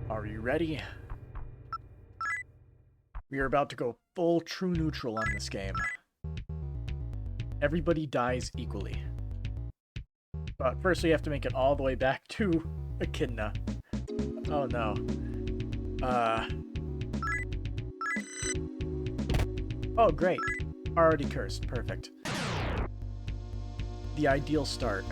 Are you ready? We are about to go full true neutral on this game. Everybody dies equally. But first we have to make it all the way back to Echidna. Oh no. Oh great. Already cursed. Perfect. The ideal start.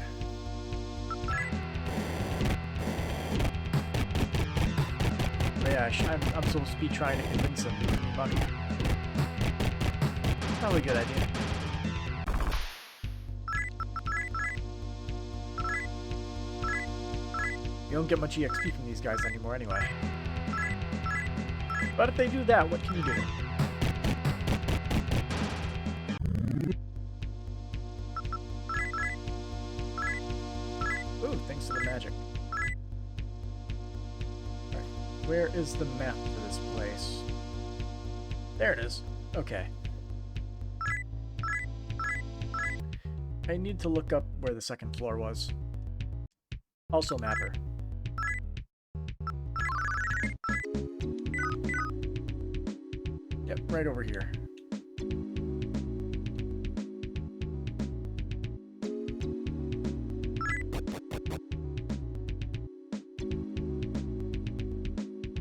But yeah, I'm supposed to be trying to convince him to give me money. Probably a good idea. You don't get much EXP from these guys anymore anyway. But if they do that, what can you do? Ooh, thanks to the magic. Alright, where is the map for this place? There it is. Okay. I need to look up where the second floor was. Also mapper. Yep, right over here.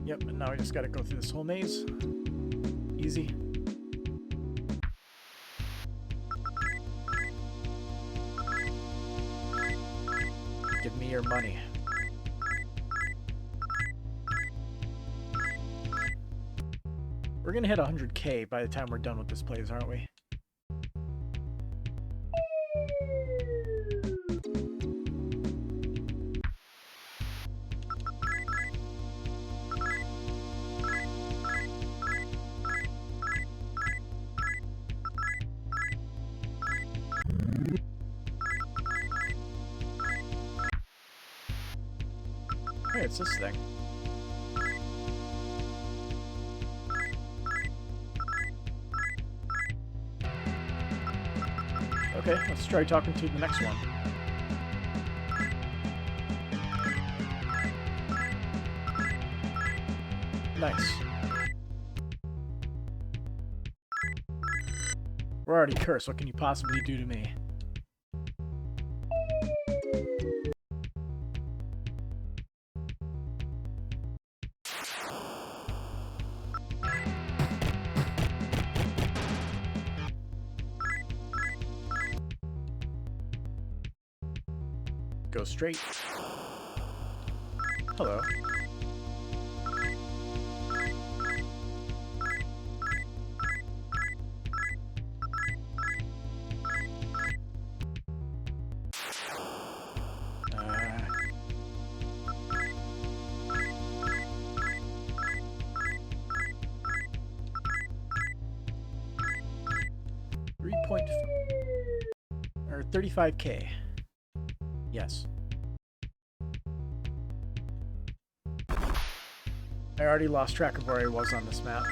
Yep, and now I just gotta go through this whole maze. Easy. Give me your money. We're gonna hit 100K by the time we're done with this place, aren't we? Hey, it's this thing. Okay, let's try talking to the next one. Nice. We're already cursed. What can you possibly do to me? Go straight. Hello. Uh, 35K. Yes. I already lost track of where I was on this map.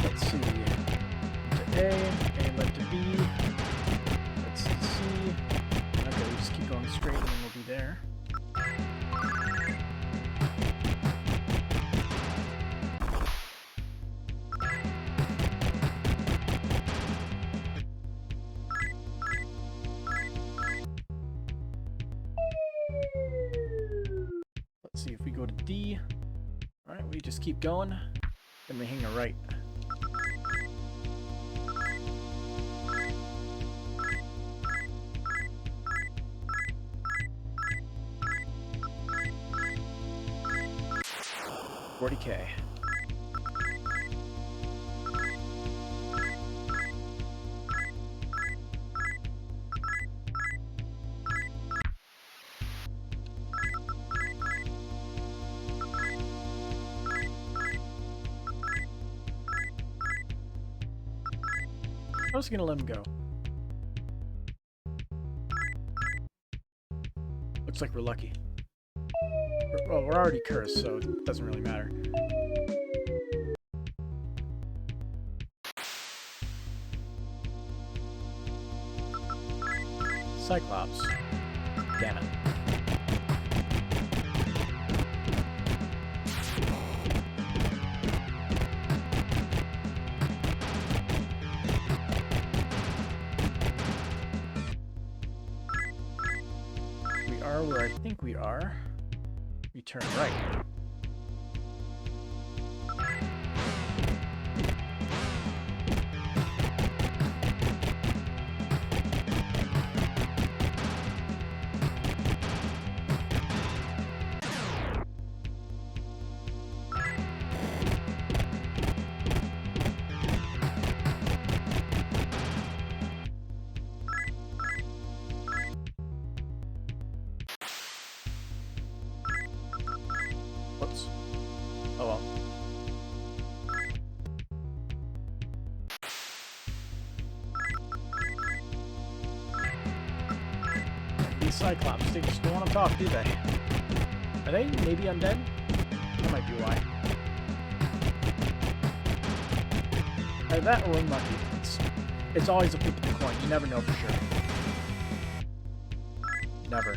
Let's see. To A led to B. Let's see C. Okay, we just keep going straight and then we'll be there. Let's see if we go to D. Alright, we just keep going. Then we hang a right. $40K. I was gonna let him go. Looks like we're lucky. Well, we're already cursed, so it doesn't really matter. Cyclops. Damn it. We are where I think we are. We turn right. Whoops. Oh well. These Cyclops, they just don't want to talk, do they? Are they maybe undead? That might be why. Either that or unlucky. It's always a flip of the coin. You never know for sure. Never.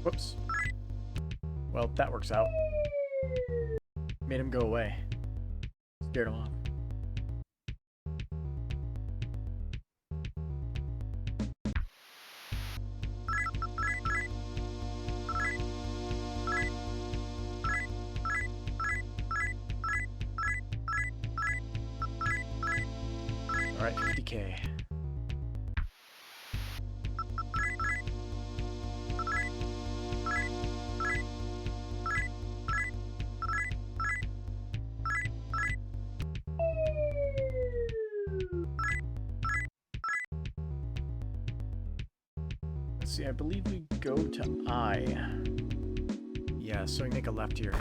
Whoops. Well, that works out. Made him go away. Scared him off. Alright, 50K. Let's see, I believe we go to I. Yeah, so we make a left here.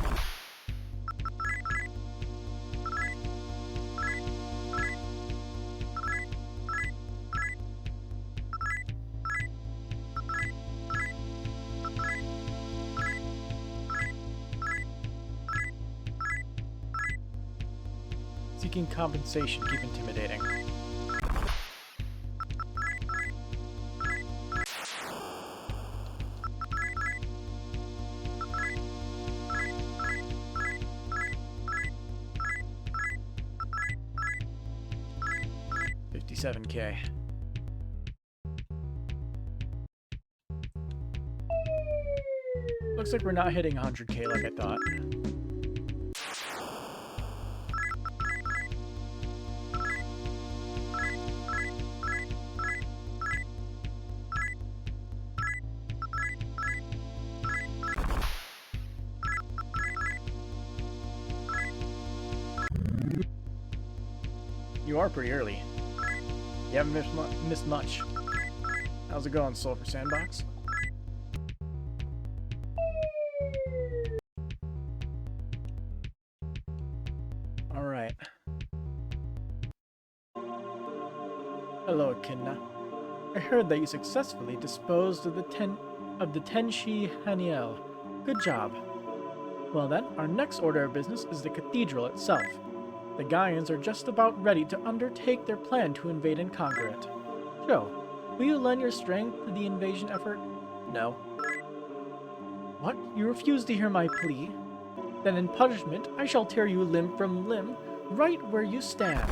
Seeking compensation, keep intimidating. $57K. Looks like we're not hitting 100K like I thought. You are pretty early. You haven't missed much. How's it going, Sulfur Sandbox? Alright. Hello, Echidna. I heard that you successfully disposed of the Tenshi Haniel. Good job. Well then, our next order of business is the cathedral itself. The Gaians are just about ready to undertake their plan to invade and conquer it. Joe, will you lend your strength to the invasion effort? No. What? You refuse to hear my plea? Then in punishment, I shall tear you limb from limb, right where you stand.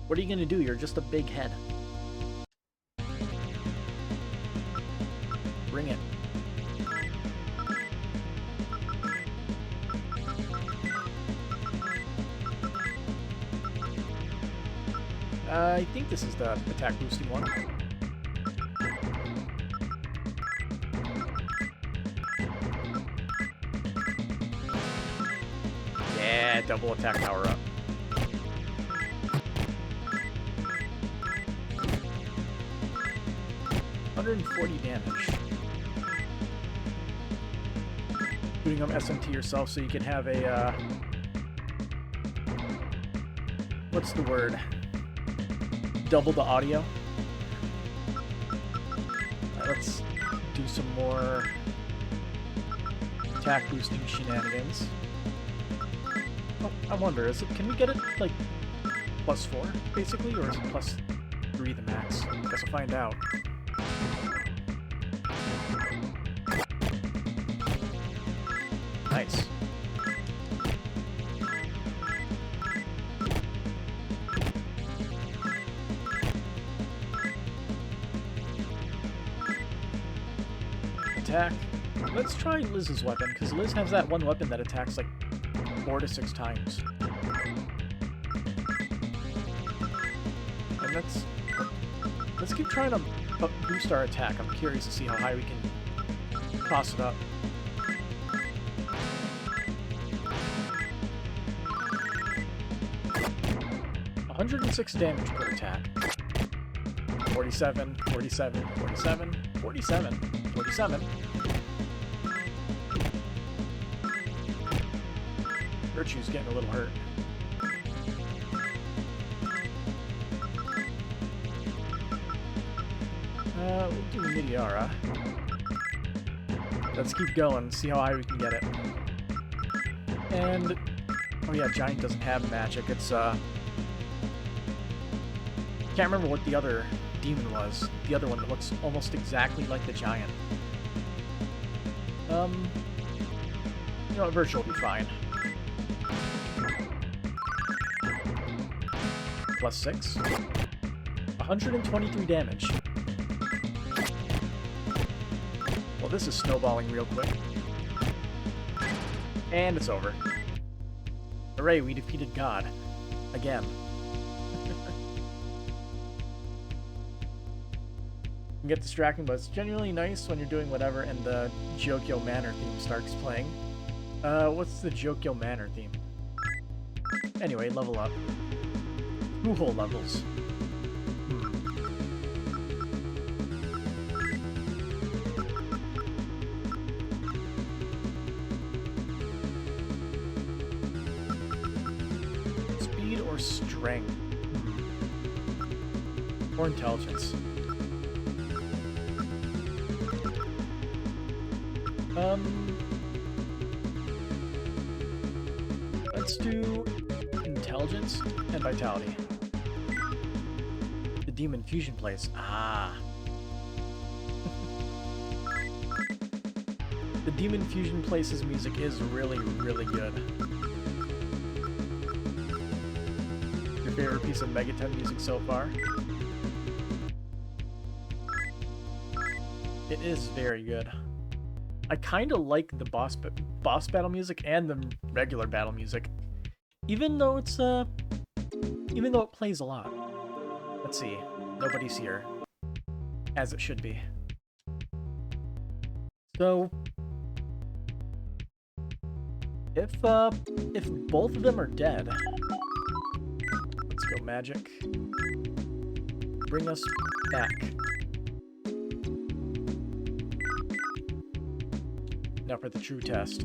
What are you gonna do? You're just a big head. Bring it. I think this is the attack boosting one. Yeah, double attack power up. $140 damage. Shooting up SMT yourself so you can have a, what's the word? double the audio. Let's do some more attack boosting shenanigans. Oh, I wonder, can we get it like +4 basically, or is it +3 the max? I guess we'll find out. Nice. Attack. Let's try Liz's weapon, because Liz has that one weapon that attacks like 4 to 6 times. And let's keep trying to boost our attack. I'm curious to see how high we can toss it up. $106 damage per attack. 47, 47, 47, 47, 47. Virtue's getting a little hurt. We'll do Meteora. Let's keep going, see how high we can get it. And, oh yeah, Giant doesn't have magic. It's, can't remember what the other demon was. The other one that looks almost exactly like the Giant. You know what, Virtue will be fine. +6. 123 damage. Well, this is snowballing real quick. And it's over. Hooray, we defeated God. Again. It can get distracting, but it's genuinely nice when you're doing whatever and the Jokyo Manor theme starts playing. What's the Jokyo Manor theme? Anyway, level up. 2 whole levels. Speed or strength? Or intelligence? Let's do intelligence and vitality. The Demon Fusion Place. Ah. The Demon Fusion Place's music is really, really good. Your favorite piece of Megaten music so far? It is very good. I kind of like the boss battle music and the regular battle music, even though it's even though it plays a lot. Let's see. Nobody's here, as it should be. So, if both of them are dead, let's go magic. Bring us back. Now for the true test.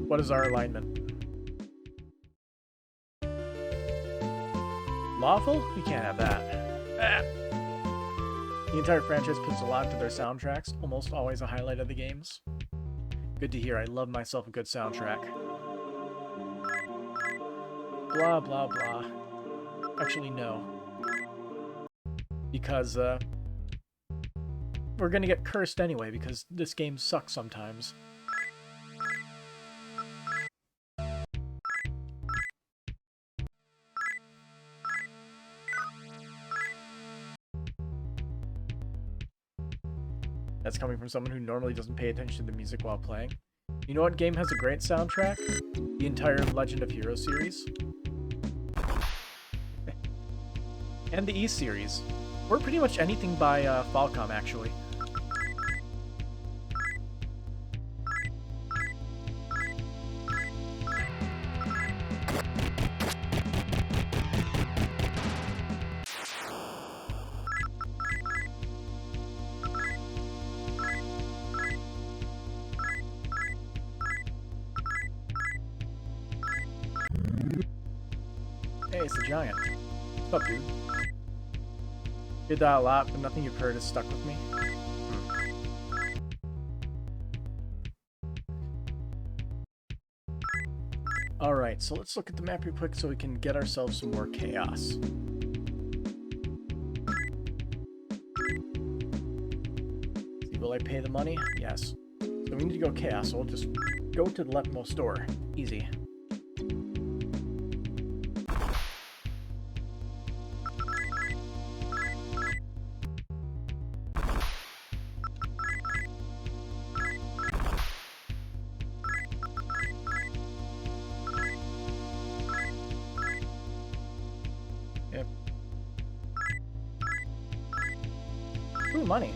What is our alignment? Lawful? We can't have that. Ah. The entire franchise puts a lot into their soundtracks, almost always a highlight of the games. Good to hear, I love myself a good soundtrack. Blah, blah, blah. Actually, no. Because, we're gonna get cursed anyway, because this game sucks sometimes. That's coming from someone who normally doesn't pay attention to the music while playing. You know what game has a great soundtrack? The entire Legend of Heroes series. And the East series. Or pretty much anything by Falcom, actually. Ice the Giant. What's up, dude? Did that a lot, but nothing you've heard has stuck with me. Alright, so let's look at the map real quick so we can get ourselves some more chaos. See, will I pay the money? Yes. So we need to go chaos, so we'll just go to the leftmost door. Easy. Yep. Ooh, money.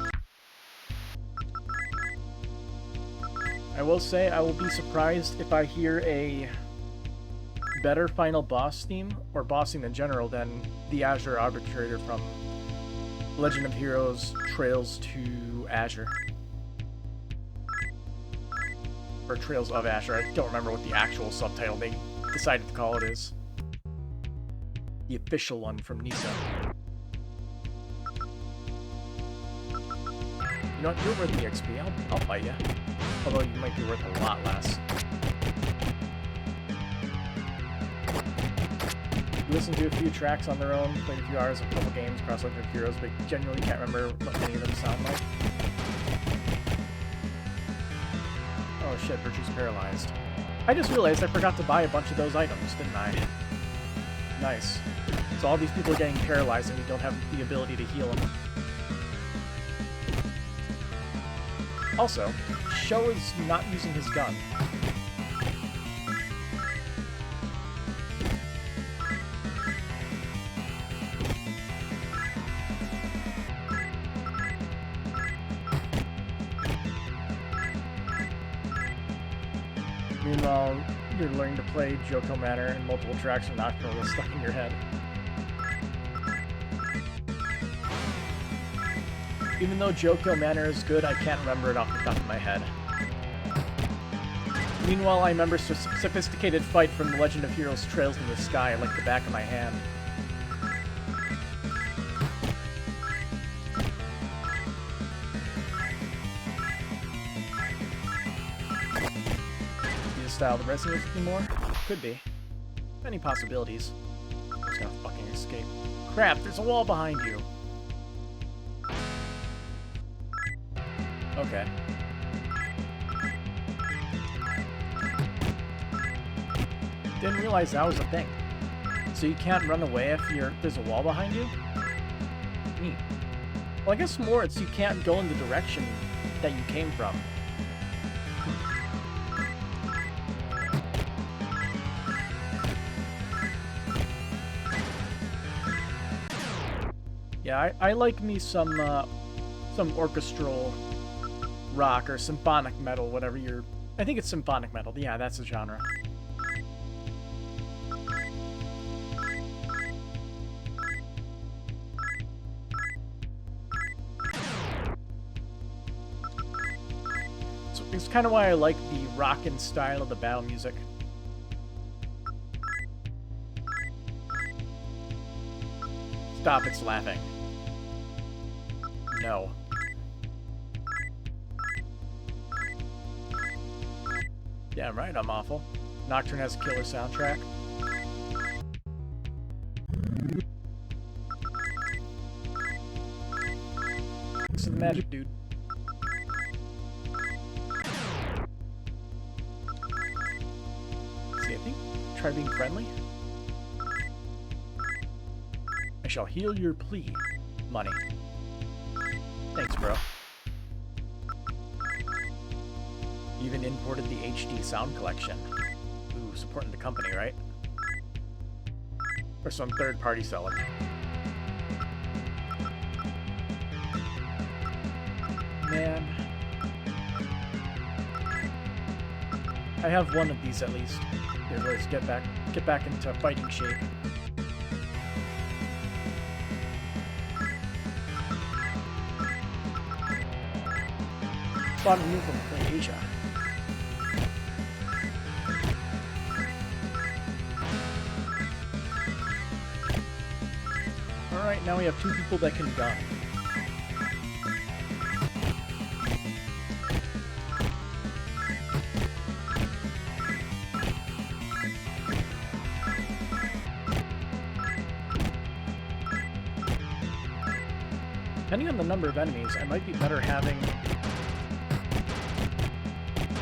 I will say I will be surprised if I hear a better final boss theme, or boss theme in general, than the Azure Arbitrator from Legend of Heroes Trails to Azure. Or Trails of Azure. I don't remember what the actual subtitle they decided to call it is. The official one from Nisa. You know what? You're worth the XP. I'll fight you. Although you might be worth a lot less. You listen to a few tracks on their own, played a few hours of a couple games across Legend of Heroes, but genuinely can't remember what any of them sound like. Oh shit, Virtue's paralyzed. I just realized I forgot to buy a bunch of those items, didn't I? Nice. So all these people are getting paralyzed and we don't have the ability to heal them. Also, Sho is not using his gun. Meanwhile, you're learning to play Johto Manor and multiple tracks are not going to stuck in your head. Even though Johto Manor is good, I can't remember it off the top of my head. Meanwhile, I remember Sophisticated Fight from The Legend of Heroes Trails in the Sky like the back of my hand. Be the style the Resident Evil anymore? Could be. Many possibilities. I'm just gonna fucking escape. Crap, there's a wall behind you! Okay. Didn't realize that was a thing. So you can't run away if there's a wall behind you? Neat. Well, I guess more it's you can't go in the direction that you came from. Yeah, I like me some orchestral rock or symphonic metal, whatever you're... I think it's symphonic metal. Yeah, that's the genre. So it's kind of why I like the rockin' style of the battle music. Stop, it's laughing. No. Damn right, I'm awful. Nocturne has a killer soundtrack. This is the magic, dude. See, I think try being friendly. I shall heal your plea. Money. Thanks, bro. Even imported the HD sound collection. Ooh, supporting the company, right? Or some third-party seller. Man. I have one of these at least. Here, let's get back into fighting shape. Bought a new from Asia. Alright, now we have 2 people that can gun. Depending on the number of enemies, I might be better having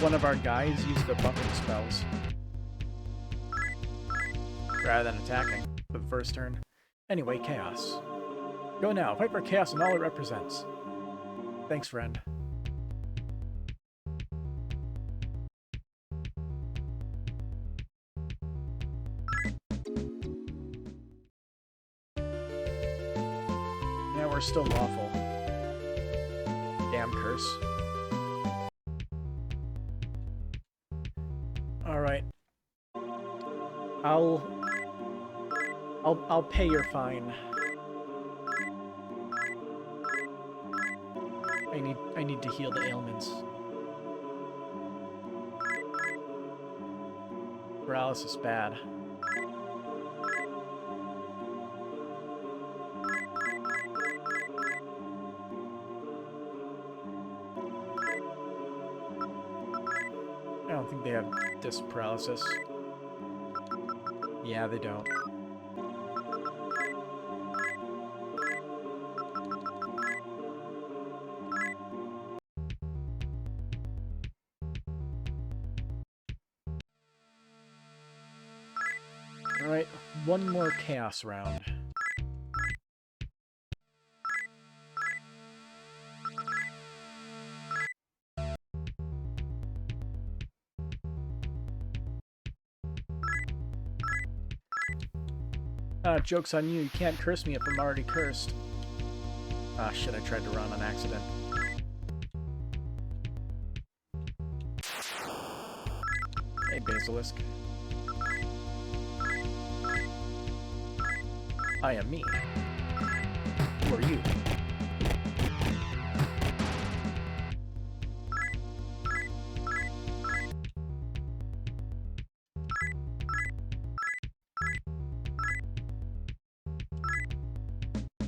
one of our guys use the buffing spells rather than attacking for the first turn. Anyway, Chaos. Go now. Fight for Chaos and all it represents. Thanks, friend. Yeah, we're still lawful. Damn curse. Alright. I'll pay your fine. I need to heal the ailments. Paralysis is bad. I don't think they have disc paralysis. Yeah, they don't. Alright, one more chaos round. Joke's on you. You can't curse me if I'm already cursed. Ah, shit, I tried to run on accident. Hey, Basilisk. I am me. Who are you?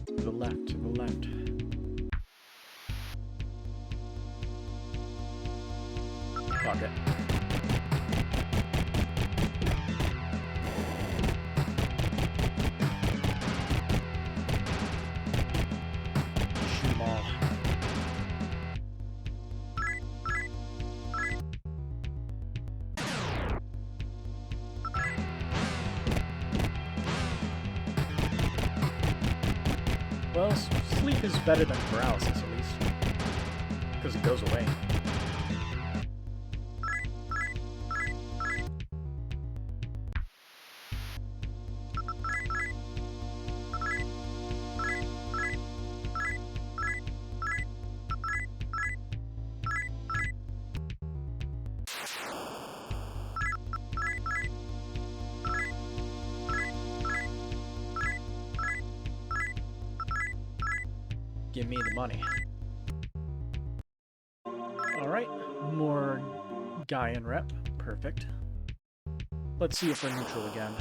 To the left, to the left. Fuck it. Shoot 'em all. Well, sleep is better than paralysis, at least. Because it goes away. Give me the money. Alright, more guy in rep. Perfect. Let's see if we're neutral again.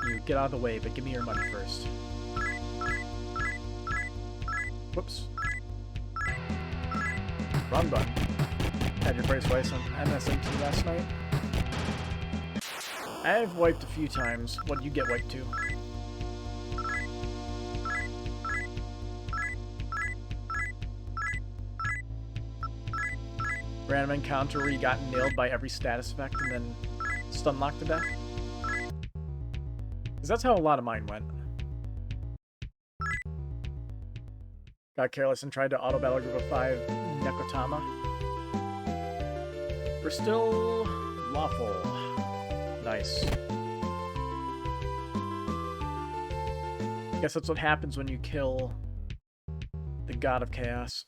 You get out of the way, but give me your money first. Whoops. Wrong button. Had your first twice on MSMT last night. I've wiped a few times. What'd you get wiped to? Random encounter where you got nailed by every status effect and then stun locked to death? Because that's how a lot of mine went. Got careless and tried to auto battle group of 5 Nekotama. We're still lawful. Nice. Guess that's what happens when you kill the God of Chaos.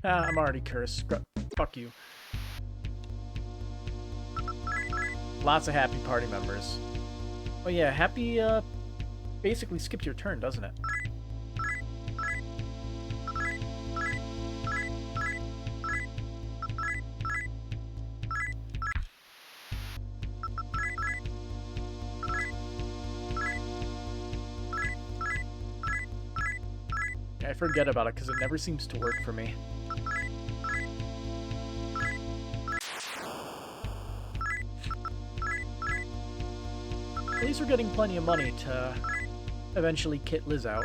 Ah, I'm already cursed. Fuck you. Lots of happy party members. Oh yeah, happy, basically skips your turn, doesn't it? forget about it because it never seems to work for me. At least we're getting plenty of money to eventually kit Liz out.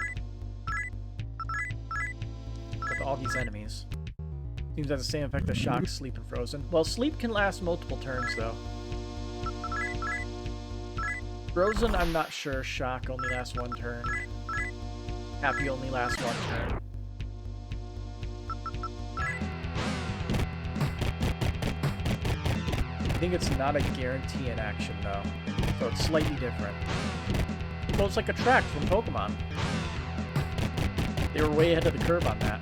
With all these enemies. Seems to have the same effect as Shock, Sleep, and Frozen. Well, Sleep can last multiple turns, though. Frozen, I'm not sure. Shock only lasts one turn. Happy only lasts one turn. I think it's not a guarantee in action, though. So it's slightly different. Well, it's like a track from Pokemon. They were way ahead of the curve on that.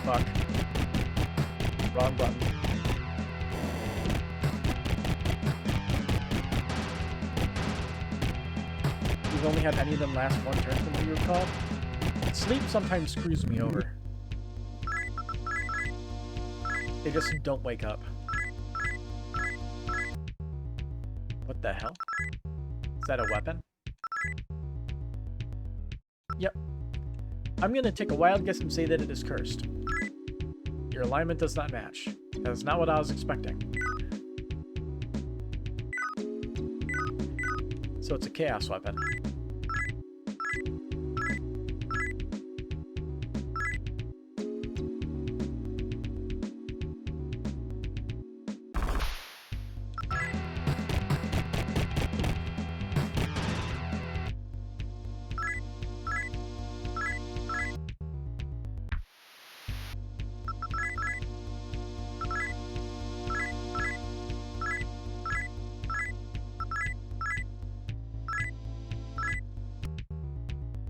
Fuck. Wrong button. We've only had any of them last one turn from what you recall. Sleep sometimes screws me over. They just don't wake up. What the hell? Is that a weapon? Yep. I'm gonna take a wild guess and say that it is cursed. Your alignment does not match. That is not what I was expecting. So it's a chaos weapon.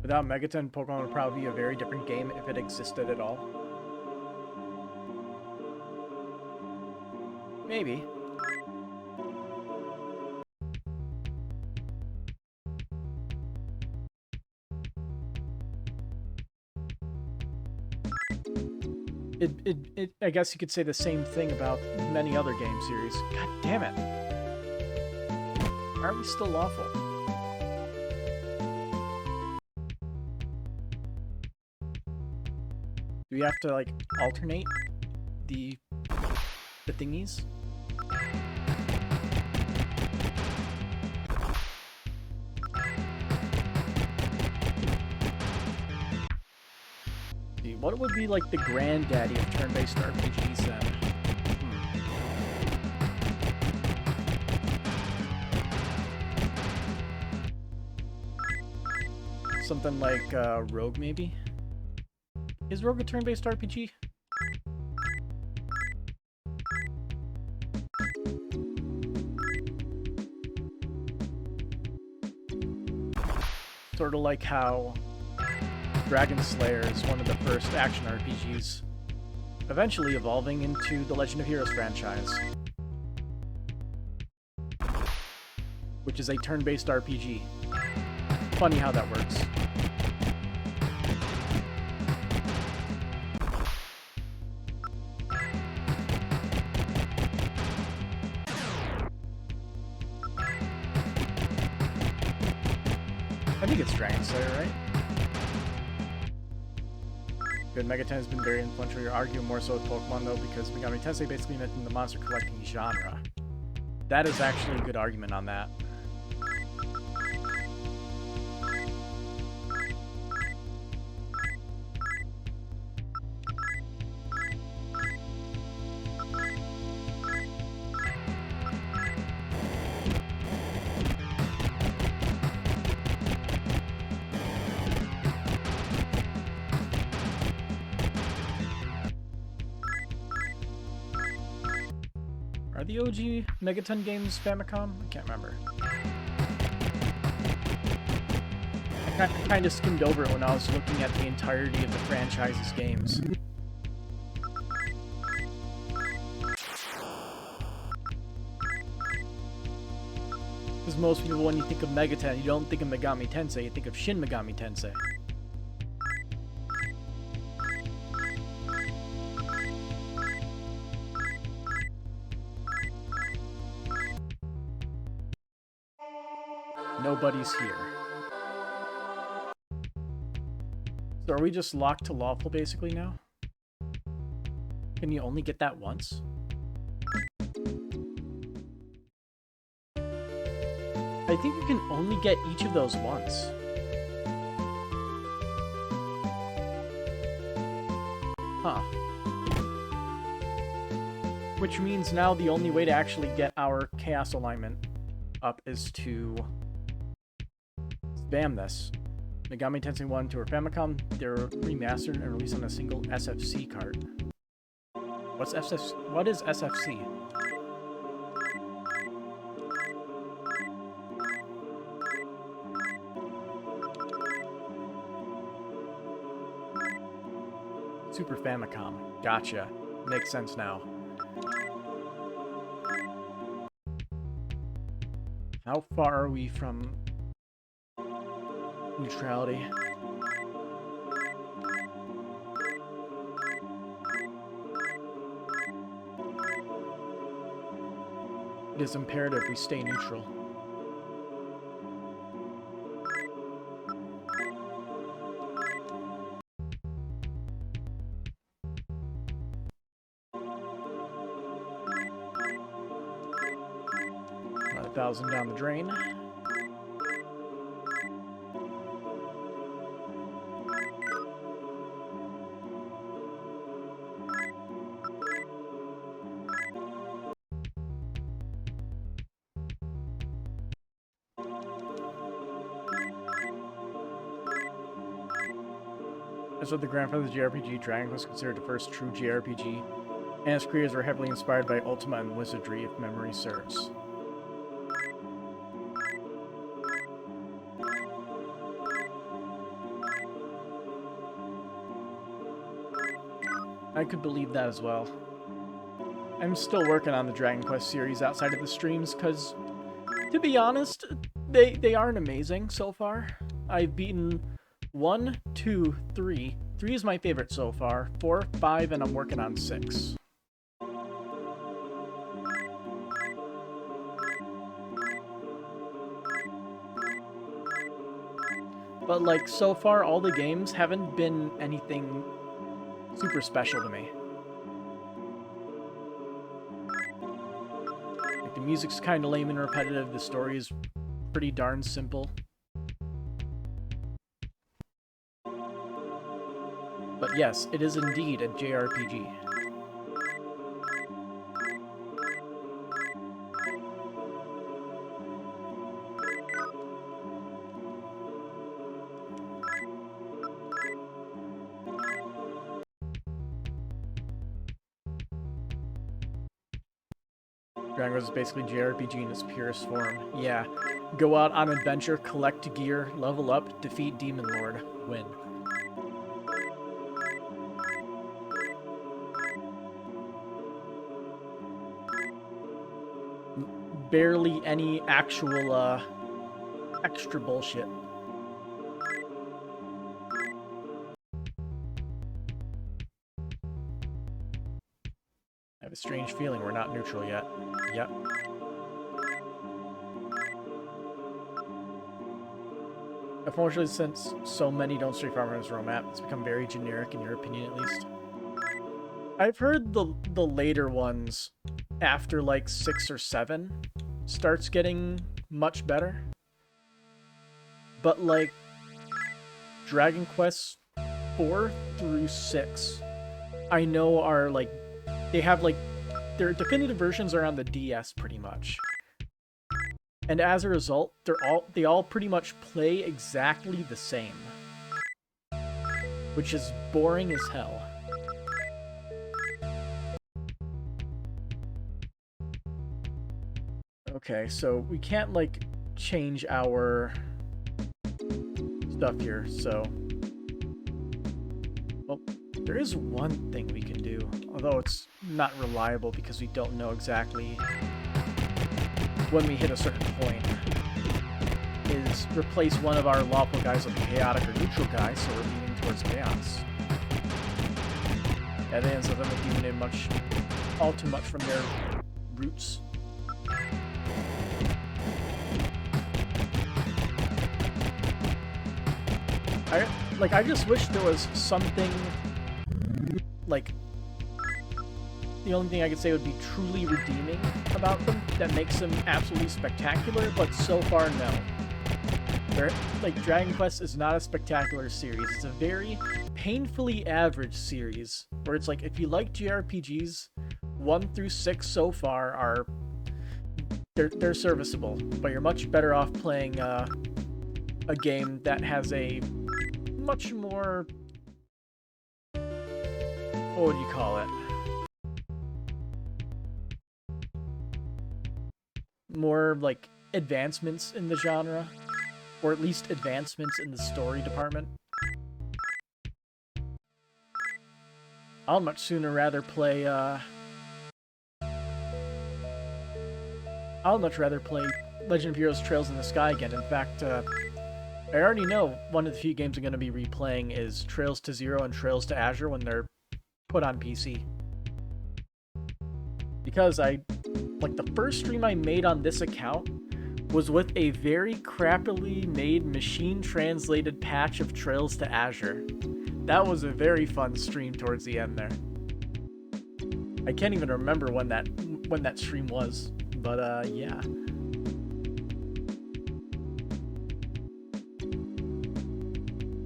Without Megaton, Pokemon would probably be a very different game if it existed at all. Maybe. I guess you could say the same thing about many other game series. God damn it. Why are we still lawful? Do we have to, like, alternate the thingies? See, what would be, like, the granddaddy of turn-based RPGs, then? Something like, Rogue, maybe? Is Rogue a turn-based RPG? Sort of like how Dragon Slayer is one of the first action RPGs, eventually evolving into the Legend of Heroes franchise, which is a turn-based RPG. Funny how that works. I think it's Dragon Slayer, right? Good, Megaten has been very influential. You're arguing more so with Pokemon, though, because Megami Tensei basically invented the monster collecting genre. That is actually a good argument on that. Are the OG Megaton games Famicom? I can't remember. I kind of skimmed over it when I was looking at the entirety of the franchise's games. Because most people, when you think of Megaton, you don't think of Megami Tensei, you think of Shin Megami Tensei. Nobody's here. So are we just locked to lawful basically now? Can you only get that once? I think you can only get each of those once. Huh. Which means now the only way to actually get our chaos alignment up is to spam this. Megami Tensei 1 to our Famicom, they're remastered and released on a single SFC card. What is SFC? Super Famicom. Gotcha. Makes sense now. How far are we from neutrality? It is imperative we stay neutral. About 1,000 down the drain. As with the grandfather of the JRPG, Dragon was considered the first true JRPG, and its creators were heavily inspired by Ultima and Wizardry, if memory serves. I could believe that as well. I'm still working on the Dragon Quest series outside of the streams, because, to be honest, they aren't amazing so far. I've beaten 1, 2, 3. 3 is my favorite so far. 4, 5, and I'm working on 6. But, like, so far, all the games haven't been anything super special to me. Like, the music's kind of lame and repetitive. The story is pretty darn simple. But yes, it is indeed a JRPG. Dragon Quest is basically JRPG in its purest form. Yeah. Go out on adventure, collect gear, level up, defeat Demon Lord, win. Barely any actual, extra bullshit. I have a strange feeling we're not neutral yet. Yep. Unfortunately, since so many don't stray far from this roadmap, it's become very generic in your opinion at least. I've heard the later ones, after like 6 or 7, starts getting much better. But like Dragon Quest 4 through 6, I know are like, they have like, their definitive versions are on the DS pretty much. And as a result, they all pretty much play exactly the same. Which is boring as hell. Okay, so we can't, like, change our stuff here, so... Well, there is one thing we can do, although it's not reliable because we don't know exactly when we hit a certain point, is replace one of our lawful guys with a chaotic or neutral guy, so we're leaning towards chaos. Yeah, the ends of them have deviated all too much from their roots. I just wish there was something, like, the only thing I could say would be truly redeeming about them that makes them absolutely spectacular, but so far, no. Like, Dragon Quest is not a spectacular series. It's a very painfully average series, where it's like, if you like JRPGs, 1 through 6 so far are... They're serviceable, but you're much better off playing a game that has a much more... what would you call it? More, like, advancements in the genre, or at least advancements in the story department. I'll much sooner rather play, I'll much rather play Legend of Heroes Trails in the Sky again. In fact, I already know one of the few games I'm going to be replaying is Trails to Zero and Trails to Azure when they're put on PC. Because like, the first stream I made on this account was with a very crappily made machine-translated patch of Trails to Azure. That was a very fun stream towards the end there. I can't even remember when that stream was, but yeah.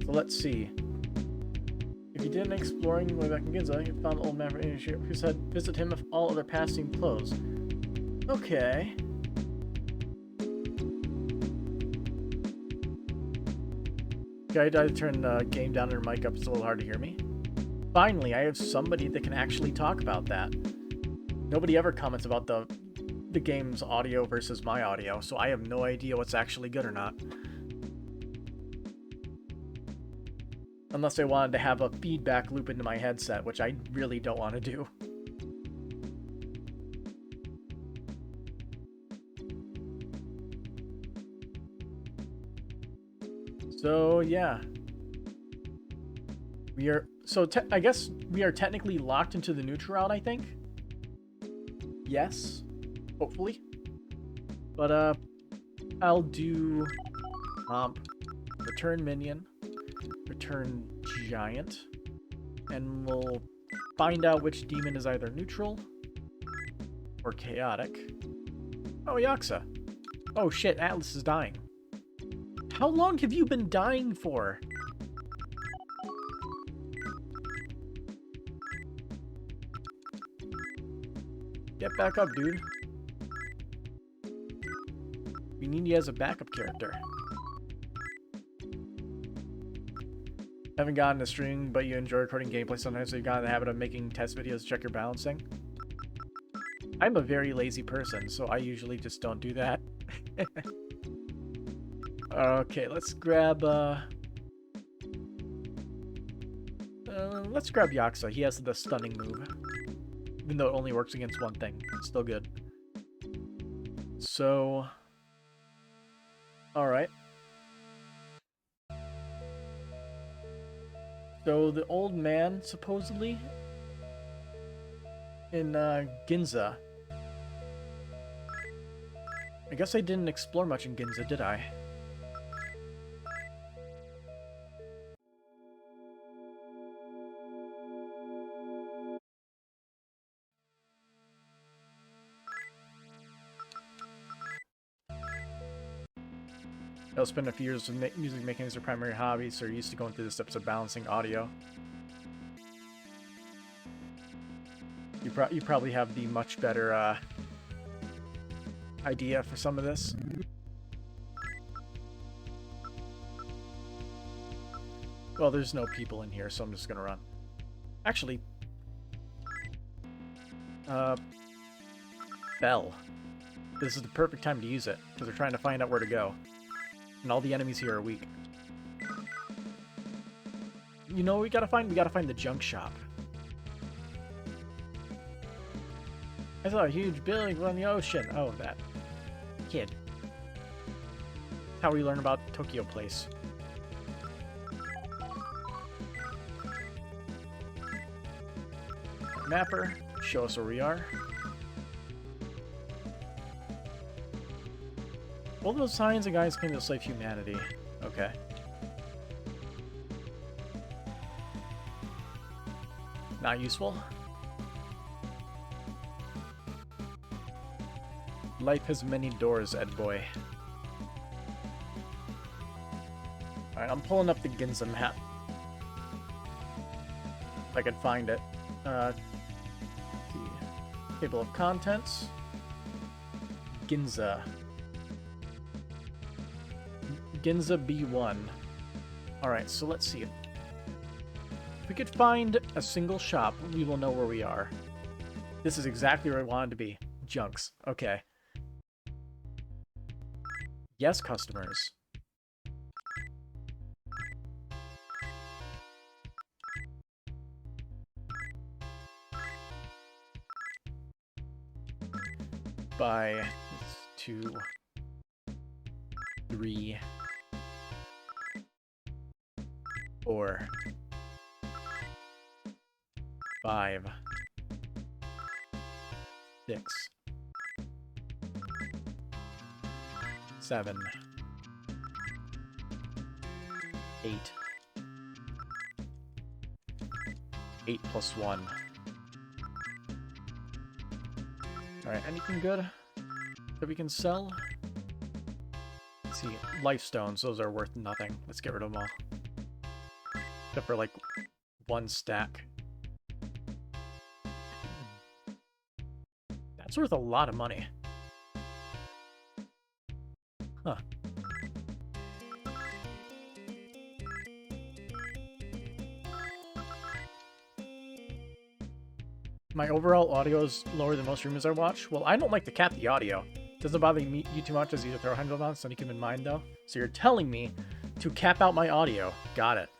So let's see. If you did an exploring way back in Ginza, you found the old man who said visit him if all other paths seem closed. Okay. I had to turn the game down and mic up. It's a little hard to hear me. Finally, I have somebody that can actually talk about that. Nobody ever comments about the game's audio versus my audio, so I have no idea what's actually good or not. Unless I wanted to have a feedback loop into my headset, which I really don't want to do. So, yeah. We are... So, I guess we are technically locked into the neutral route, I think? Yes. Hopefully. But, I'll do... return minion. Return giant. And we'll find out which demon is either neutral or chaotic. Oh, Yaxa. Oh, shit. Atlas is dying. How long have you been dying for? Get back up, dude. We need you as a backup character. Haven't gotten a string, but you enjoy recording gameplay sometimes, so you've got in the habit of making test videos to check your balancing. I'm a very lazy person, so I usually just don't do that. Okay, let's grab Yaxa. He has the stunning move. Even though it only works against one thing. It's still good. So... Alright. So the old man, supposedly, in Ginza. I guess I didn't explore much in Ginza, did I? They'll spend a few years with music making as their primary hobby, so you're used to going through the steps of balancing audio. You probably have the much better idea for some of this. Well, there's no people in here, so I'm just gonna run. Actually, Bell. This is the perfect time to use it, because they're trying to find out where to go. And all the enemies here are weak. You know what we gotta find? We gotta find the junk shop. I saw a huge building on the ocean. Oh, that kid. That's how we learn about Tokyo Place. Mapper, show us where we are. All those signs and guys claim to save humanity. Okay. Not useful. Life has many doors, Ed boy. Alright, I'm pulling up the Ginza map. If I can find it. Let's see. Table of contents. Ginza. Ginza B1. Alright, so let's see. If we could find a single shop, we will know where we are. This is exactly where I wanted to be. Junks. Okay. Yes, customers. By 2, 3, 4, 5, 6, 7, 8. 8 plus 1. Alright, anything good that we can sell? Let's see, life stones, those are worth nothing. Let's get rid of them all. Except for like 1 stack. That's worth a lot of money. Huh. My overall audio is lower than most streamers I watch. Well, I don't like to cap the audio. It doesn't bother you too much as you throw a handle on, so keep in mind though. So you're telling me to cap out my audio. Got it.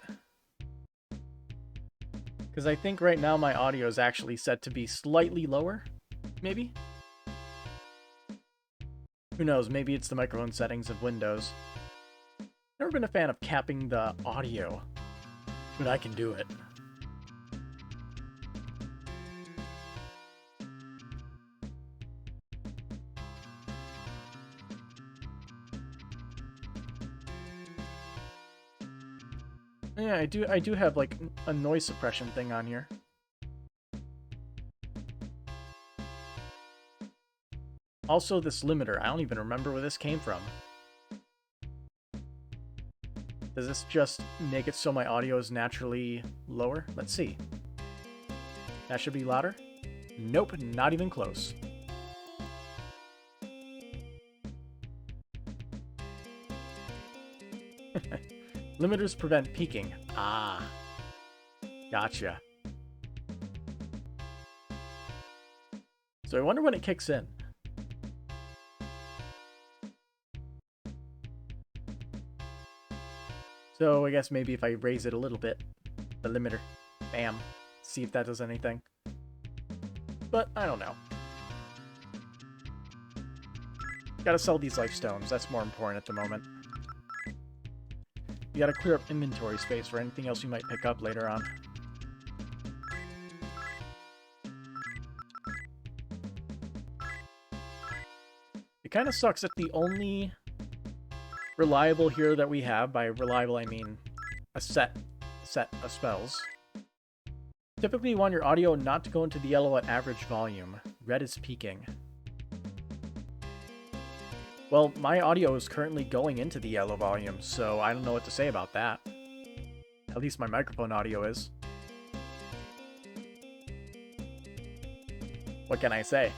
Because I think right now my audio is actually set to be slightly lower. Maybe? Who knows, maybe it's the microphone settings of Windows. Never been a fan of capping the audio, but I can do it. Yeah, I do have like a noise suppression thing on here. Also, this limiter, I don't even remember where this came from. Does this just make it so my audio is naturally lower? Let's see. That should be louder? Nope, not even close. Limiters prevent peaking. Ah. Gotcha. So I wonder when it kicks in. So I guess maybe if I raise it a little bit, the limiter, bam, see if that does anything. But I don't know. Gotta sell these life stones, that's more important at the moment. You gotta clear up inventory space for anything else you might pick up later on. It kind of sucks that the only reliable hero that we have, by reliable I mean a set of spells. Typically you want your audio not to go into the yellow at average volume. Red is peaking. Well, my audio is currently going into the yellow volume, so I don't know what to say about that. At least my microphone audio is. What can I say?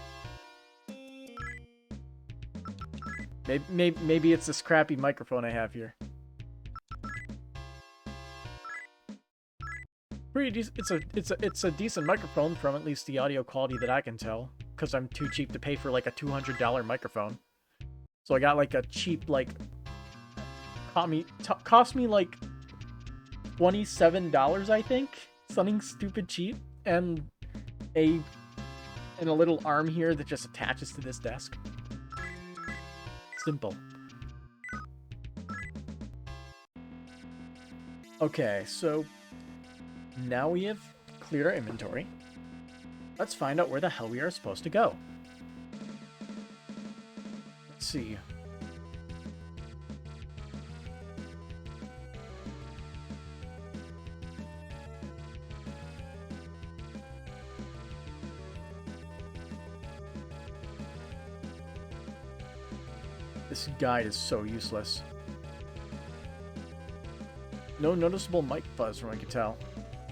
Maybe it's this crappy microphone I have here. Pretty decent. It's a decent microphone from at least the audio quality that I can tell, because I'm too cheap to pay for like a $200 microphone. So I got like a cheap, like, cost me like $27, I think, something stupid cheap, and a little arm here that just attaches to this desk. Simple. Okay, so now we have cleared our inventory. Let's find out where the hell we are supposed to go. Let's see. This guide is so useless. No noticeable mic fuzz from what I can tell.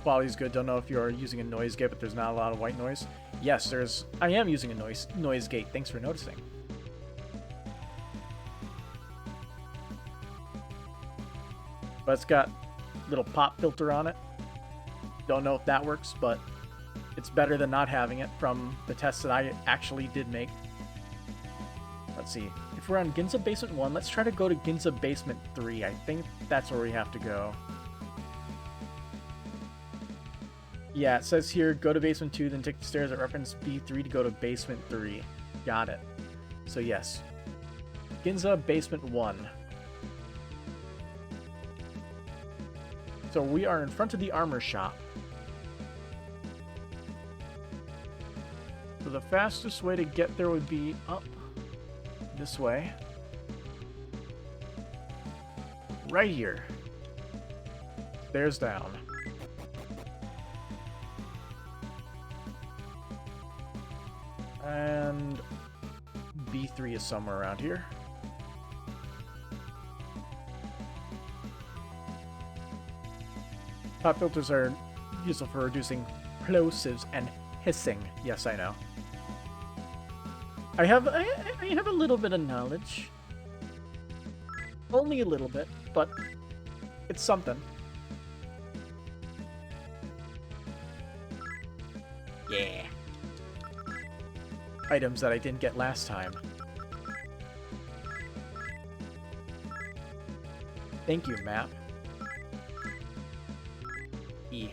Quality's good. Don't know if you're using a noise gate, but there's not a lot of white noise. Yes, I am using a noise gate. Thanks for noticing. But it's got a little pop filter on it. Don't know if that works, but it's better than not having it from the tests that I actually did make. Let's see. If we're on Ginza Basement 1, let's try to go to Ginza Basement 3. I think that's where we have to go. Yeah, it says here, go to Basement 2, then take the stairs at reference B3 to go to Basement 3. Got it. So yes. Ginza Basement 1. So we are in front of the armor shop. So the fastest way to get there would be up this way. Right here. Stairs down. And B3 is somewhere around here. Pop filters are useful for reducing plosives and hissing. Yes, I know. I have a little bit of knowledge. Only a little bit, but it's something. Yeah. Items that I didn't get last time. Thank you, map. E.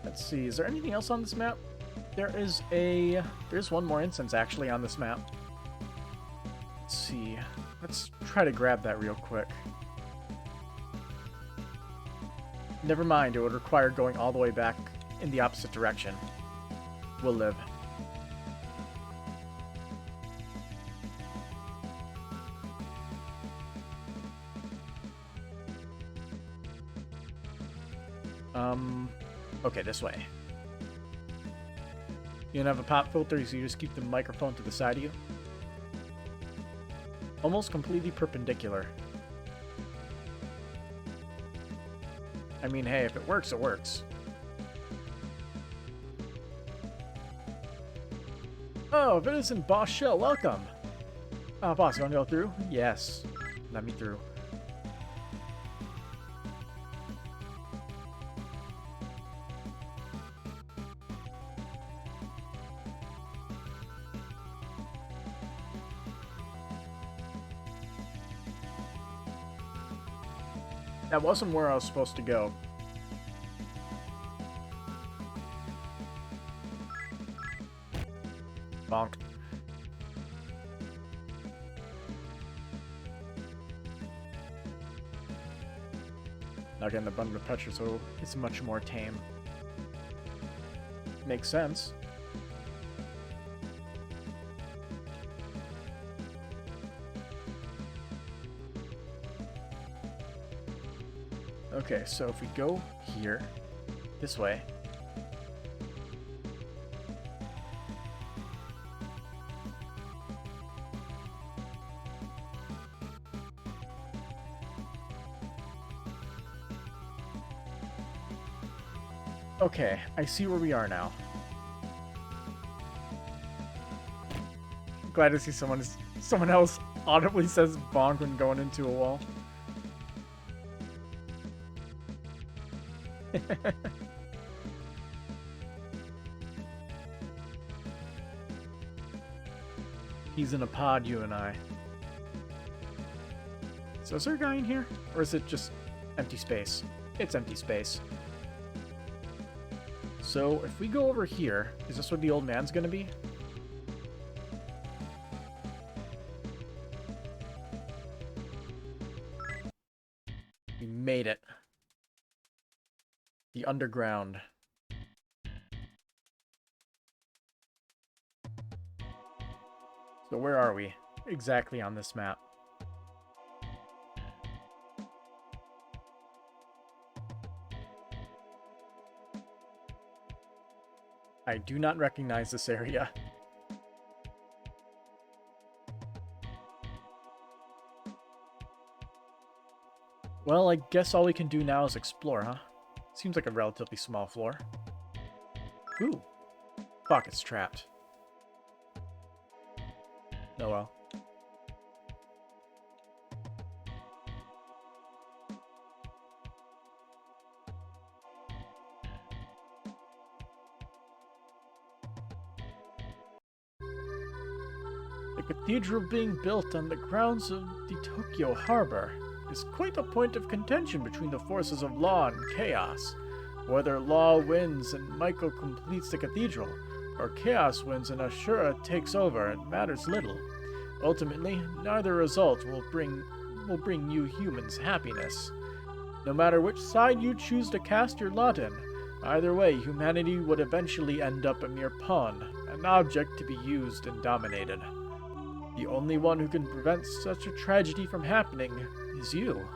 Let's see, is there anything else on this map? There's one more instance actually on this map. Let's see. Let's try to grab that real quick. Never mind, it would require going all the way back in the opposite direction. We'll live. Okay, this way. You don't have a pop filter, so you just keep the microphone to the side of you. Almost completely perpendicular. I mean, hey, if it works, it works. Oh, if it isn't Boss Shell, welcome! Boss, you want to go through? Yes. Let me through. That wasn't where I was supposed to go. Bonk. Not getting the button to pressure, so it's much more tame. Makes sense. Okay, so if we go here, this way. Okay, I see where we are now. Glad to see someone else audibly says bonk when going into a wall. He's in a pod, you and I. So is there a guy in here? Or is it just empty space? It's empty space. So if we go over here, is this where the old man's gonna be? We made it. The underground. So where are we exactly on this map? I do not recognize this area. Well, I guess all we can do now is explore, huh? Seems like a relatively small floor. Ooh. Fuck, it's trapped. Oh well. The cathedral being built on the grounds of the Tokyo harbor is quite a point of contention between the forces of law and chaos. Whether law wins and Michael completes the cathedral, or chaos wins and Ashura takes over, it matters little. Ultimately, neither result will bring you humans happiness. No matter which side you choose to cast your lot in, either way humanity would eventually end up a mere pawn, an object to be used and dominated. The only one who can prevent such a tragedy from happening is you.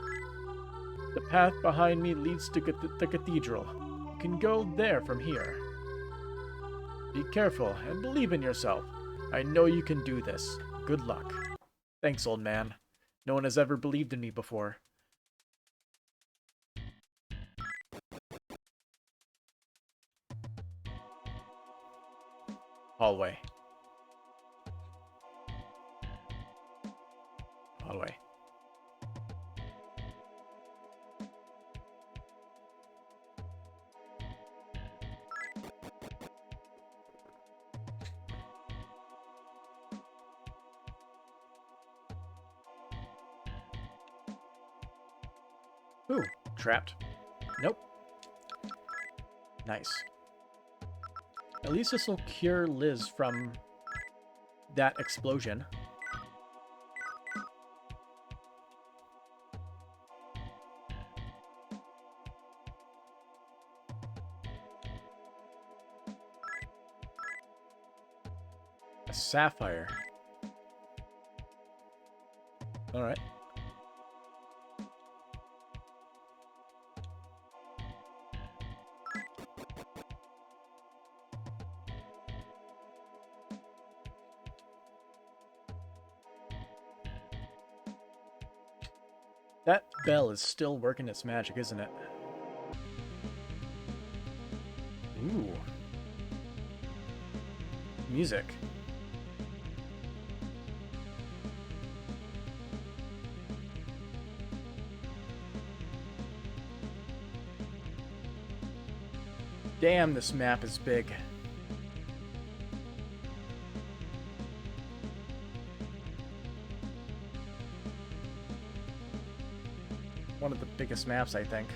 The path behind me leads to the cathedral. You can go there from here. Be careful and believe in yourself. I know you can do this. Good luck. Thanks, old man. No one has ever believed in me before. Hallway. Hallway. Ooh, trapped. Nope. Nice. At least this will cure Liz from that explosion. A sapphire. Alright. That bell is still working its magic, isn't it? Ooh. Music. Damn, this map is big. One of the biggest maps, I think.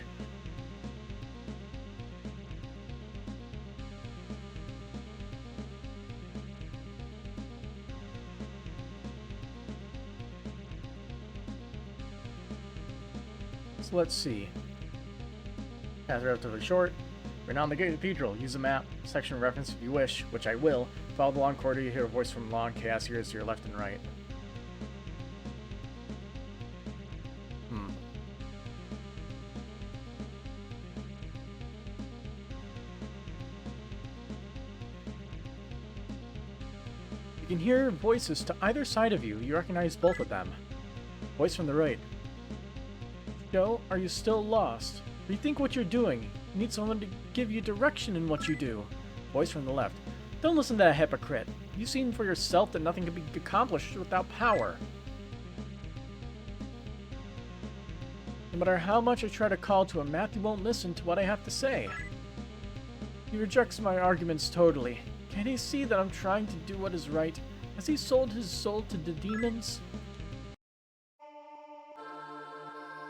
So let's see. Path relatively short. We're now in the cathedral. Use the map section reference if you wish, which I will. Follow the long corridor, you hear a voice from long chaos ears to your left and right. You can hear voices to either side of you. You recognize both of them. Voice from the right. Joe, are you still lost? Rethink what you're doing. You need someone to give you direction in what you do. Voice from the left. Don't listen to that hypocrite. You've seen for yourself that nothing can be accomplished without power. No matter how much I try to call to him, Matthew won't listen to what I have to say. He rejects my arguments totally. Can't he see that I'm trying to do what is right? Has he sold his soul to the demons?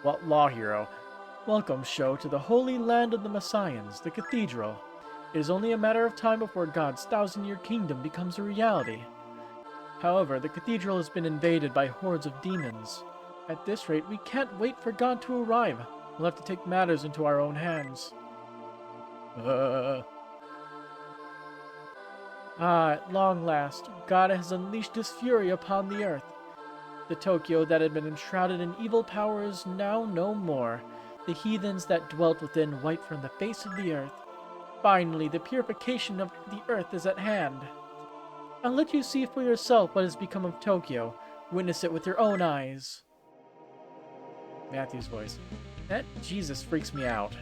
What law hero? Welcome, Sho, to the holy land of the Messians, the cathedral. It is only a matter of time before God's 1,000-year kingdom becomes a reality. However, the cathedral has been invaded by hordes of demons. At this rate, we can't wait for God to arrive. We'll have to take matters into our own hands. At long last, God has unleashed his fury upon the earth. The Tokyo that had been enshrouded in evil power is now no more. The heathens that dwelt within wipe from the face of the earth. Finally, the purification of the earth is at hand. I'll let you see for yourself what has become of Tokyo. Witness it with your own eyes. Matthew's voice. That Jesus freaks me out.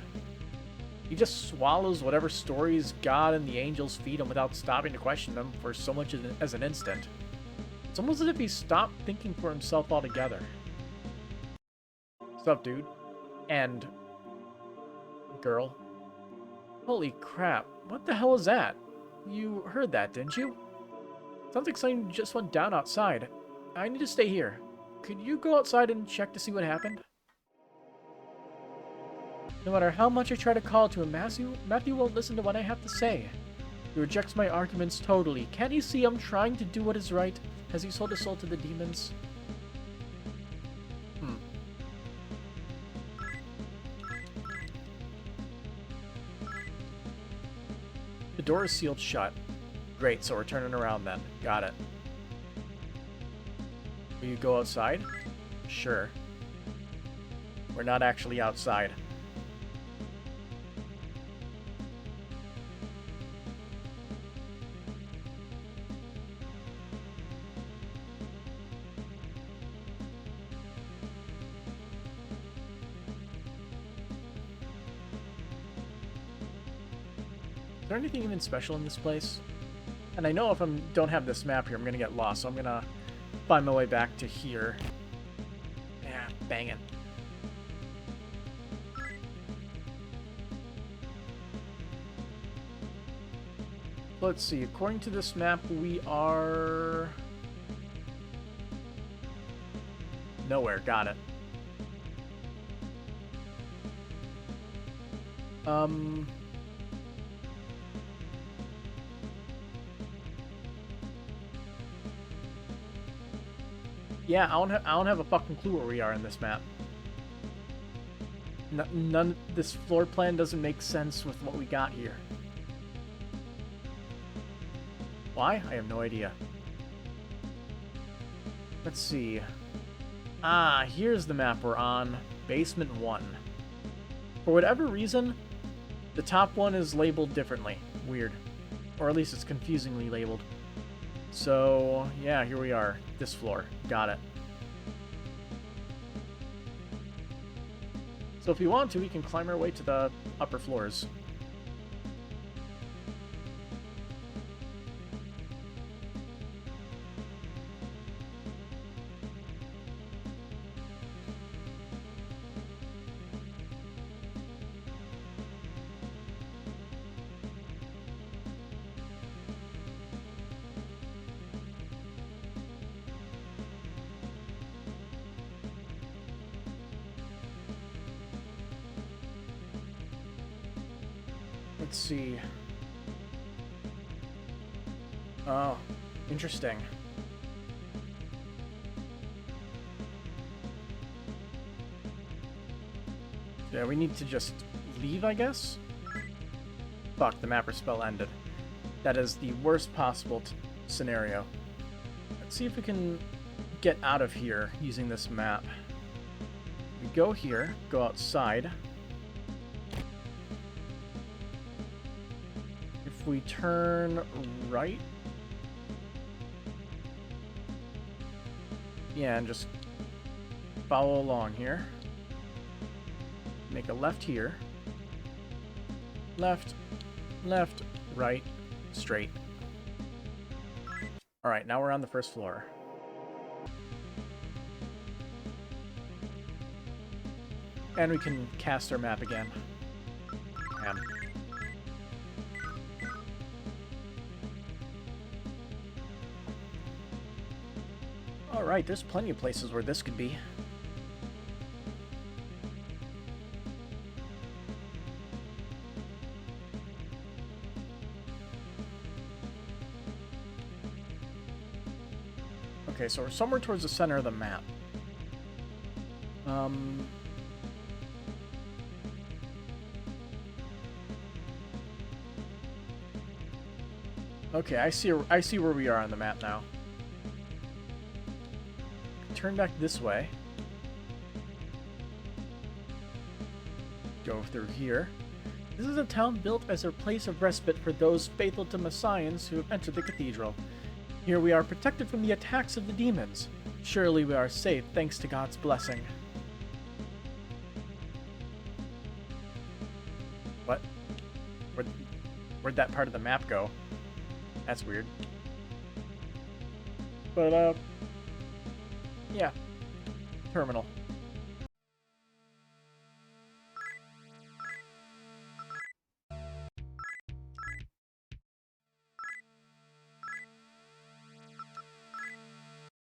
He just swallows whatever stories God and the angels feed him without stopping to question them for so much as an instant. It's almost as if he stopped thinking for himself altogether. What's up, dude? And... girl. Holy crap, what the hell is that? You heard that, didn't you? Sounds like something just went down outside. I need to stay here. Could you go outside and check to see what happened? No matter how much I try to call to him, Matthew won't listen to what I have to say. He rejects my arguments totally. Can't you see I'm trying to do what is right? Has he sold his soul to the demons? The door is sealed shut. Great, so we're turning around then. Got it. Will you go outside? Sure. We're not actually outside. Is there anything even special in this place? And I know if I don't have this map here, I'm going to get lost, so I'm going to find my way back to here. Yeah, banging. Let's see, according to this map, we are... nowhere, got it. Yeah, I don't have a fucking clue where we are in this map. This floor plan doesn't make sense with what we got here. Why? I have no idea. Let's see. Ah, here's the map we're on. Basement 1. For whatever reason, the top one is labeled differently. Weird. Or at least it's confusingly labeled. So, yeah, here we are. This floor. Got it. So if we want to, we can climb our way to the upper floors. Let's see. Oh, interesting. Yeah, we need to just leave, I guess? Fuck, the mapper spell ended. That is the worst possible scenario. Let's see if we can get out of here using this map. We go here, go outside. If we turn right... yeah, and just follow along here. Make a left here. Left, left, right, straight. Alright, now we're on the first floor. And we can cast our map again. Damn. Alright, there's plenty of places where this could be. Okay, so we're somewhere towards the center of the map. Okay, I see where we are on the map now. Turn back this way. Go through here. This is a town built as a place of respite for those faithful to Messiahs who have entered the cathedral. Here we are protected from the attacks of the demons. Surely we are safe thanks to God's blessing. What? Where'd that part of the map go? That's weird. But, yeah. Terminal.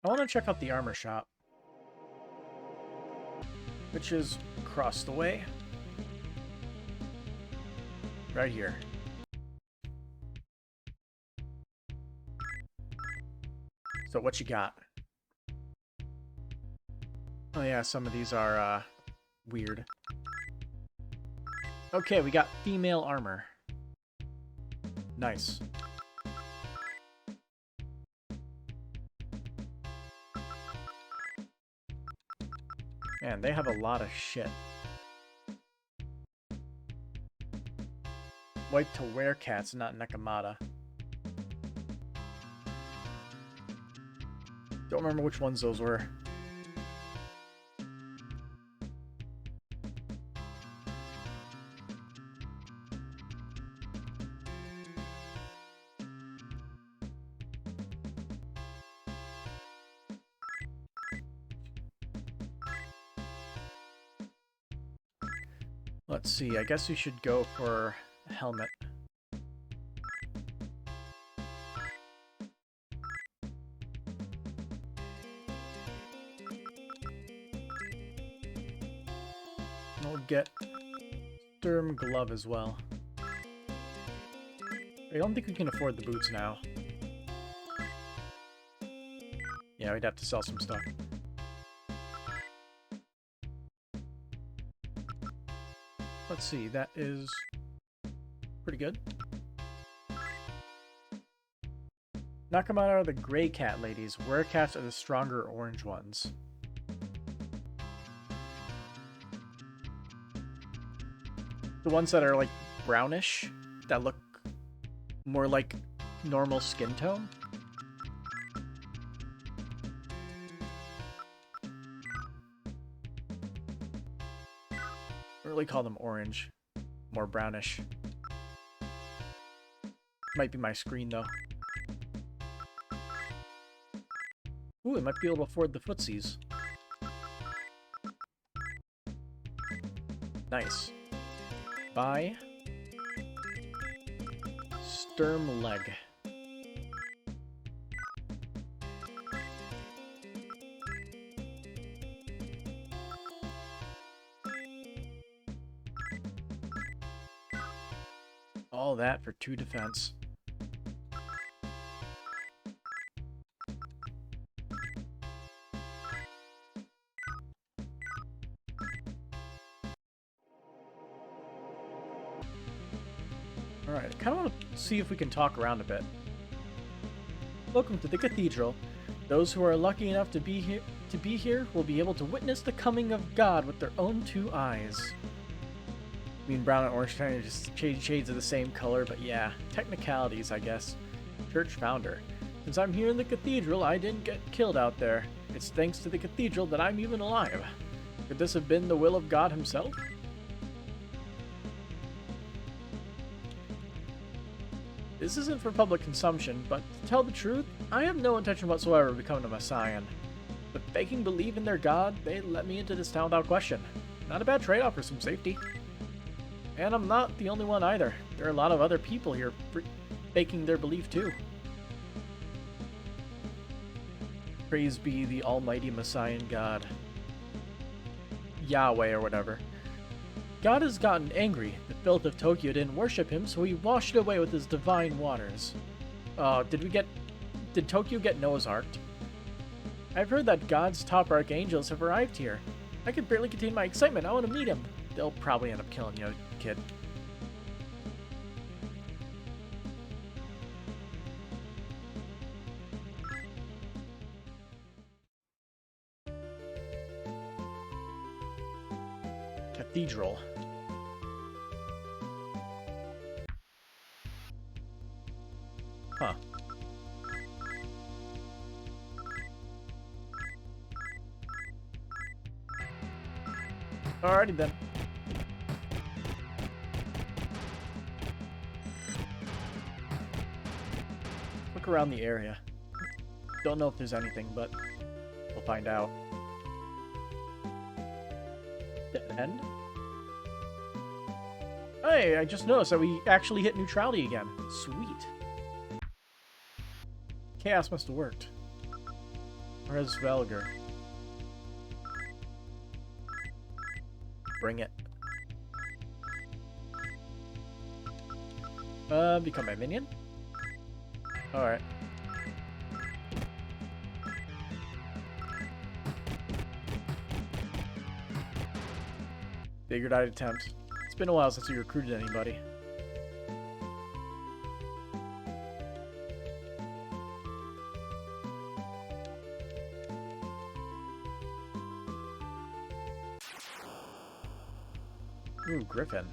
I want to check out the armor shop, which is across the way. Right here. So what you got? Oh yeah, some of these are, weird. Okay, we got female armor. Nice. Man, they have a lot of shit. White to werecats, not Nekomata. Don't remember which ones those were. Let's see, I guess we should go for a helmet. We'll get Sturm Glove as well. I don't think we can afford the boots now. Yeah, we'd have to sell some stuff. Let's see, that is pretty good. Nakamata are the gray cat ladies. Werecats are the stronger orange ones. The ones that are like brownish, that look more like normal skin tone. I really call them orange, more brownish. Might be my screen though. Ooh, I might be able to afford the footsies. Nice. Buy Sturm Leg. All that for 2 defense. Alright, I kind of want to see if we can talk around a bit. Welcome to the cathedral. Those who are lucky enough to be here will be able to witness the coming of God with their own 2 eyes. I mean, brown and orange kind of just shades of the same color, but yeah, technicalities, I guess. Church founder. Since I'm here in the cathedral, I didn't get killed out there. It's thanks to the cathedral that I'm even alive. Could this have been the will of God himself? This isn't for public consumption, but to tell the truth, I have no intention whatsoever of becoming a Messiah. But faking believe in their God, they let me into this town without question. Not a bad trade-off for some safety. And I'm not the only one either. There are a lot of other people here faking their belief too. Praise be the almighty Messiah God. Yahweh or whatever. God has gotten angry. The filth of Tokyo didn't worship him, so he washed it away with his divine waters. Did Tokyo get Noah's Ark? I've heard that God's top archangels have arrived here. I can barely contain my excitement. I want to meet him. They'll probably end up killing you, kid. Cathedral. Alrighty then. Look around the area. Don't know if there's anything, but we'll find out. Dead end? Hey, I just noticed that we actually hit neutrality again. Sweet. Chaos must have worked. Where's Velger? Bring it. Become my minion? Alright. Figured I'd attempt. It's been a while since we recruited anybody. Ooh, Griffin.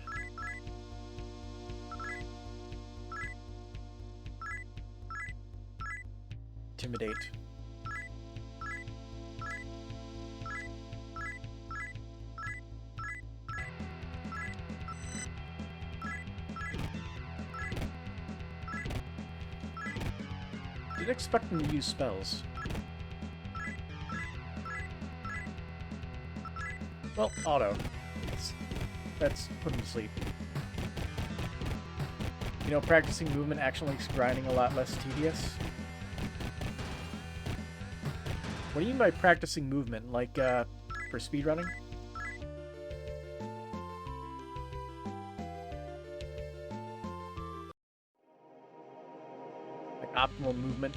Intimidate. Didn't expect them to use spells. Well, auto. Let's put him to sleep. You know, practicing movement actually makes grinding a lot less tedious. What do you mean by practicing movement? Like, for speedrunning? Like, optimal movement?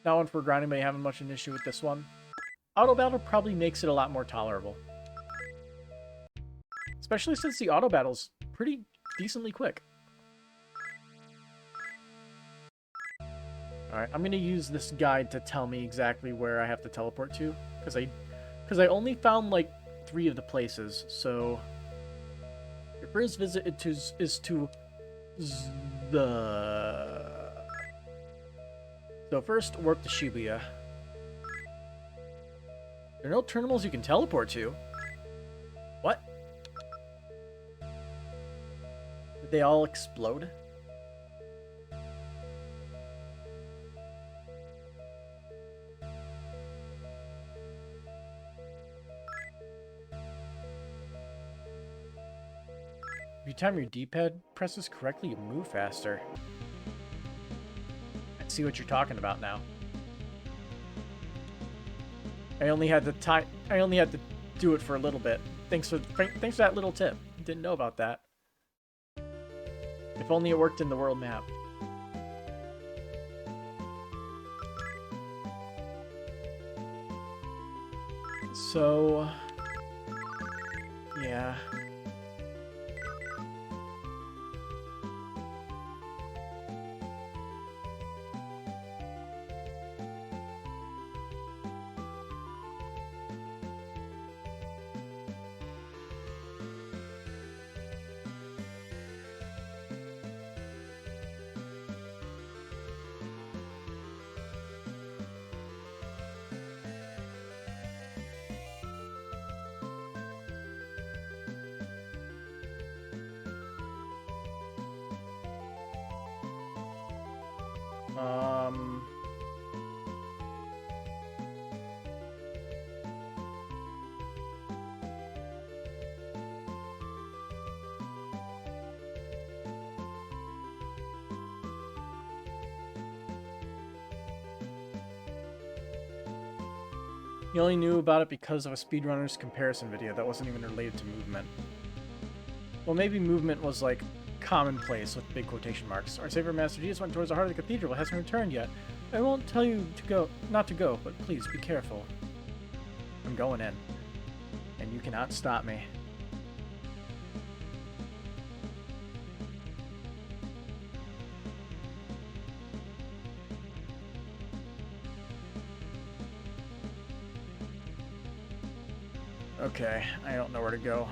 Not one for grinding, but you haven't much an issue with this one. Auto battle probably makes it a lot more tolerable. Especially since the auto battle's pretty decently quick. Alright, I'm gonna use this guide to tell me exactly where I have to teleport to. Because I only found like 3 of the places, so your first visit is to the... So first, warp to Shibuya. There are no terminals you can teleport to. What? Did they all explode? If you time your D-pad presses correctly, you move faster. I see what you're talking about now. I only had to do it for a little bit. Thanks for that little tip. Didn't know about that. If only it worked in the world map. So, yeah. You only knew about it because of a speedrunner's comparison video that wasn't even related to movement. Well, maybe movement was, like, commonplace with big quotation marks. Our Savior Master Jesus went towards the heart of the cathedral but hasn't returned yet. I won't tell you to go, not to go, but please be careful. I'm going in, and you cannot stop me. Okay, I don't know where to go.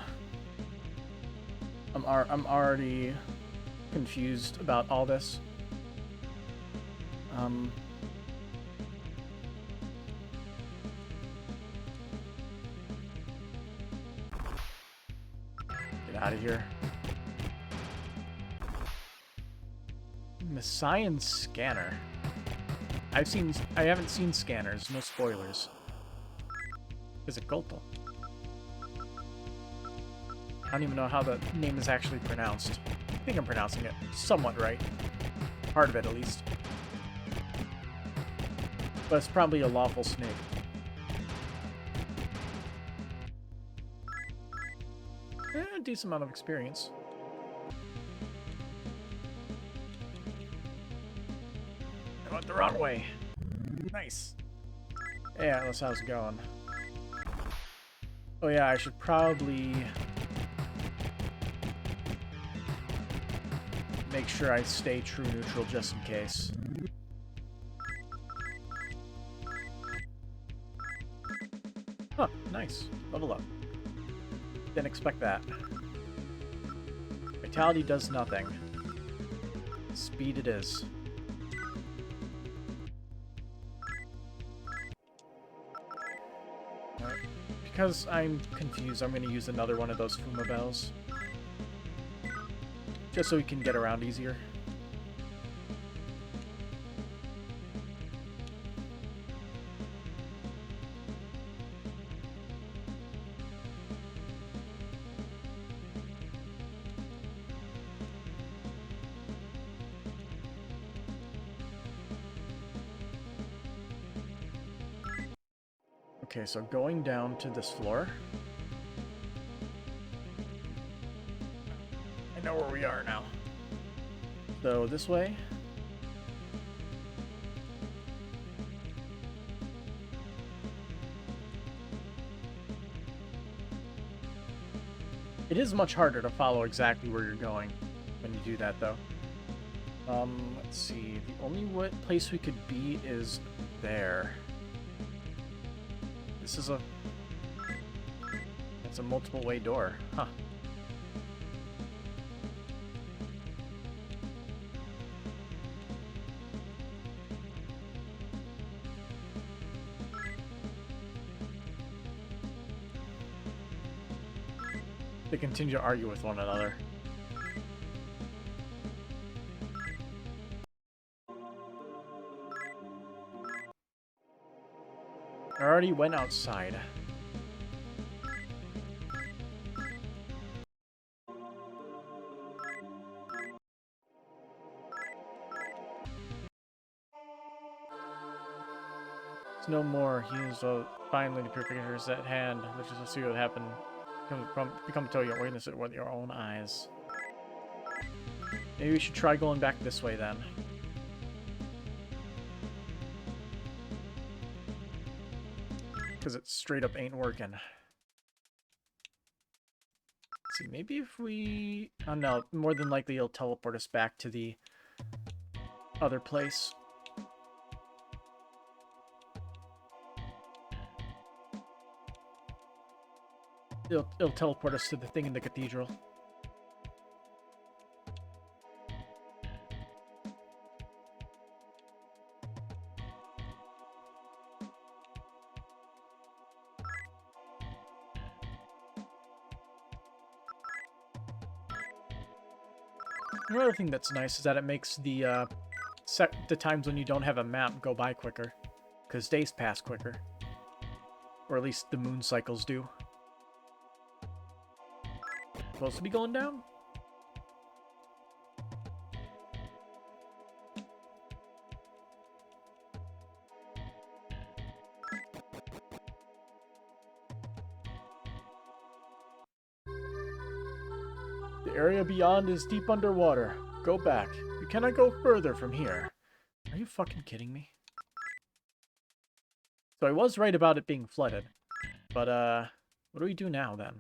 I'm already confused about all this. out of here. Messiahn scanner. I haven't seen scanners, no spoilers. Is it Gulto? I don't even know how the name is actually pronounced. I think I'm pronouncing it somewhat right. Part of it, at least. But it's probably a lawful snake. A decent amount of experience. I went the wrong way. Nice. Yeah, that's how it's going. Oh yeah, I should probably make sure I stay true neutral just in case. Huh, nice. Level up. Didn't expect that. Vitality does nothing. Speed it is. Alright. Because I'm confused, I'm going to use another one of those Fuma bells. Just so we can get around easier. Okay, so going down to this floor. I know where we are now. So this way. It is much harder to follow exactly where you're going when you do that, though. Let's see. The only place we could be is there. This is it's a multiple-way door. Huh. They continue to argue with one another. I already went outside. It's no more. He is finally the purificator is at hand. Let's just see what happened. Become to your witness it with your own eyes. Maybe we should try going back this way then. Because it straight up ain't working. Let's see, maybe if we... Oh no, more than likely it'll teleport us back to the other place. It'll teleport us to the thing in the cathedral. Another thing that's nice is that it makes the times when you don't have a map go by quicker, because days pass quicker, or at least the moon cycles do. Supposed to be going down? The area beyond is deep underwater. Go back. You cannot go further from here. Are you fucking kidding me? So I was right about it being flooded. But, what do we do now, then?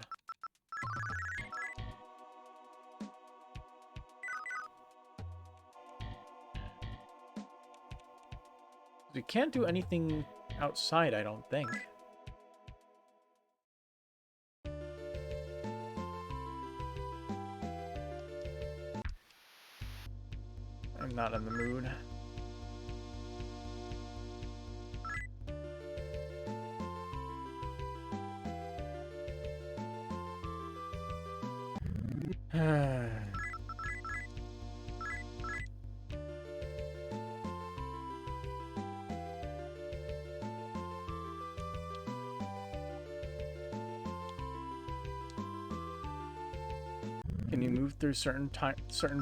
We can't do anything outside, I don't think. I'm not in the mood. Can you move through certain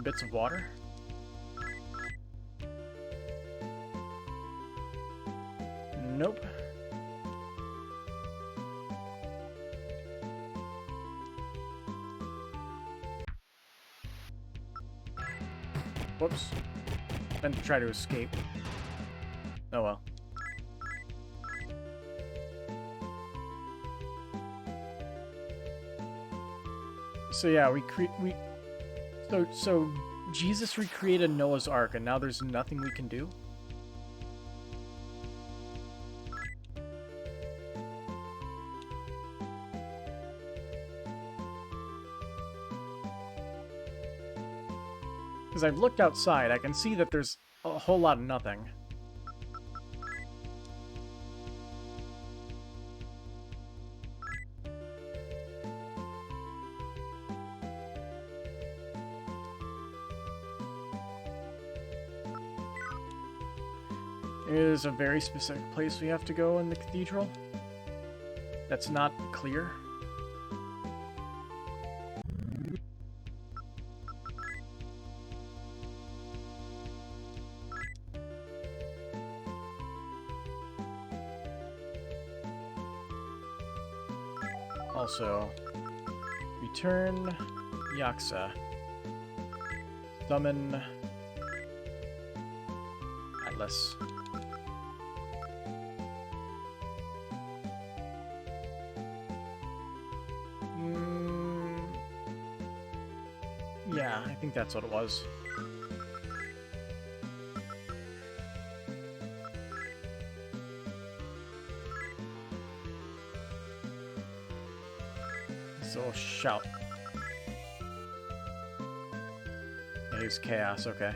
bits of water? Nope. Whoops. Meant to try to escape. Oh well. So yeah, so Jesus recreated Noah's Ark, and now there's nothing we can do? Because I've looked outside, I can see that there's a whole lot of nothing. There's a very specific place we have to go in the cathedral that's not clear. Also, return Yaksa. Summon Atlas. Yeah, I think that's what it was. So shout. Yeah, he's chaos, okay.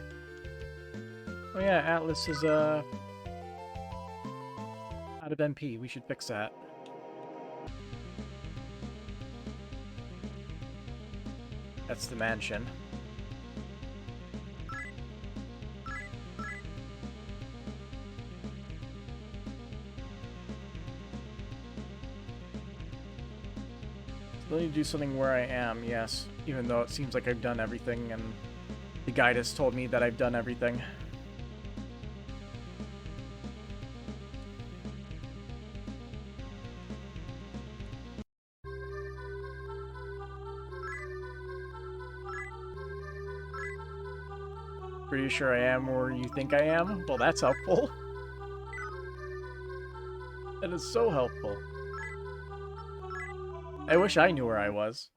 Oh yeah, Atlas is out of MP. We should fix that. That's the mansion. Still need to do something where I am, yes. Even though it seems like I've done everything, and the guide has told me that I've done everything. Pretty sure I am where you think I am? Well, that's helpful. That is so helpful. I wish I knew where I was.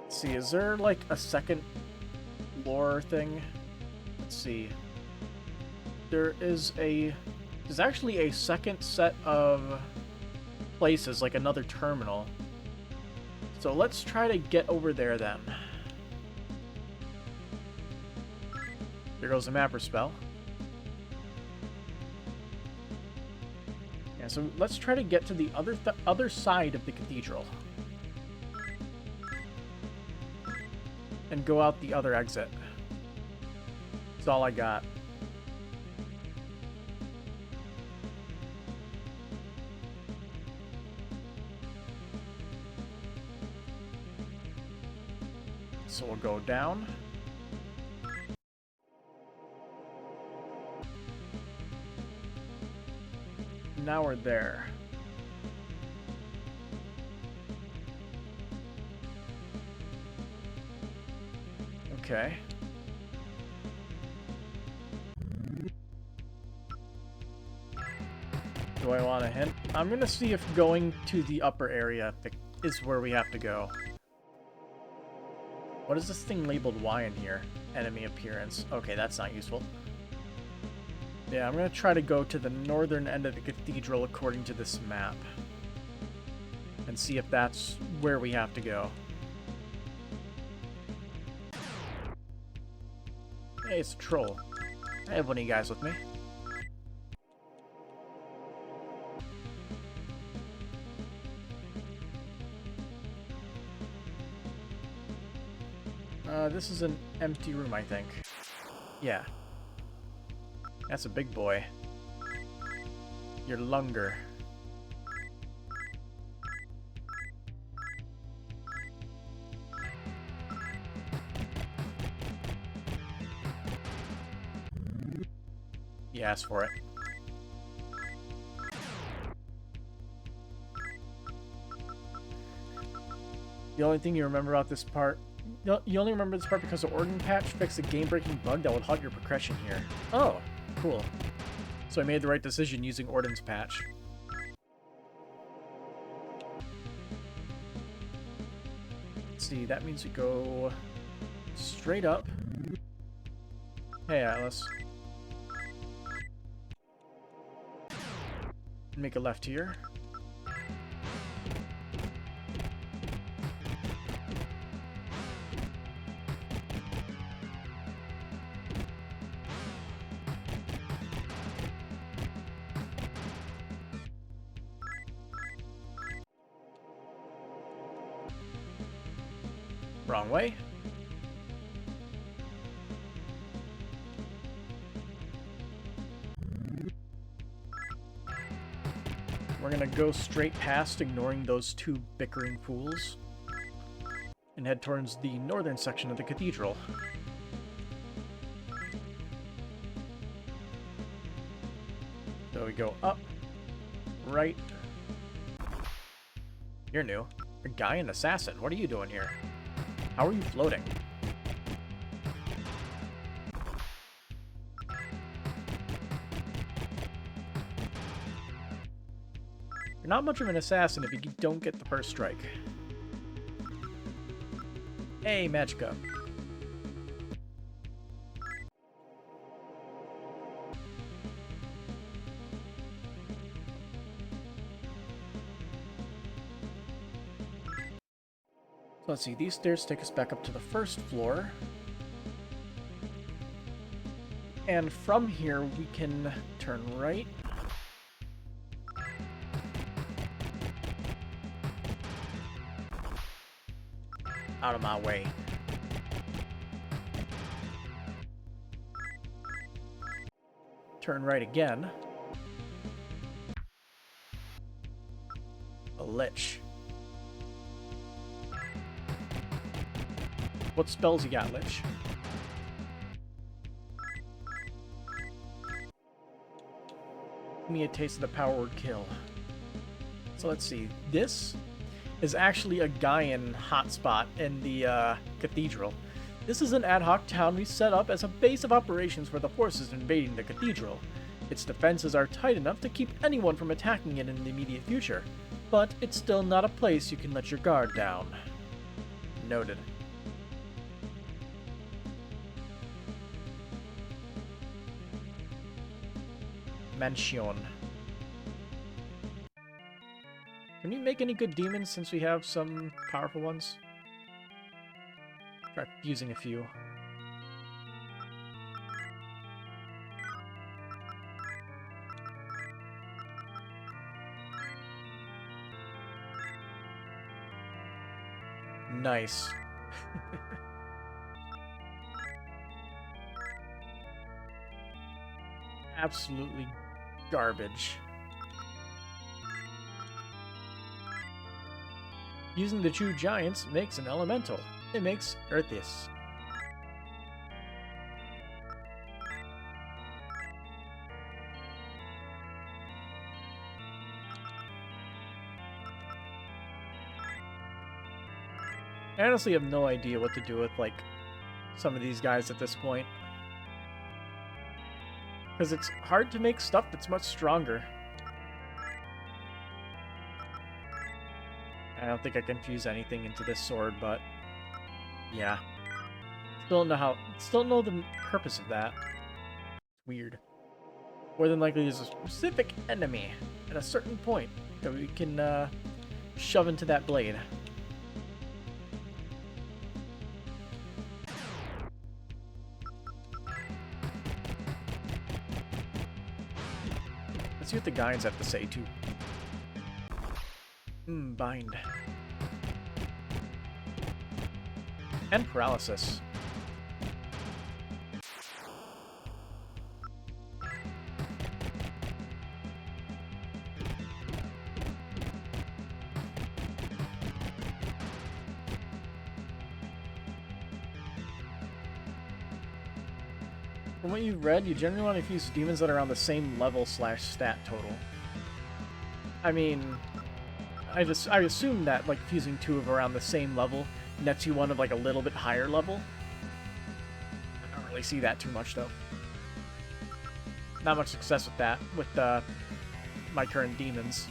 Let's see, is there like a second lore thing? Let's see. There's actually a second set of places, like another terminal. So let's try to get over there then. There goes the mapper spell. Yeah, so let's try to get to the other side of the cathedral. And go out the other exit. That's all I got. So we'll go down. Now we're there. Okay. Do I want a hint? I'm gonna see if going to the upper area is where we have to go. What is this thing labeled Y in here? Enemy appearance. Okay, that's not useful. Yeah, I'm gonna try to go to the northern end of the cathedral according to this map. And see if that's where we have to go. Hey, it's a troll. I have one of you guys with me. This is an empty room, I think. Yeah. That's a big boy. Your lunger. You asked for it. The only thing you remember about this part... You only remember this part because the organ patch fixed a game-breaking bug that would halt your progression here. Oh, cool. So I made the right decision using Orden's patch. Let's see, that means we go straight up. Hey, Atlas. Make a left here. Wrong way. We're gonna go straight past, ignoring those two bickering fools, and head towards the northern section of the cathedral. So we go up, right. You're new. A guy and assassin. What are you doing here? How are you floating? You're not much of an assassin if you don't get the first strike. Hey, Magica. So let's see, these stairs take us back up to the first floor. And from here, we can turn right. Out of my way. Turn right again. A lich. What spells you got, Lich? Give me a taste of the power word kill. So let's see. This is actually a Gaian hotspot in the cathedral. This is an ad hoc town we set up as a base of operations for the forces invading the cathedral. Its defenses are tight enough to keep anyone from attacking it in the immediate future, but it's still not a place you can let your guard down. Noted. Mansion. Can we make any good demons since we have some powerful ones? Try fusing a few. Nice. Absolutely garbage. Using the two giants makes an elemental. It makes Earthis. I honestly have no idea what to do with, like, some of these guys at this point. Because it's hard to make stuff that's much stronger. I don't think I can fuse anything into this sword, but yeah. Still don't know the purpose of that. Weird. More than likely there's a specific enemy at a certain point that we can shove into that blade. Let's see what the guides have to say, too. Bind. And paralysis. From what you've read, you generally want to fuse demons that are on the same level / stat total. I mean, I assume that like fusing 2 of around the same level nets you one of like a little bit higher level. I don't really see that too much though. Not much success with that with my current demons.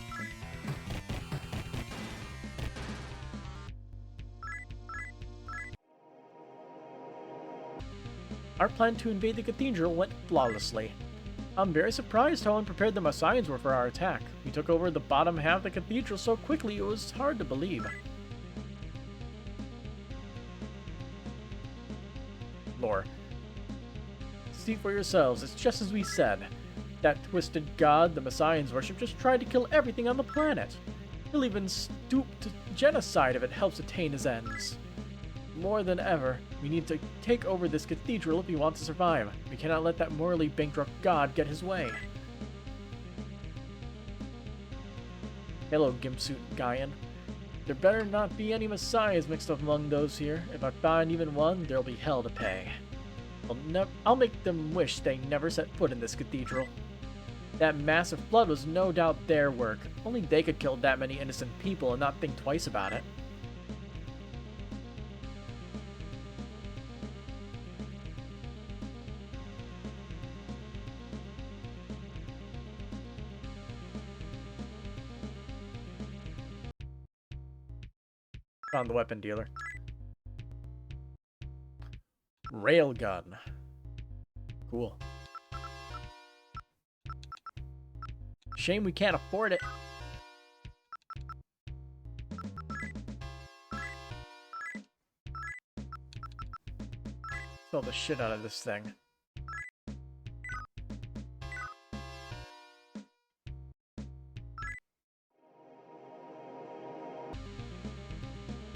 Our plan to invade the cathedral went flawlessly. I'm very surprised how unprepared the Messiahs were for our attack. We took over the bottom half of the cathedral so quickly it was hard to believe. Lore. See for yourselves, it's just as we said. That twisted god the Messiahs worship just tried to kill everything on the planet. He'll even stoop to genocide if it helps attain his ends. More than ever, we need to take over this cathedral if we want to survive. We cannot let that morally bankrupt god get his way. Hello, Gimpsuit Gaian. There better not be any messiahs mixed up among those here. If I find even one, there'll be hell to pay. I'll make them wish they never set foot in this cathedral. That massive flood was no doubt their work. Only they could kill that many innocent people and not think twice about it. Found the weapon dealer. Railgun. Cool. Shame we can't afford it. Sell the shit out of this thing.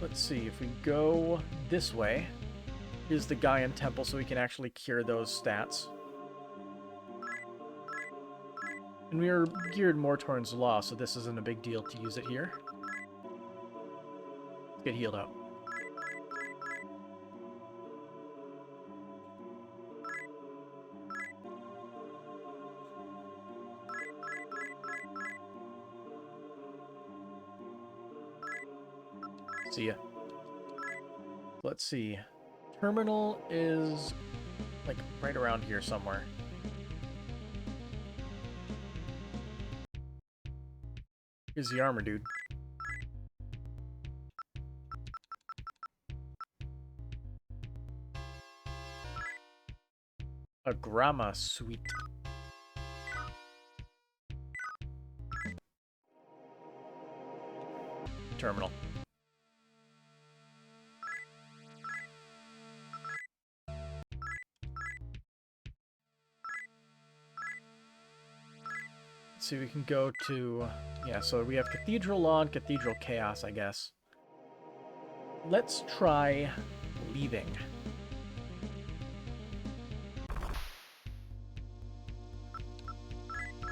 Let's see, if we go this way, here's the Gaian Temple so we can actually cure those stats. And we are geared more towards law, so this isn't a big deal to use it here. Let's get healed up. See ya. Let's see. Terminal is like right around here somewhere. Here's the armor dude. A Grama suite. Terminal. So we can go to, yeah, so we have Cathedral Law and Cathedral Chaos, I guess. Let's try leaving.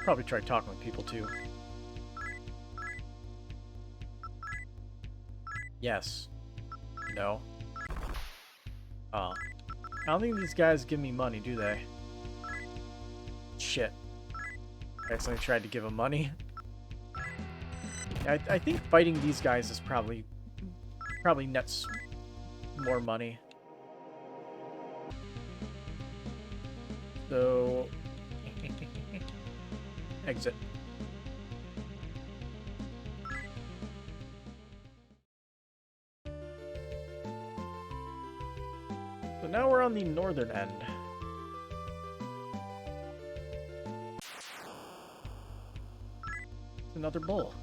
Probably try talking with people too. Yes. No. Oh. I don't think these guys give me money, do they? Shit. I accidentally tried to give him money. I think fighting these guys is probably nets more money. So exit. So now we're on the northern end. Another bull.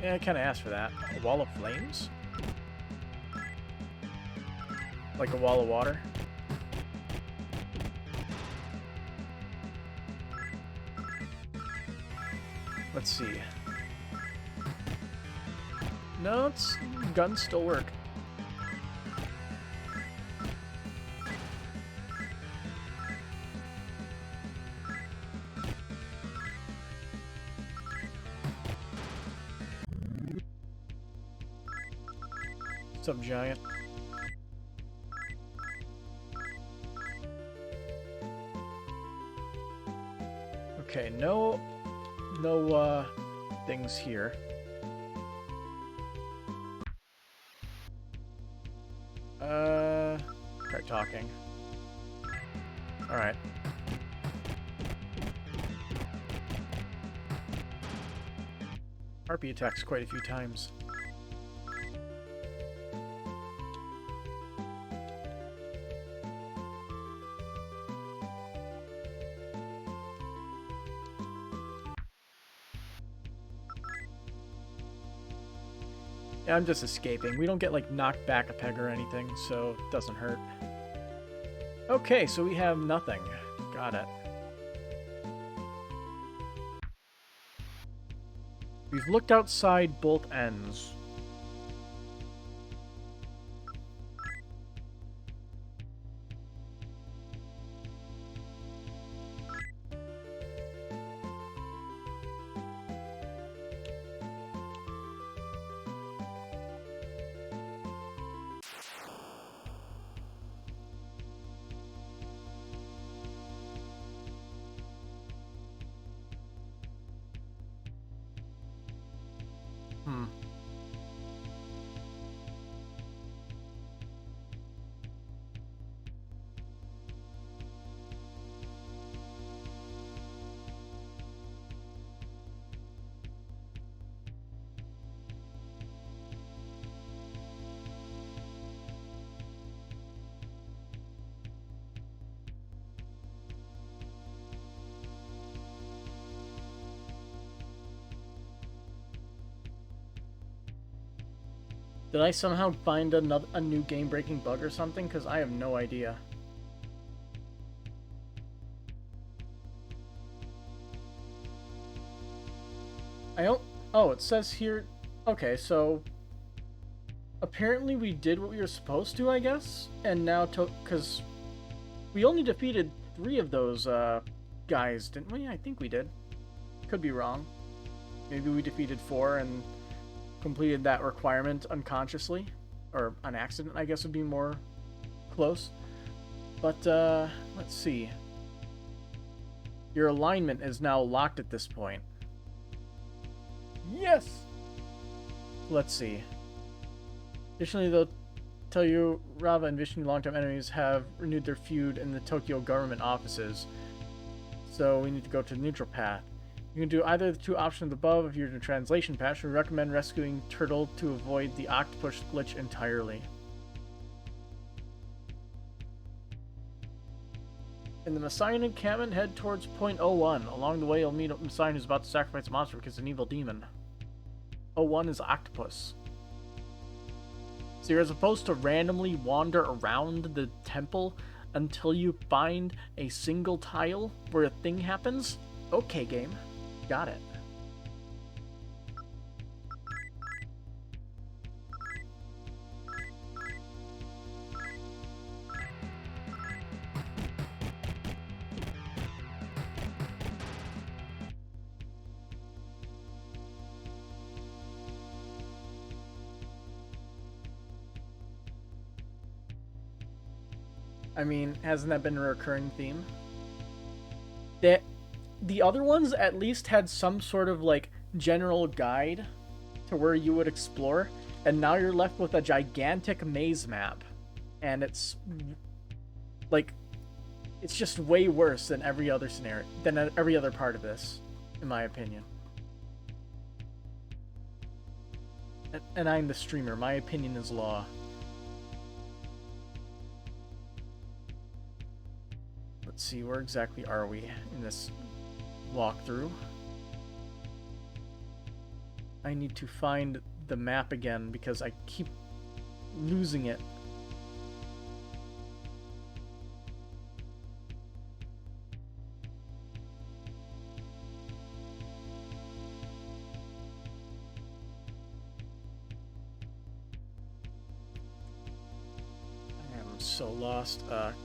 Yeah, I kind of asked for that. A wall of flames? Like a wall of water? Let's see. No, it's guns still work. What's up, Giant? Okay, no things here. Start talking. Alright. Harpy attacks quite a few times. Yeah, I'm just escaping. We don't get, like, knocked back a peg or anything, so it doesn't hurt. Okay, so we have nothing. Got it. We've looked outside both ends. Did I somehow find a new game-breaking bug or something? Because I have no idea. I don't... Oh, it says here... Okay, so... Apparently we did what we were supposed to, I guess? And now because... We only defeated 3 of those, guys, didn't we? I think we did. Could be wrong. Maybe we defeated 4 and... completed that requirement unconsciously, or on accident, I guess would be more close. But, let's see. Your alignment is now locked at this point. Yes! Let's see. Additionally, they'll tell you Rava and Vishnu long-term enemies have renewed their feud in the Tokyo government offices. So we need to go to the neutral path. You can do either of the 2 options above. If you're in a translation patch, we recommend rescuing Turtle to avoid the octopus glitch entirely. In the Messiah encampment, head towards point 01. Along the way, you'll meet a Messiah who's about to sacrifice a monster because it's an evil demon. 01 is octopus. So you're supposed to randomly wander around the temple until you find a single tile where a thing happens? Okay, game. Got it. I mean, hasn't that been a recurring theme? The other ones at least had some sort of, like, general guide to where you would explore, and now you're left with a gigantic maze map. And it's, like, it's just way worse than every other scenario, than every other part of this, in my opinion. And I'm the streamer. My opinion is law. Let's see, where exactly are we in this walkthrough? I need to find the map again because I keep losing it. I am so lost. Let's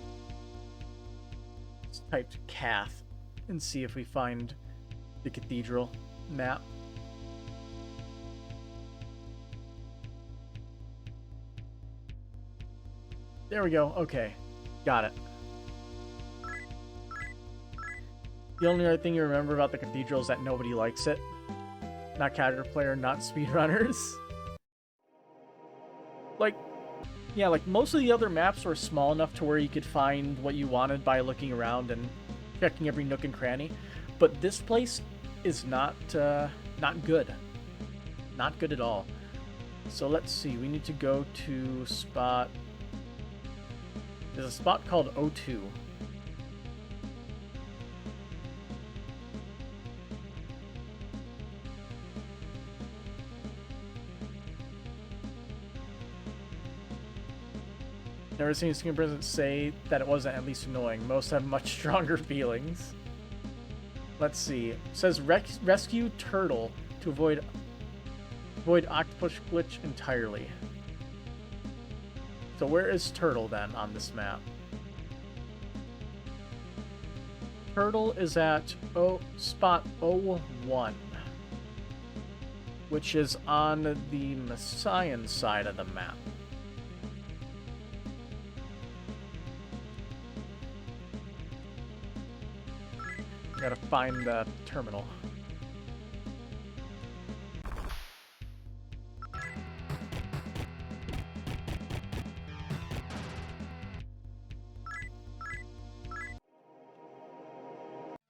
type Cath and see if we find the cathedral map. There we go. Okay. Got it. The only other thing you remember about the cathedral is that nobody likes it. Not casual player, not speedrunners. Like, yeah, like most of the other maps were small enough to where you could find what you wanted by looking around and checking every nook and cranny. But this place is not good. Not good at all. So let's see. We need to go to spot... There's a spot called O2. Never seen a screen present say that it wasn't at least annoying. Most have much stronger feelings. Let's see. It says rescue turtle to avoid octopus glitch entirely. So where is turtle then on this map? Turtle is at spot 01, which is on the Messian side of the map. Gotta find the terminal.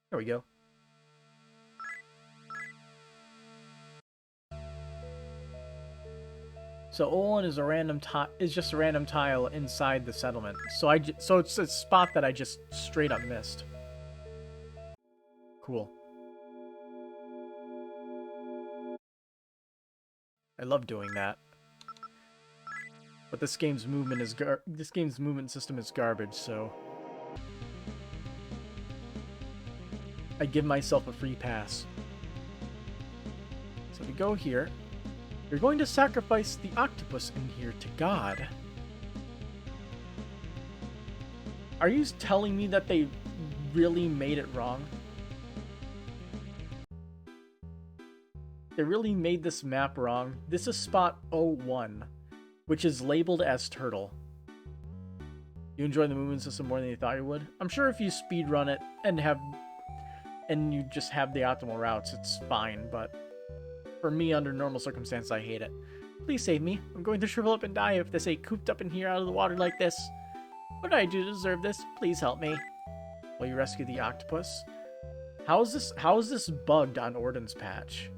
There we go. So O1 is a random just a random tile inside the settlement. So so it's a spot that I just straight up missed. Cool. I love doing that. But this game's movement system is garbage, so I give myself a free pass. So we go here. You're going to sacrifice the octopus in here to God. Are you telling me that they really made it wrong? They really made this map wrong. This is spot 01, which is labeled as turtle. You enjoy the movement system more than you thought you would? I'm sure if you speedrun it and you just have the optimal routes, it's fine, but for me, under normal circumstances, I hate it. Please save me. I'm going to shrivel up and die if they stay cooped up in here out of the water like this. What did I do to deserve this? Please help me. Will you rescue the octopus? How is this bugged on Ordnance Patch?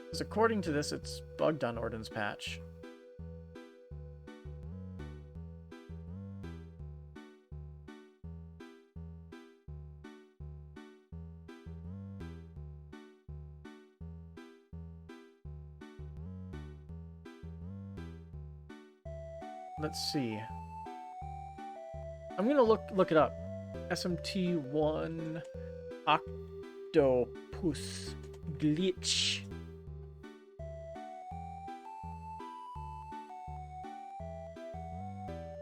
Because according to this, it's bugged on Ordnance Patch. Let's see. I'm gonna look it up. SMT1 octopus glitch.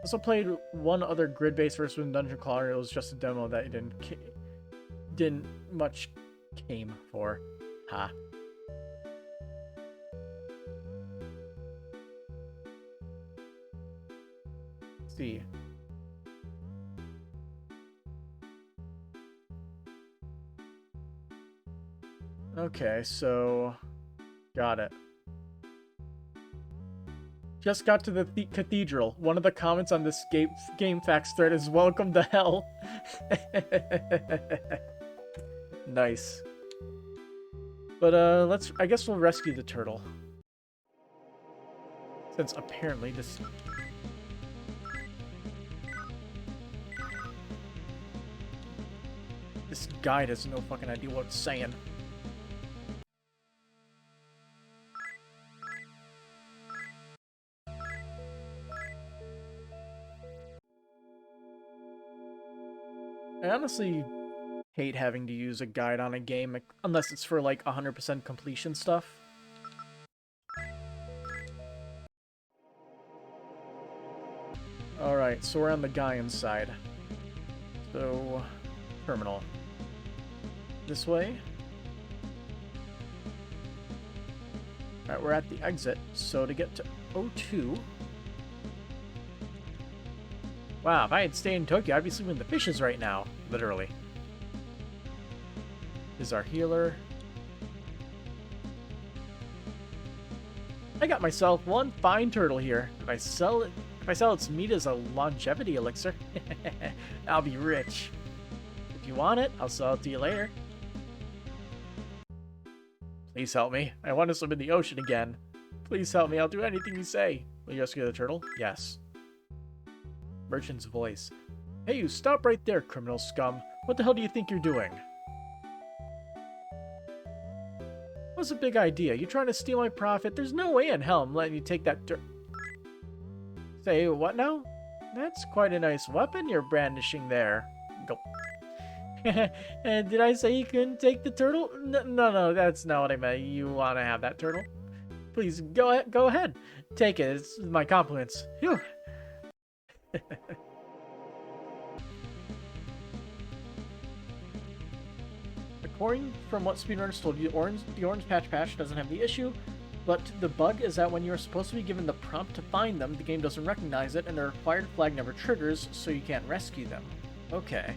Also played one other grid-based first-person dungeon crawler. It was just a demo that didn't much came for. Ha. Let's see. Okay, so got it. Just got to the cathedral. One of the comments on this game facts thread is "Welcome to hell." Nice. But I guess we'll rescue the turtle. Since apparently this guide has no fucking idea what it's saying. I honestly hate having to use a guide on a game unless it's for like 100% completion stuff. Alright, so we're on the Gaian side. So, terminal. This way. Alright, we're at the exit, so to get to O2... Wow, if I had stayed in Tokyo, I'd be sleeping with the fishes right now. Literally. This is our healer. I got myself one fine turtle here. If I sell its meat as a longevity elixir, I'll be rich. If you want it, I'll sell it to you later. Please help me. I want to swim in the ocean again. Please help me. I'll do anything you say. Will you rescue the turtle? Yes. Merchant's voice. Hey, you stop right there, criminal scum. What the hell do you think you're doing? What's a big idea? You trying to steal my profit? There's no way in hell I'm letting you take that Say, what now? That's quite a nice weapon you're brandishing there. Go. And did I say you couldn't take the turtle? No, that's not what I meant. You want to have that turtle? Please, go ahead. Take it. It's my compliments. Phew. According from what speedrunners told you, the orange patch doesn't have the issue, but the bug is that when you're supposed to be given the prompt to find them, the game doesn't recognize it, and the required flag never triggers, so you can't rescue them. Okay.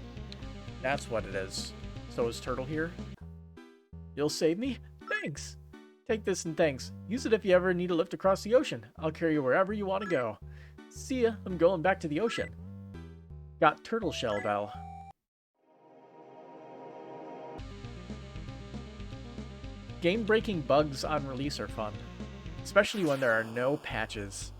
That's what it is. So is Turtle here? You'll save me? Thanks! Take this and thanks. Use it if you ever need a lift across the ocean. I'll carry you wherever you want to go. See ya, I'm going back to the ocean. Got turtle shell bell. Game-breaking bugs on release are fun, especially when there are no patches.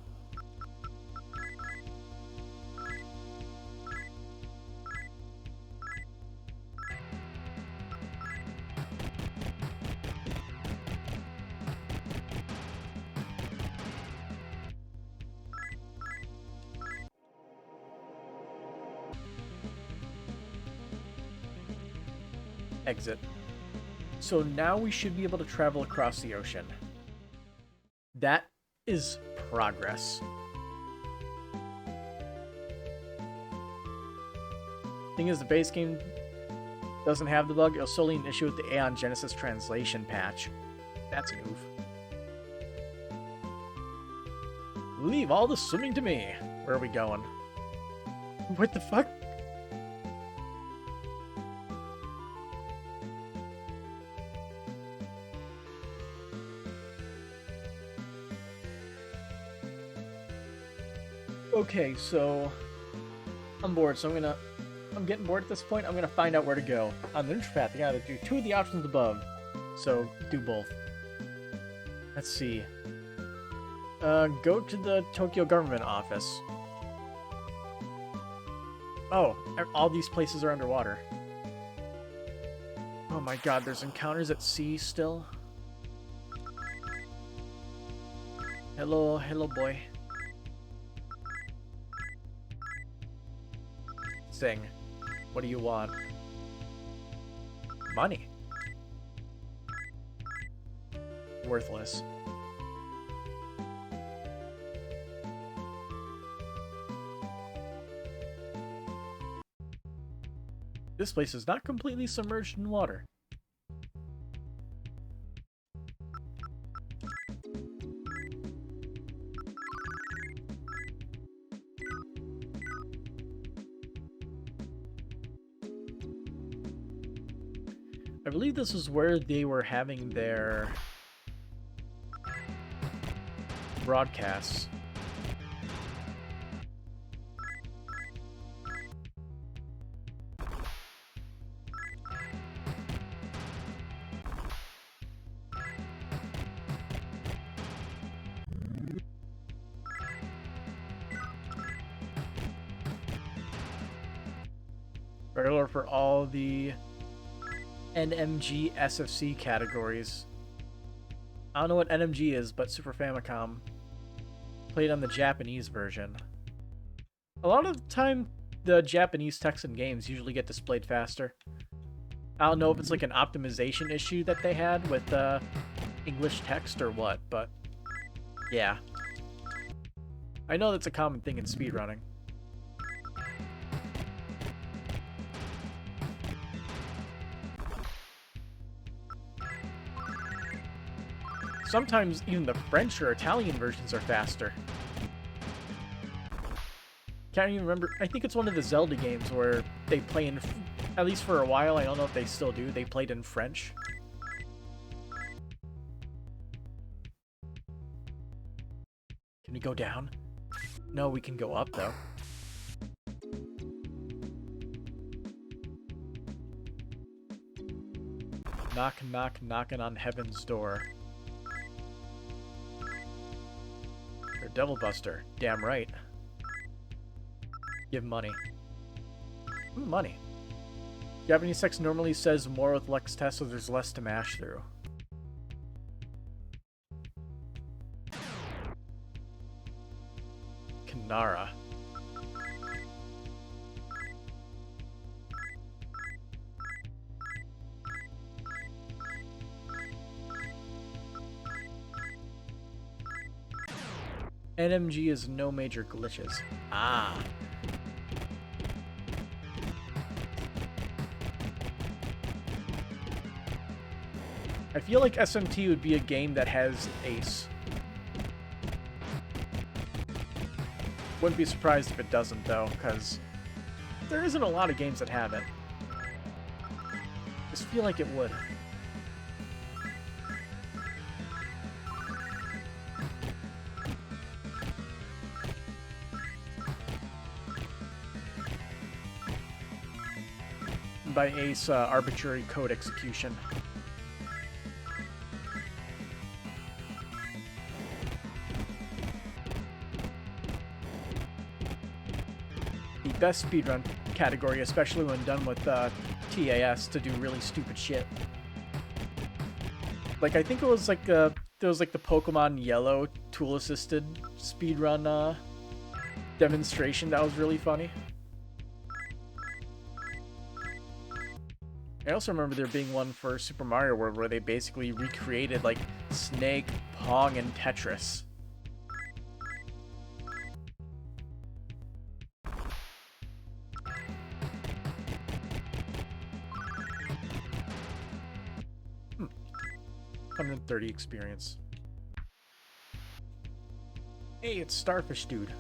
Exit. So now we should be able to travel across the ocean. That is progress. Thing is, the base game doesn't have the bug. It'll solely an issue with the Aeon Genesis translation patch. That's an oof. Leave all the swimming to me. Where are we going? What the fuck? Okay, so I'm bored, so I'm getting bored at this point. I'm gonna find out where to go. On the neutral path, you gotta do two of the options above. So do both. Let's see. Go to the Tokyo government office. Oh, all these places are underwater. Oh my god, there's encounters at sea still. Hello boy. Sing. What do you want? Money. Worthless. This place is not completely submerged in water. I believe this is where they were having their broadcasts. Regular for all the NMG SFC categories. I don't know what NMG is, but Super Famicom. Played on the Japanese version. A lot of the time, the Japanese text in games usually get displayed faster. I don't know if it's like an optimization issue that they had with English text or what, but yeah. I know that's a common thing in speedrunning. sometimes even the French or Italian versions are faster. Can't even remember. I think it's one of the Zelda games where they play in, at least for a while, I don't know if they still do, they played in French. Can we go down? No, we can go up, though. Knock, knock, knocking on heaven's door. Or Devil Buster. Damn right. Give money. Money. Japanese text normally says more with less tests, so there's less to mash through. Kanara. NMG is no major glitches. Ah. I feel like SMT would be a game that has Ace. Wouldn't be surprised if it doesn't, though, because there isn't a lot of games that have it. I just feel like it would. By Ace, arbitrary code execution. The best speedrun category, especially when done with TAS, to do really stupid shit. Like, I think it was like there was like the Pokemon Yellow tool-assisted speedrun demonstration that was really funny. I also remember there being one for Super Mario World where they basically recreated, like, Snake, Pong, and Tetris. Hmm. 130 experience. Hey, it's Starfish Dude.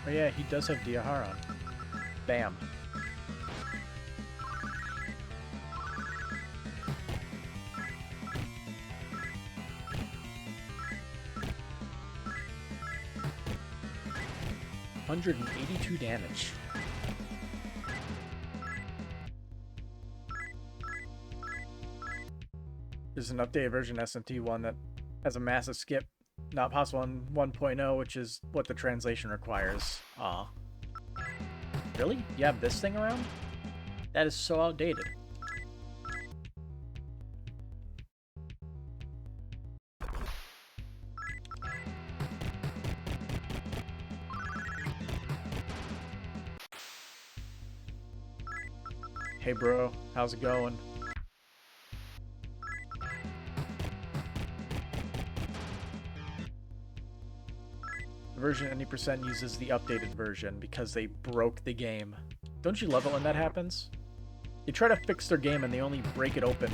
Oh yeah, he does have Diaharon. Bam. $182 damage. There's an updated version SMT1 that has a massive skip. Not possible in 1.0, which is what the translation requires. Aw. Really? You have this thing around? That is so outdated. Hey bro, how's it going? Version 90% uses the updated version because they broke the game. Don't you love it when that happens? They try to fix their game and they only break it open.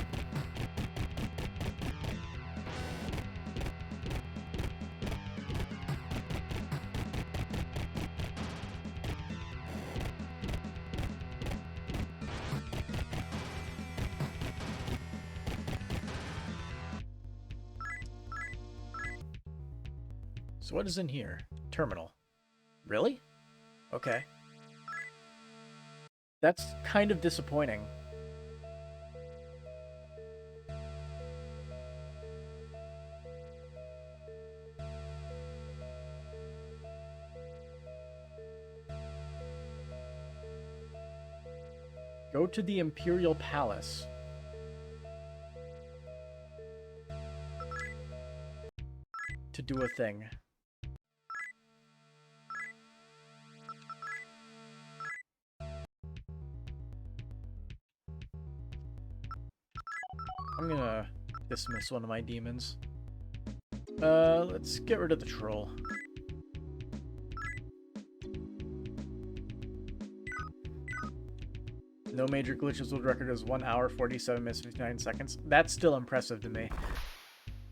So what is in here? Terminal. Really? Okay. That's kind of disappointing. Go to the Imperial Palace. To do a thing. I'm gonna dismiss one of my demons. Let's get rid of the troll. No major glitches. World record is 1 hour, 47 minutes, 59 seconds. That's still impressive to me.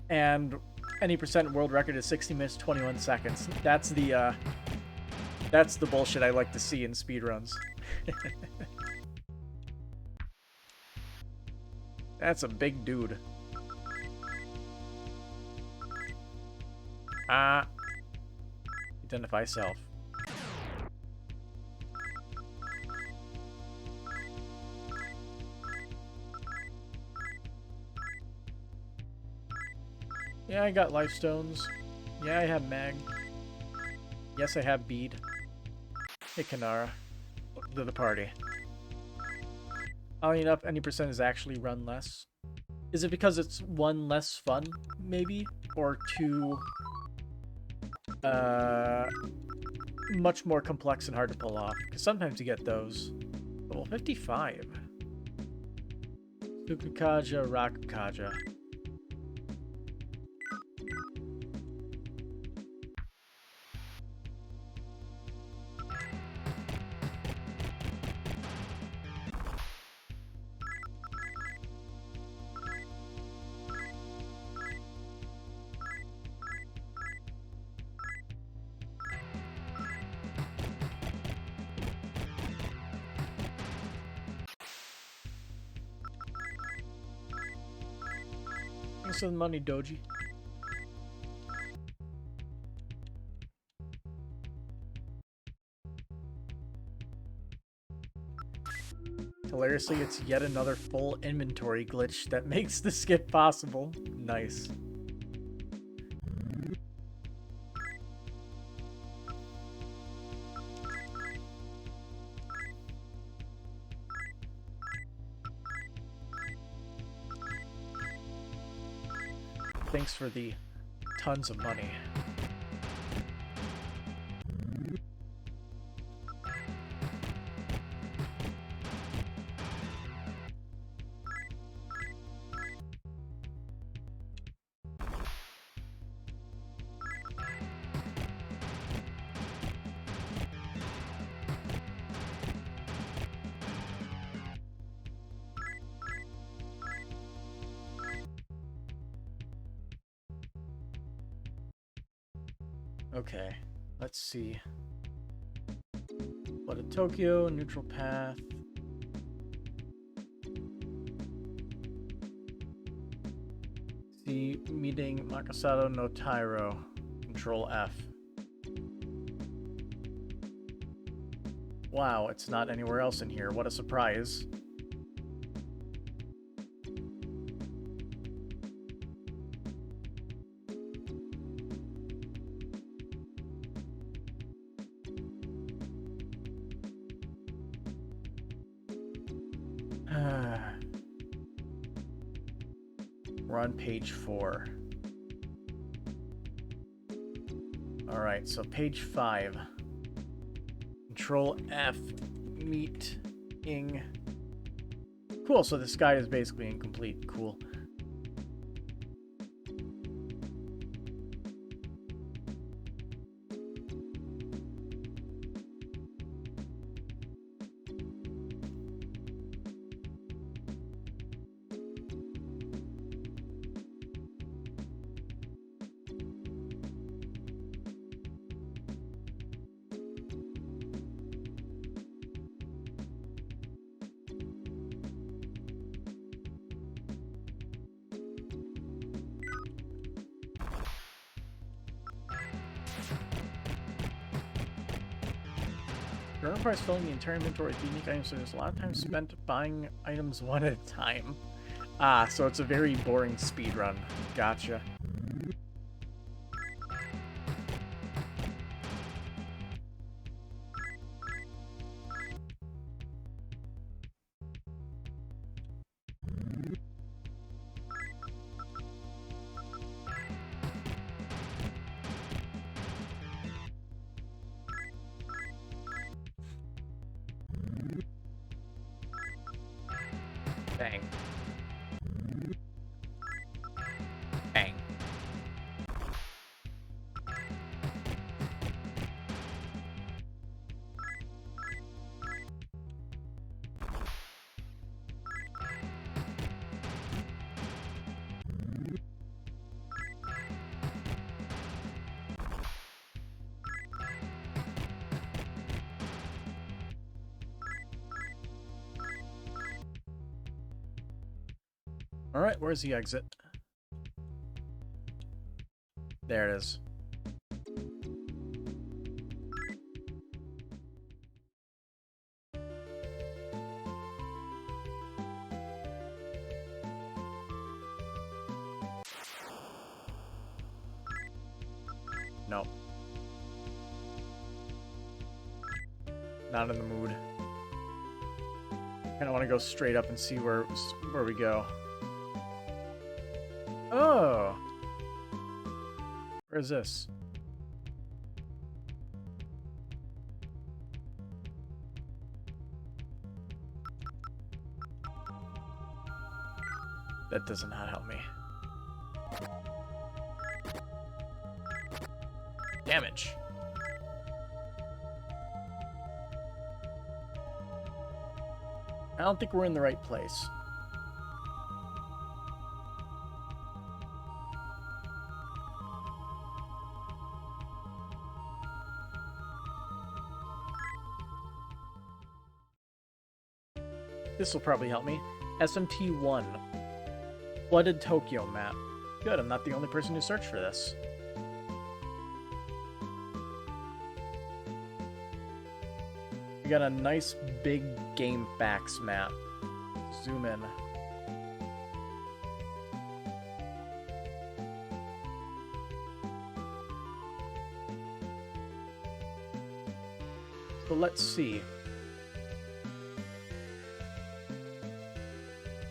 And any percent world record is 60 minutes, 21 seconds. That's the bullshit I like to see in speedruns. That's a big dude. Identify self. Yeah, I got life stones. Yeah, I have mag. Yes, I have bead. Hey, Kanara. To the party. Oddly enough, any percent is actually run less. Is it because it's 1 less fun, maybe? Or 2, much more complex and hard to pull off? Because sometimes you get those. Level 55. Sukukaja, Rakukaja. Thanks for the money, Doji. Hilariously, it's yet another full inventory glitch that makes the skip possible. Nice. Thanks for the tons of money. Okay, let's see. What a Tokyo, neutral path. See, meeting Makasato no Tairo. Control F. Wow, it's not anywhere else in here. What a surprise. We're on page 4. Alright, so page 5. Control F, meeting. Cool, so this guide is basically incomplete. Cool. Your price filling the entire inventory with unique items, so there's a lot of time spent buying items one at a time. Ah, so it's a very boring speedrun. Gotcha. Dang. Alright, where's the exit? There it is. No. Not in the mood. Kinda wanna go straight up and see where we go. Oh! Where's this? That does not help me. Damage. I don't think we're in the right place. This will probably help me. SMT-1. Flooded Tokyo map. Good, I'm not the only person who searched for this. We got a nice big game facts map. Zoom in. So let's see.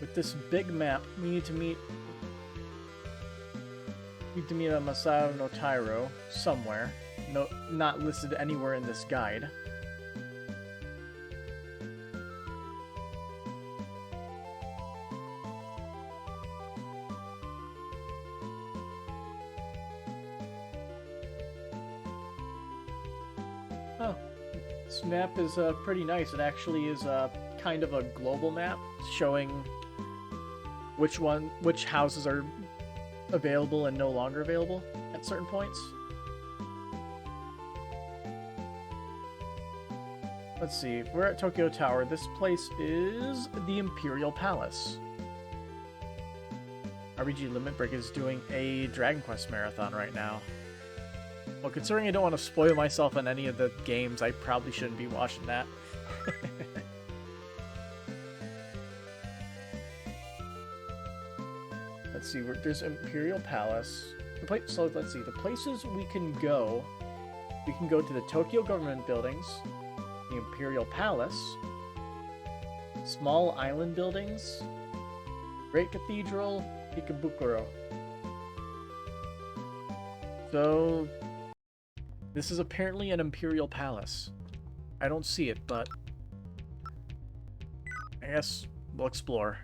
With this big map, we need to meet a Masaru no Tairo somewhere. No, not listed anywhere in this guide. Oh, this map is pretty nice. It actually is kind of a global map showing which houses are available and no longer available at certain points. Let's see, we're at Tokyo Tower. This place is the Imperial Palace. RBG Limit Break is doing a Dragon Quest marathon right now. Well, considering I don't want to spoil myself on any of the games, I probably shouldn't be watching that. Let's see, there's Imperial Palace. So let's see, the places we can go to the Tokyo Government Buildings, the Imperial Palace, small island buildings, Great Cathedral, Ikebukuro. So, this is apparently an Imperial Palace. I don't see it, but I guess we'll explore.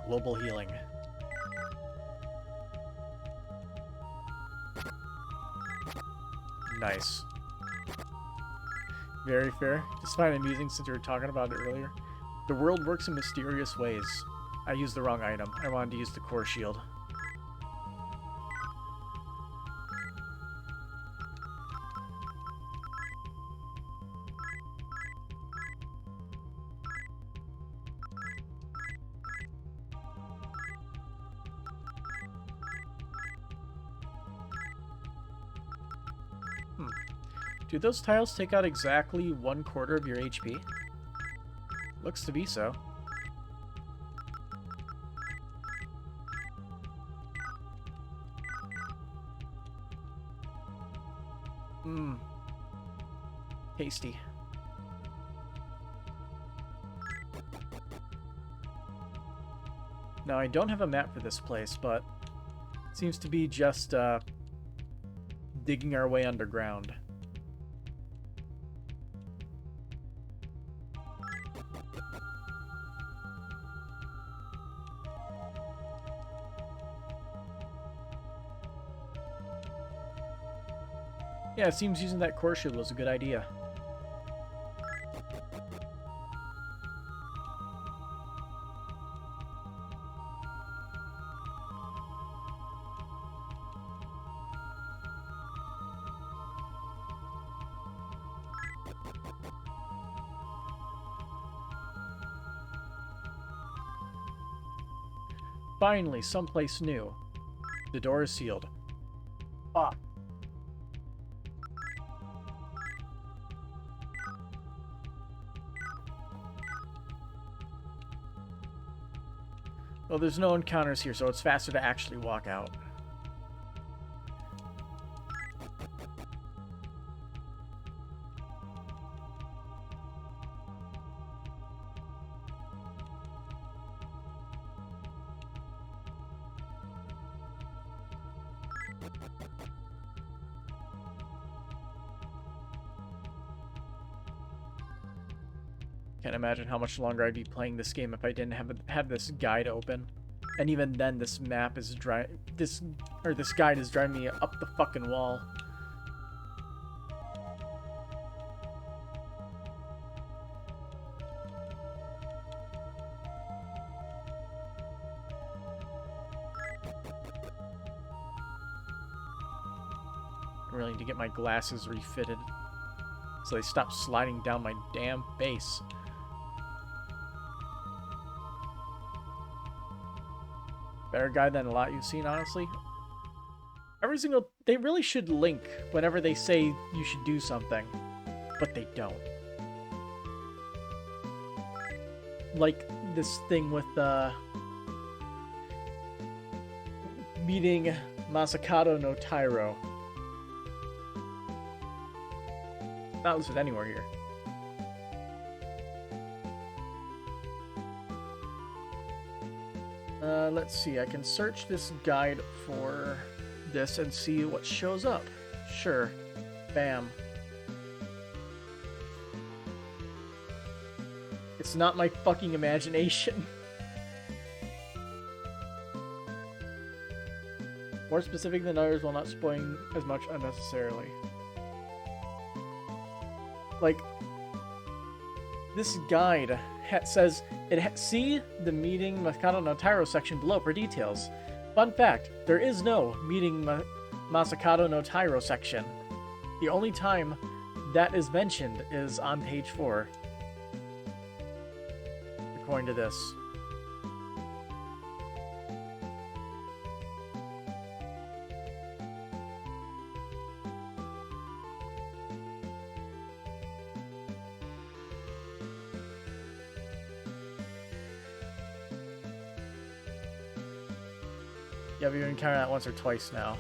Global healing. Nice. Very fair. Just find it amusing since we were talking about it earlier. The world works in mysterious ways. I used the wrong item. I wanted to use the core shield. Do those tiles take out exactly 1/4 of your HP? Looks to be so. Mmm. Tasty. Now, I don't have a map for this place, but it seems to be just digging our way underground. Yeah, it seems using that core shield was a good idea. Finally, someplace new. The door is sealed. Fuck. Well, there's no encounters here, so it's faster to actually walk out. Can't imagine how much longer I'd be playing this game if I didn't have this guide open. And even then, this map is this guide is driving me up the fucking wall. I really need to get my glasses refitted so they stop sliding down my damn face. Better guide than a lot you've seen, honestly. They really should link whenever they say you should do something, but they don't. Like this thing with meeting Masakado no Tairo. Not listed anywhere here. Let's see, I can search this guide for this and see what shows up. Sure. Bam. It's not my fucking imagination. More specific than others while not spoiling as much unnecessarily. Like, this guide says, see the meeting Masakado no Tairo section below for details. Fun fact, there is no meeting Masakado no Tairo section. The only time that is mentioned is on page 4. According to this. Yeah, we've encountered that once or twice now.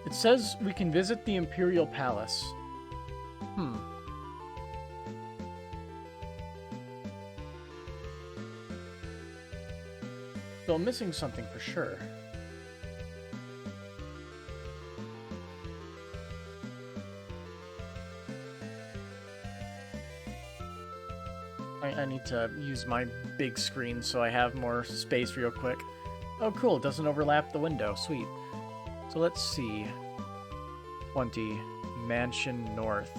It says we can visit the Imperial Palace. So I'm missing something for sure. I need to use my big screen so I have more space real quick. Oh cool, it doesn't overlap the window. Sweet. So let's see. 20. Mansion North.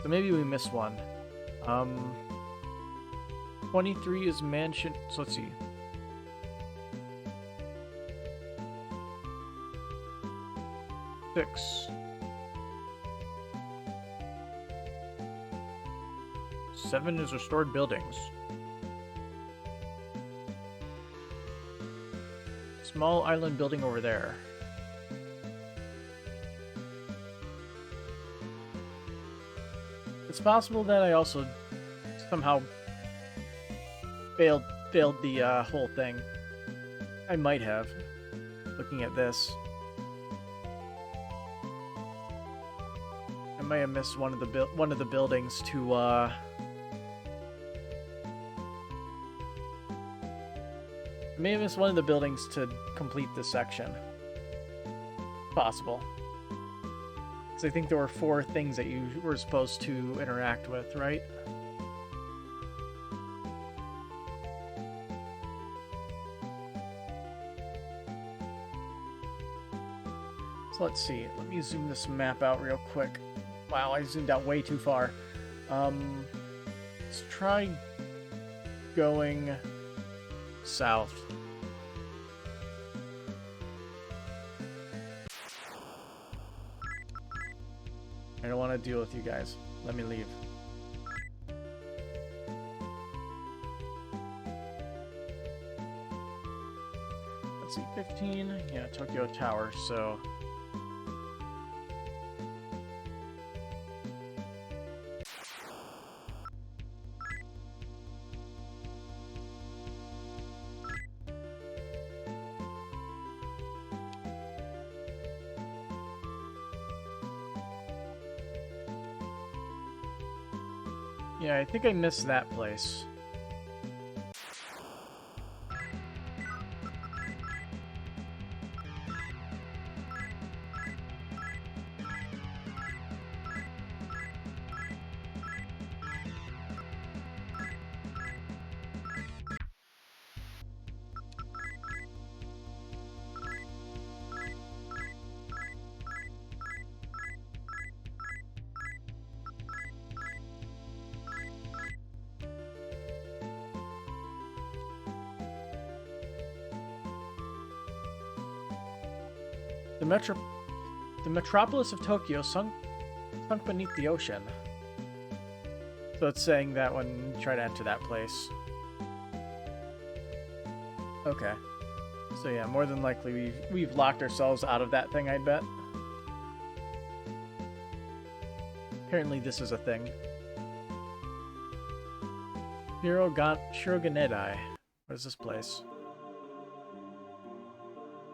So maybe we missed one. 23 is Mansion... So let's see. Six. 7 is restored buildings. Small island building over there. It's possible that I also somehow failed the whole thing. I might have, looking at this. I may have missed one of the buildings to I may have missed one of the buildings to complete this section. possible. Because I think there were 4 things that you were supposed to interact with, right? So let's see. Let me zoom this map out real quick. Wow, I zoomed out way too far. Let's try going south. I don't want to deal with you guys. Let me leave. Let's see, 15. Yeah, Tokyo Tower, so... Yeah, I think I missed that place. The metropolis of Tokyo sunk beneath the ocean. So it's saying that when you try to enter that place. Okay. So yeah, more than likely we've locked ourselves out of that thing, I'd bet. Apparently this is a thing. Shiroganedai. What is this place?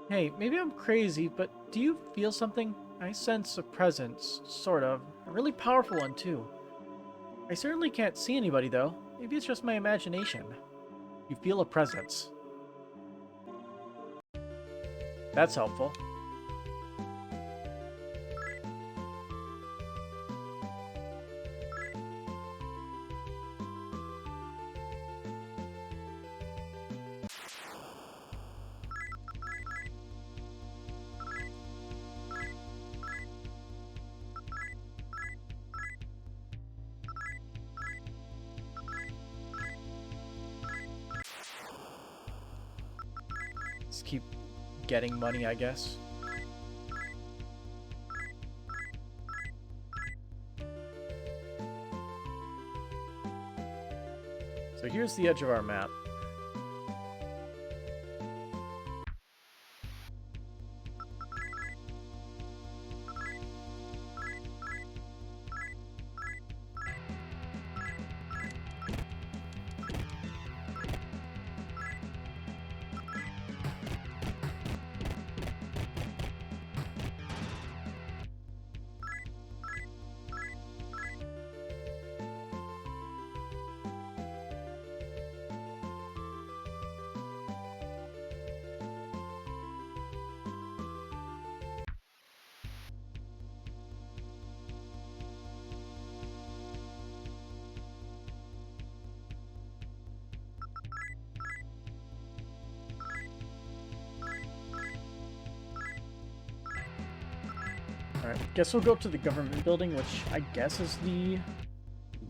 Hey, maybe I'm crazy, but do you feel something? I sense a presence, sort of. A really powerful one, too. I certainly can't see anybody, though. Maybe it's just my imagination. You feel a presence. That's helpful. Just keep getting money, I guess. So here's the edge of our map. Alright, guess we'll go up to the government building, which I guess is the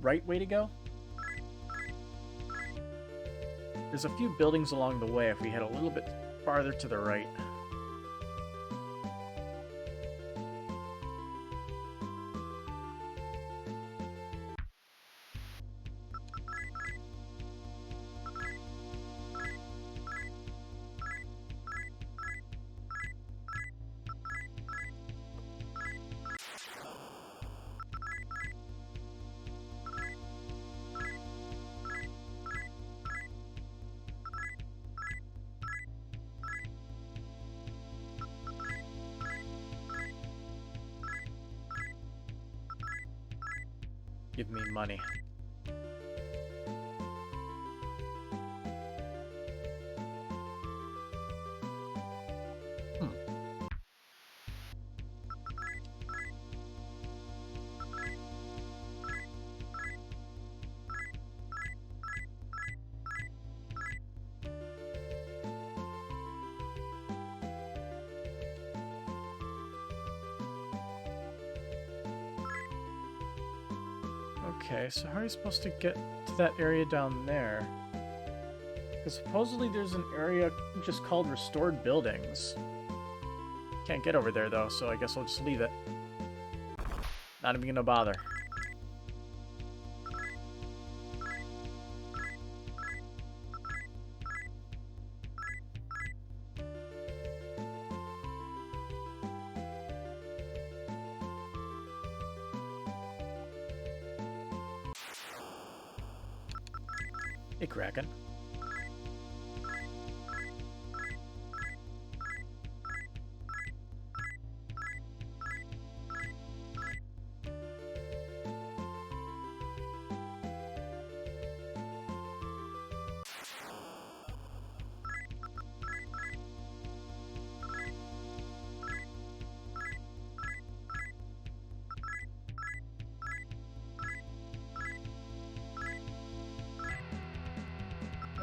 right way to go. There's a few buildings along the way if we head a little bit farther to the right. Give me money. Okay, so how are you supposed to get to that area down there? Because supposedly there's an area just called Restored Buildings. Can't get over there, though, so I guess we'll just leave it. Not even gonna bother. Hey, Kraken.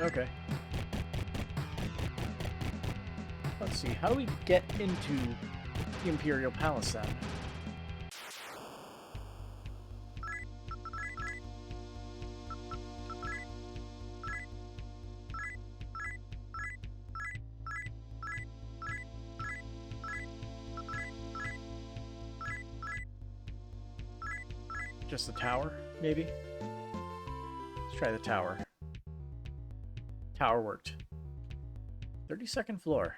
Okay. Let's see, how do we get into the Imperial Palace then? Just the tower, maybe? Let's try the tower. Tower worked. 32nd floor.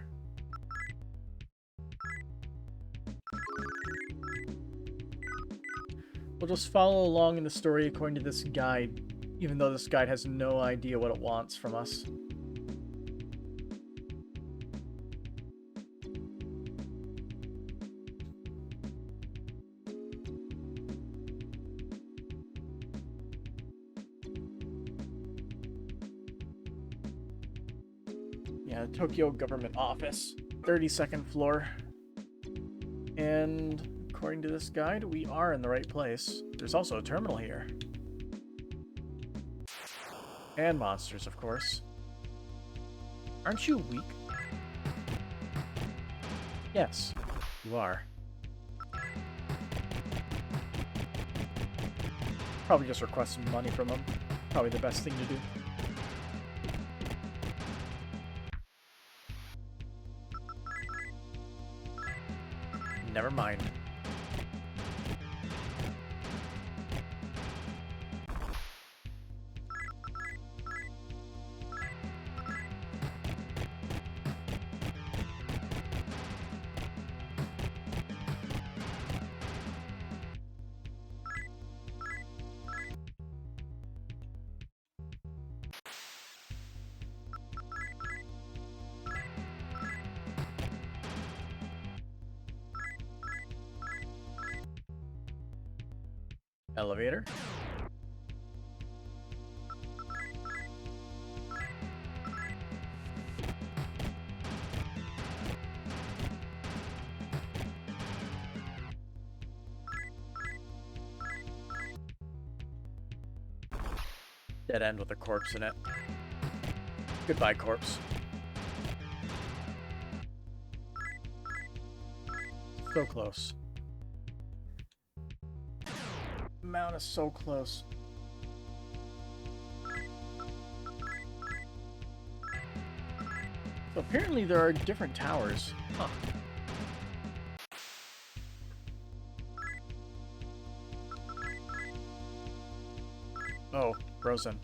We'll just follow along in the story according to this guide, even though this guide has no idea what it wants from us. Yeah, Tokyo Government Office, 32nd floor. And according to this guide, we are in the right place. There's also a terminal here. And monsters, of course. Aren't you weak? Yes, you are. Probably just request some money from them. Probably the best thing to do. Never mind. Elevator. Dead end with a corpse in it. Goodbye, corpse. So close. Mount is so close. So apparently there are different towers. Huh. Oh, frozen.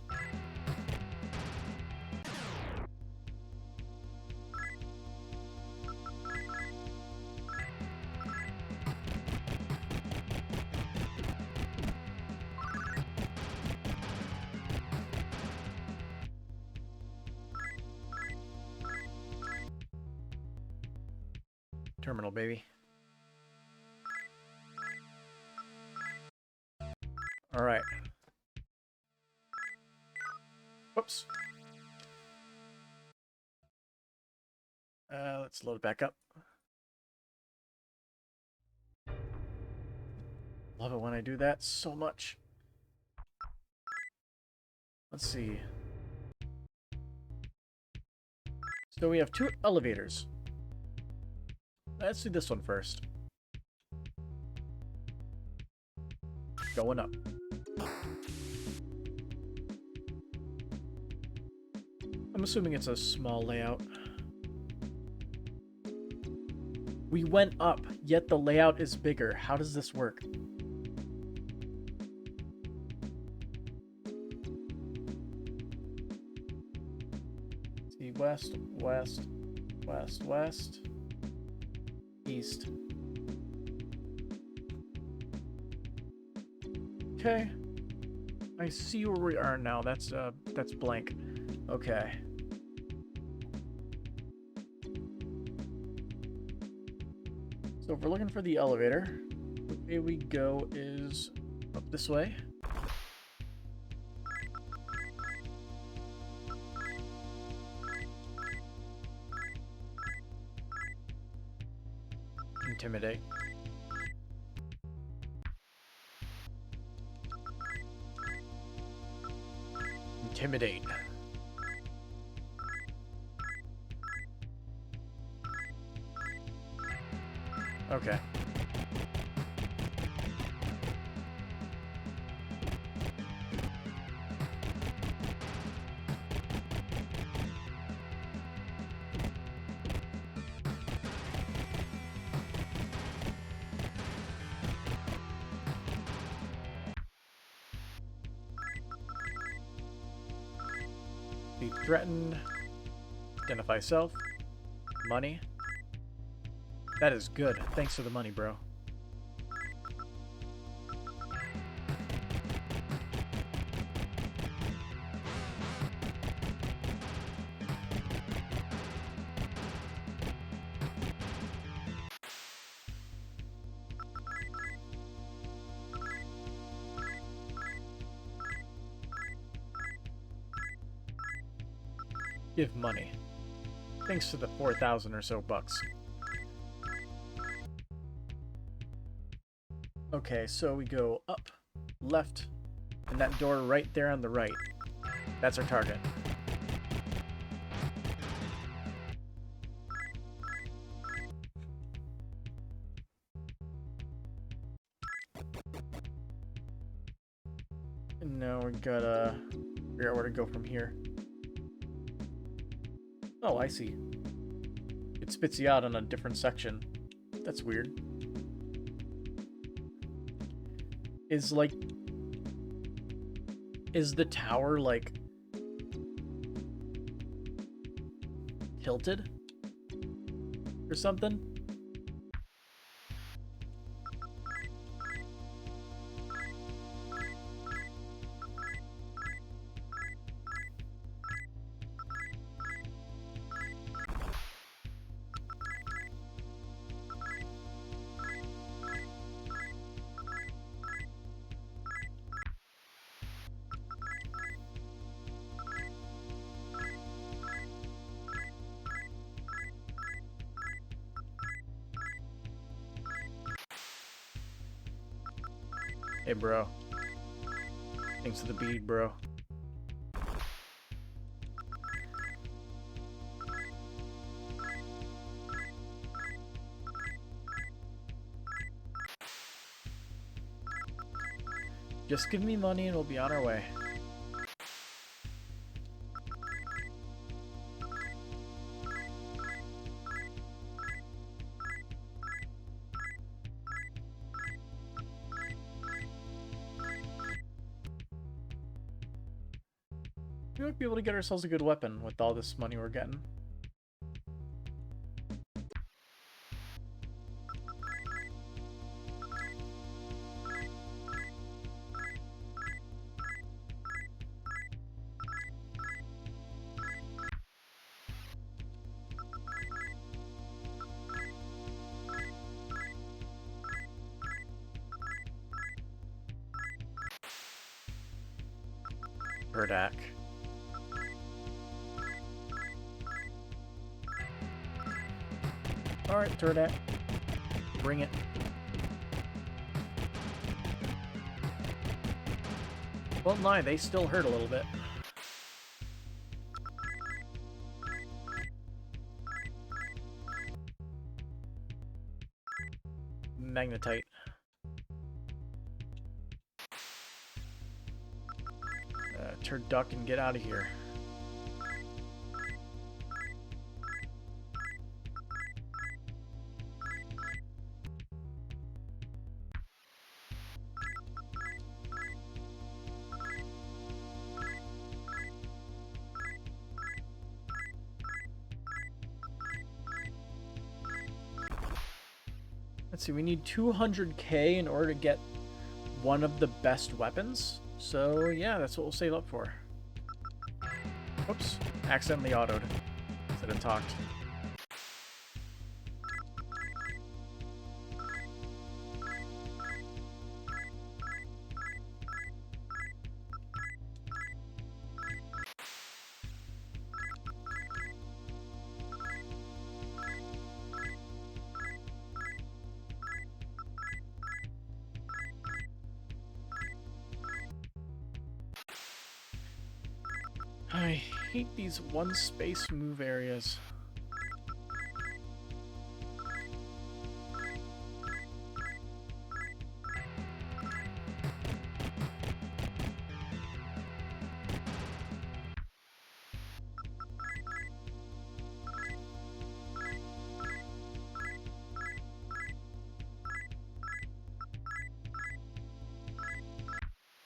Terminal, baby. All right. Whoops. Let's load it back up. Love it when I do that so much. Let's see. So we have 2 elevators. Let's do this one first. Going up. I'm assuming it's a small layout. We went up, yet the layout is bigger. How does this work? See, west, west, west, west, east. Okay. I see where we are now. That's blank. Okay. So if we're looking for the elevator, the way we go is up this way. Intimidate. Intimidate. Okay. Be threatened. Identify self. Money. That is good. Thanks for the money, bro. Give money. Thanks to the 4,000 or so bucks. Okay, so we go up, left, and that door right there on the right. That's our target. And now we gotta figure out where to go from here. Oh, I see. It spits you out on a different section. That's weird. Is the tower, like, tilted? Or something? Hey, bro. Thanks for the bead, bro. Just give me money and we'll be on our way. We might be able to get ourselves a good weapon with all this money we're getting. Verdak. Alright, Turdak. Bring it. Won't lie, they still hurt a little bit. Magnetite. Turduck and get out of here. Let's see, we need 200k in order to get one of the best weapons. So yeah, that's what we'll save up for. Whoops, accidentally autoed instead of talked. I hate these one space move areas.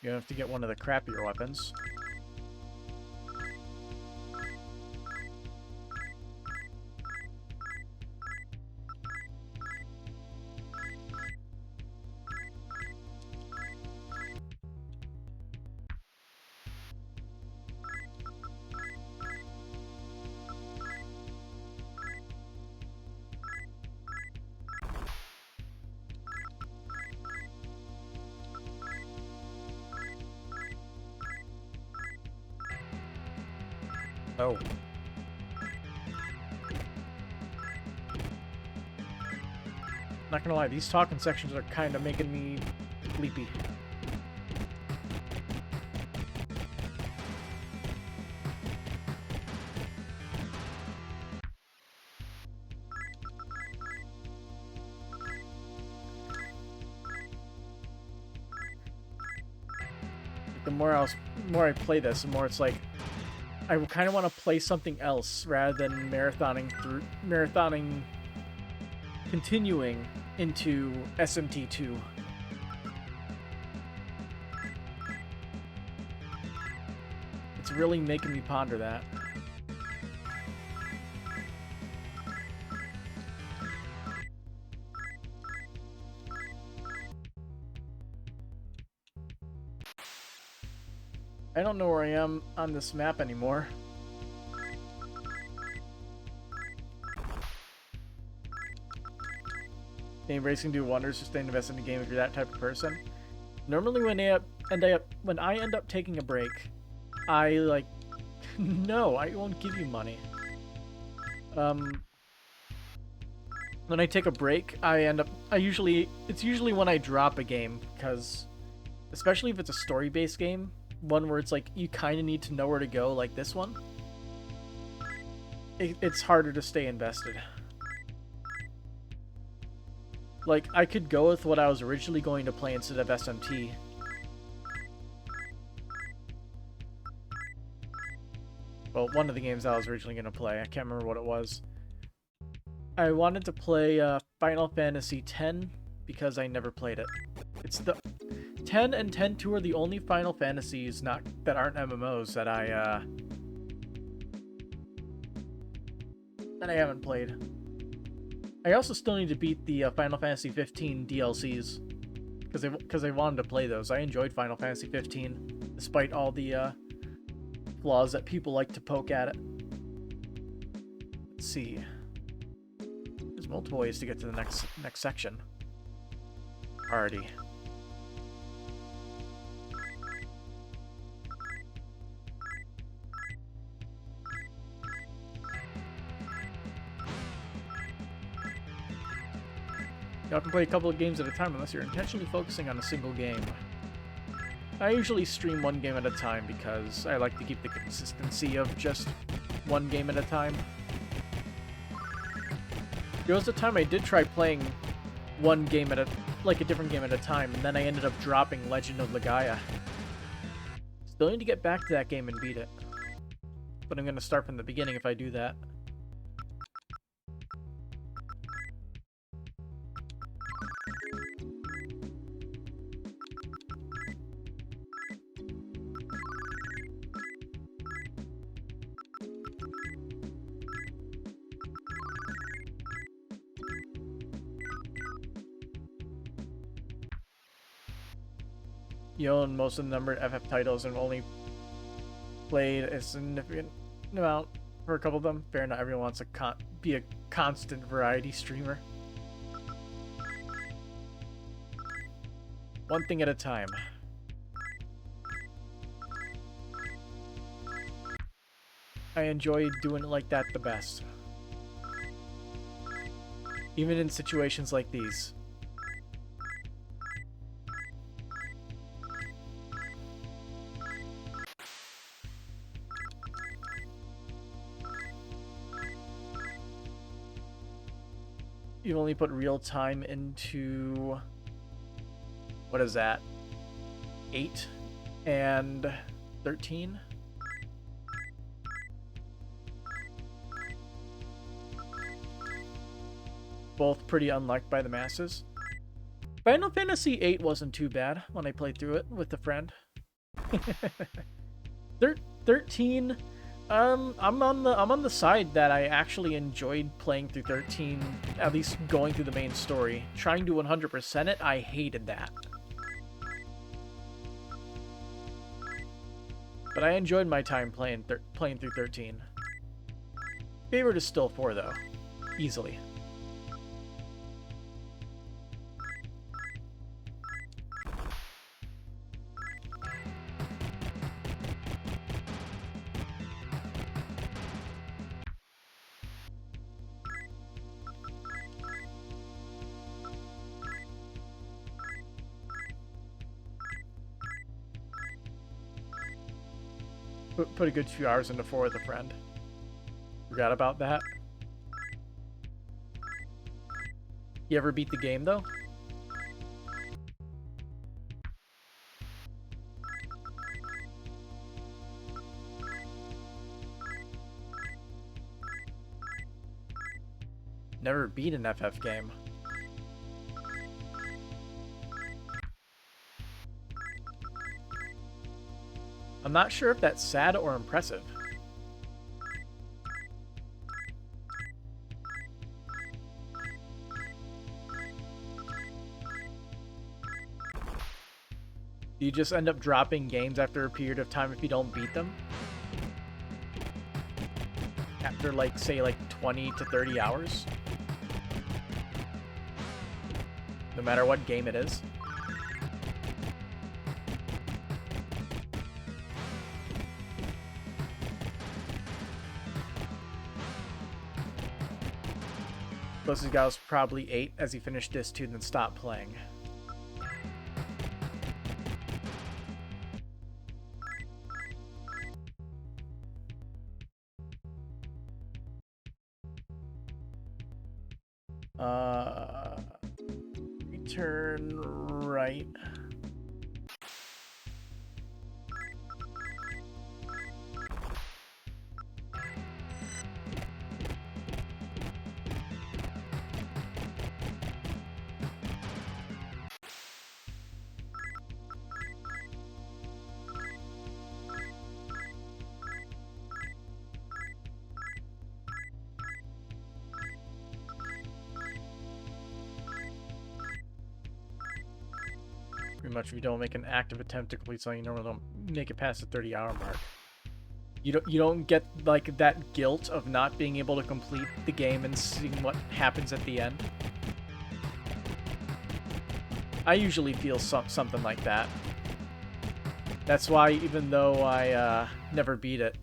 You have to get one of the crappier weapons. Oh. Not gonna lie, these talking sections are kind of making me sleepy. The more I play this, the more it's like I kind of want to play something else rather than marathoning, continuing into SMT2. It's really making me ponder that. I don't know where I am on this map anymore. Game racing do wonders to stay invested in the game if you're that type of person. Normally when I end up taking a break, I like no, I won't give you money. When I take a break, it's usually when I drop a game, because especially if it's a story-based game, one where it's like you kind of need to know where to go, like this one, it's harder to stay invested. Like, I could go with what I was originally going to play instead of SMT. Well, one of the games I was originally going to play, I can't remember what it was. I wanted to play Final Fantasy X because I never played it. It's the 10 and 10-2 are the only Final Fantasies that aren't MMOs that I haven't played. I also still need to beat the Final Fantasy 15 DLCs because I wanted to play those. I enjoyed Final Fantasy 15 despite all the flaws that people like to poke at it. Let's see. There's multiple ways to get to the next section. Already. You can play a couple of games at a time unless you're intentionally focusing on a single game. I usually stream one game at a time because I like to keep the consistency of just one game at a time. There was a time I did try playing one game at a different game at a time, and then I ended up dropping Legend of Legaia. Still need to get back to that game and beat it. But I'm going to start from the beginning if I do that. You own most of the numbered FF titles and only played a significant amount for a couple of them. Fair, not everyone wants to be a constant variety streamer. One thing at a time. I enjoy doing it like that the best. Even in situations like these. You only put real time into... What is that? 8 and 13? Both pretty unliked by the masses. Final Fantasy VIII wasn't too bad when I played through it with a friend. 13, I'm on the side that I actually enjoyed playing through 13, at least going through the main story. Trying to 100% it, I hated that. But I enjoyed my time playing through 13. Favorite is still 4 though, easily. Put a good few hours into 4 with a friend. Forgot about that. You ever beat the game, though? Never beat an FF game. I'm not sure if that's sad or impressive. Do you just end up dropping games after a period of time if you don't beat them? After, like, say, like 20 to 30 hours? No matter what game it is? Closest guy was probably 8 as he finished this 2 and then stopped playing. Return right. Pretty much, if you don't make an active attempt to complete something, you normally don't make it past the 30-hour mark. You don't get like that guilt of not being able to complete the game and seeing what happens at the end. I usually feel something like that. That's why, even though I never beat it,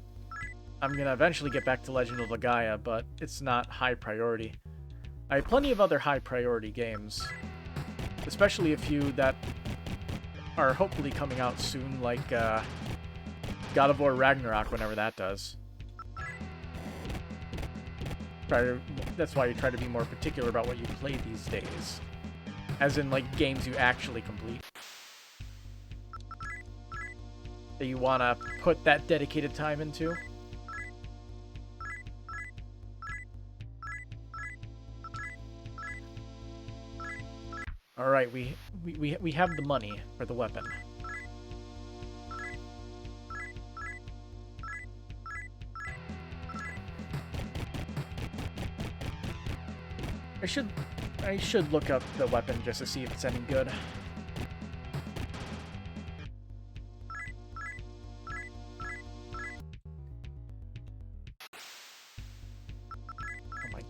I'm gonna eventually get back to Legend of Legaia, but it's not high priority. I have plenty of other high priority games, especially a few that are hopefully coming out soon, like God of War Ragnarok, whenever that does. That's why you try to be more particular about what you play these days. As in, like, games you actually complete. That you want to put that dedicated time into. Alright, we have the money for the weapon. I should look up the weapon just to see if it's any good.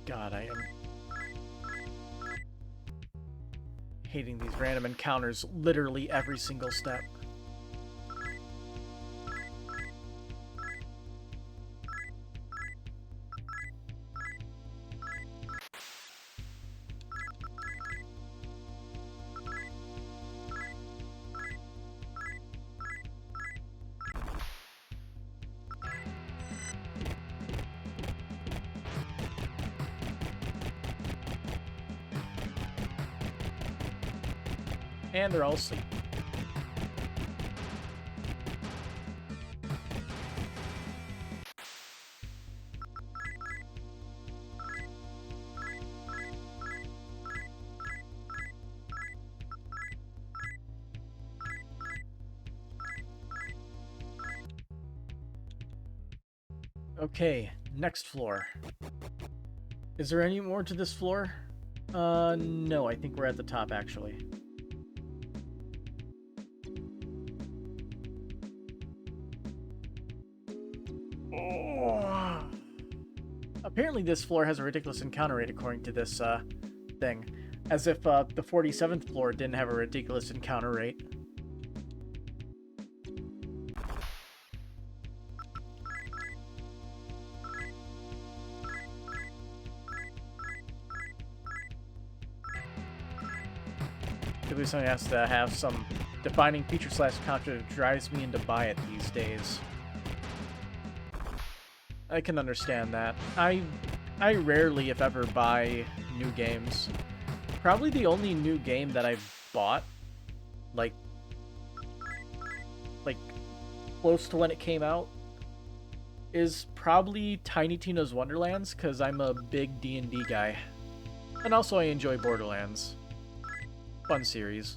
God, I am hating these random encounters literally every single step. And they're all asleep. Okay, next floor. Is there any more to this floor? No, I think we're at the top, actually. Oh. Apparently this floor has a ridiculous encounter rate according to this, thing. As if, the 47th floor didn't have a ridiculous encounter rate. Typically something has to have some defining feature / contra that drives me in to buy it these days. I can understand that. I rarely, if ever, buy new games. Probably the only new game that I've bought, like close to when it came out, is probably Tiny Tina's Wonderlands, because I'm a big D&D guy. And also I enjoy Borderlands. Fun series.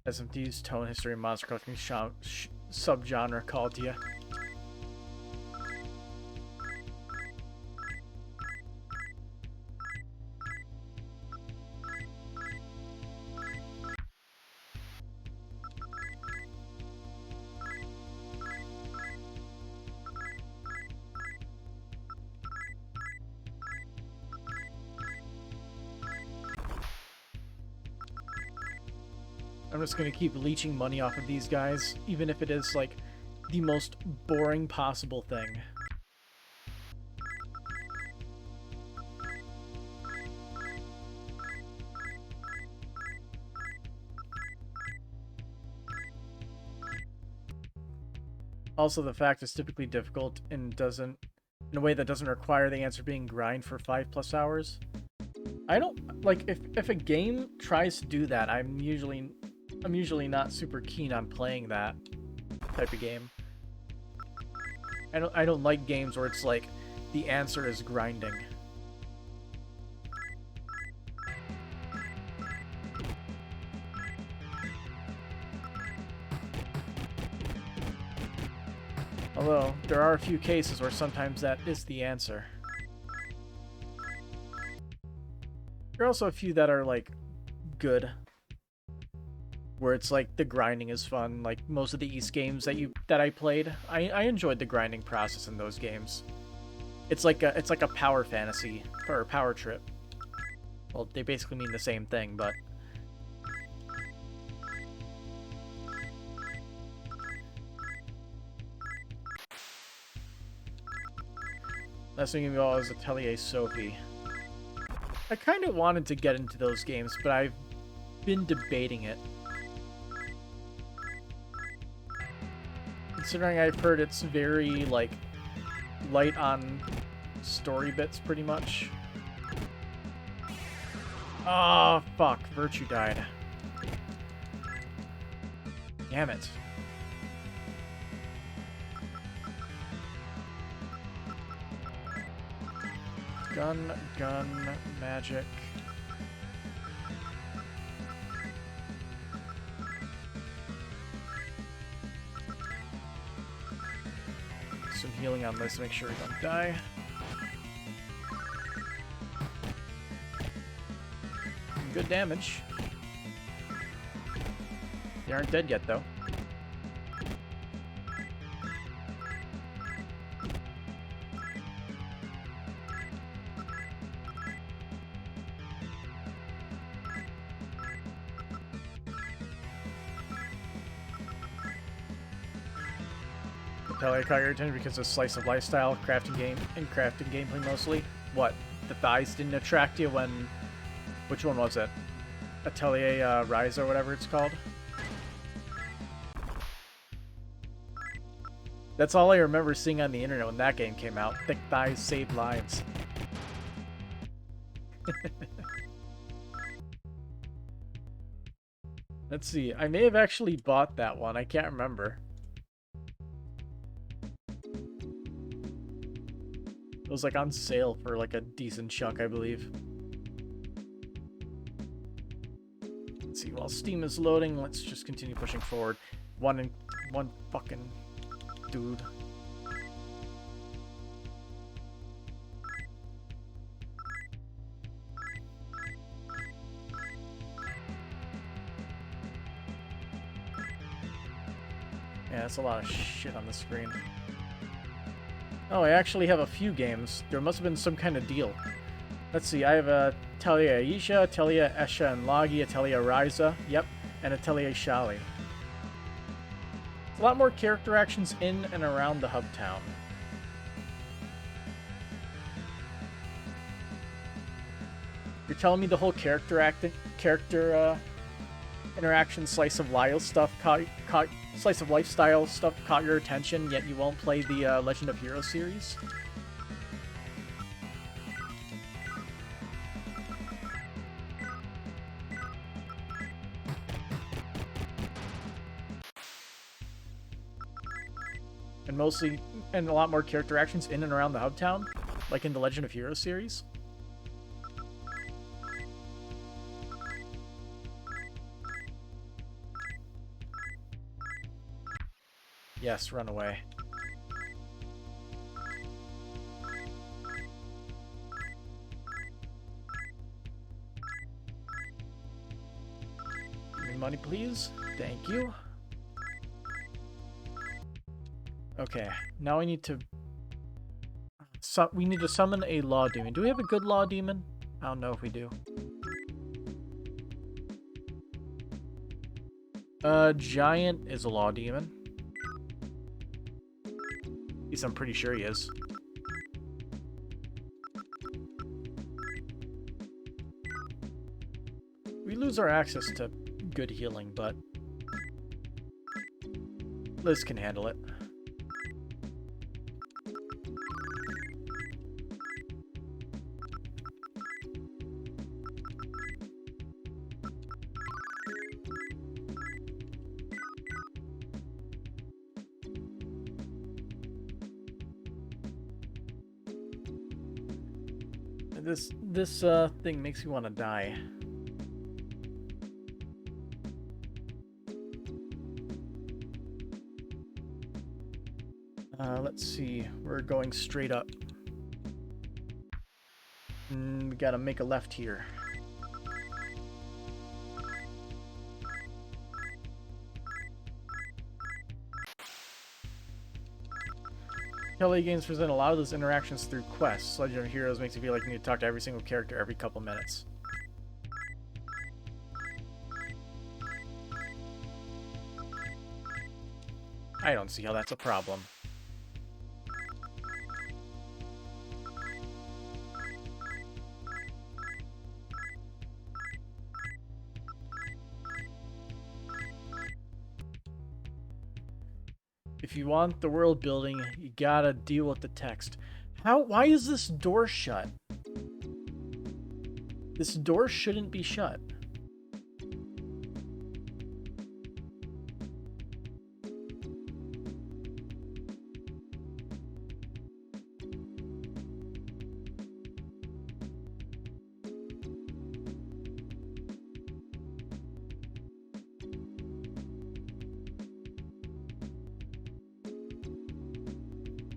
SMT's tone, history, and monster collecting subgenre called to you. I'm just gonna keep leeching money off of these guys, even if it is, like, the most boring possible thing. Also, the fact is typically difficult and doesn't, in a way that doesn't require the answer being grind for 5+ hours. I don't, like, if a game tries to do that, I'm usually not super keen on playing that type of game. I don't like games where it's like the answer is grinding. Although there are a few cases where sometimes that is the answer. There are also a few that are like good, where it's like the grinding is fun. Like most of the East games that I played, I enjoyed the grinding process in those games. It's like a power fantasy or a power trip. Well, they basically mean the same thing, but last thing you know is Atelier Sophie. I kind of wanted to get into those games, but I've been debating it. Considering I've heard it's very, like, light on story bits, pretty much. Oh, fuck. Virtue died. Damn it. Gun, magic. some healing on this to make sure we don't die. Good damage. They aren't dead yet, though. I caught your attention because of slice of lifestyle, crafting gameplay mostly. What? The thighs didn't attract you when... Which one was it? Atelier Rise or whatever it's called? That's all I remember seeing on the internet when that game came out. Thick thighs save lives. Let's see. I may have actually bought that one. I can't remember. It was like on sale for like a decent chunk, I believe. Let's see, while Steam is loading, let's just continue pushing forward. One fucking dude. Yeah, that's a lot of shit on the screen. Oh, I actually have a few games. There must have been some kind of deal. Let's see, I have Atelier Aisha, Atelier Esha and Lagi, Atelier Ryza, yep, and Atelier Shali. It's a lot more character actions in and around the hub town. You're telling me the whole character interaction slice of lifestyle stuff caught your attention, yet you won't play the Legend of Heroes series? And a lot more character actions in and around the hub town, like in the Legend of Heroes series? Yes, run away. Give me money, please. Thank you. Okay, now we need to... we need to summon a law demon. Do we have a good law demon? I don't know if we do. Giant is a law demon. At least I'm pretty sure he is. We lose our access to good healing, but Liz can handle it. This thing makes me want to die. Let's see. We're going straight up. We gotta make a left here. Kelly games present a lot of those interactions through quests. Legend of Heroes makes you feel like you need to talk to every single character every couple minutes. I don't see how that's a problem. If you want the world building, you gotta deal with the text. Why is this door shut? This door shouldn't be shut.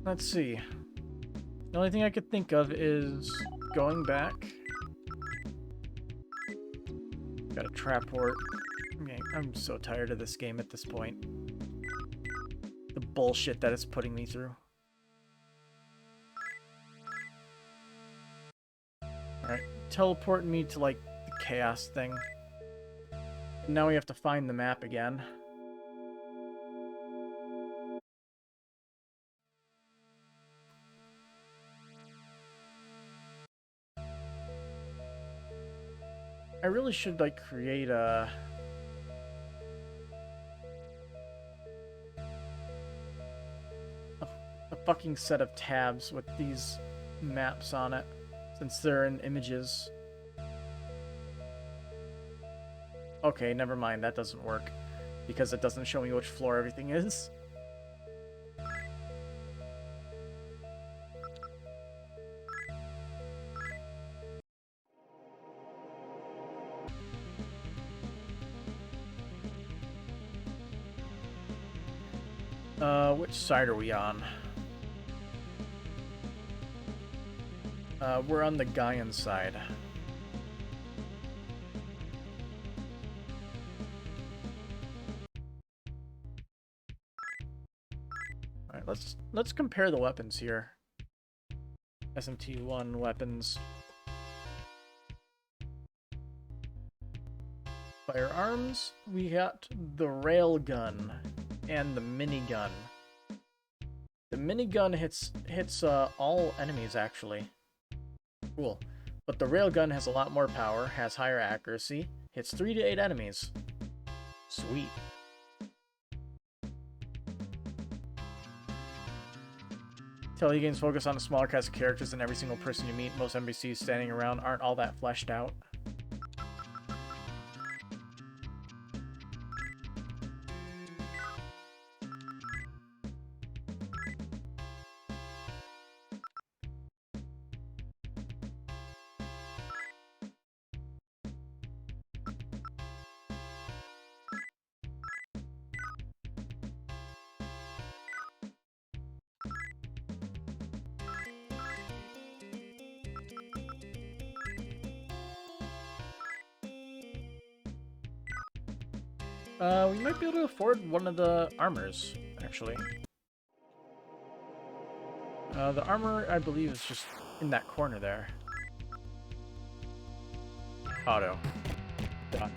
Let's see. The only thing I could think of is going back. Got a trap port. I'm so tired of this game at this point. The bullshit that it's putting me through. Alright, teleport me to, like, the chaos thing. Now we have to find the map again. I really should, like, create a fucking set of tabs with these maps on it, since they're in images. Okay, never mind, that doesn't work, because it doesn't show me which floor everything is. Which side are we on? We're on the Gaian side. Alright, let's compare the weapons here. SMT1 weapons. Firearms, we got the railgun and the minigun. The minigun hits all enemies, actually. Cool. But the railgun has a lot more power, has higher accuracy, hits 3 to 8 enemies. Sweet. Tele games focus on a smaller cast of characters and every single person you meet. Most NPCs standing around aren't all that fleshed out. We might be able to afford one of the armors, actually. The armor, I believe, is just in that corner there. Auto. Done.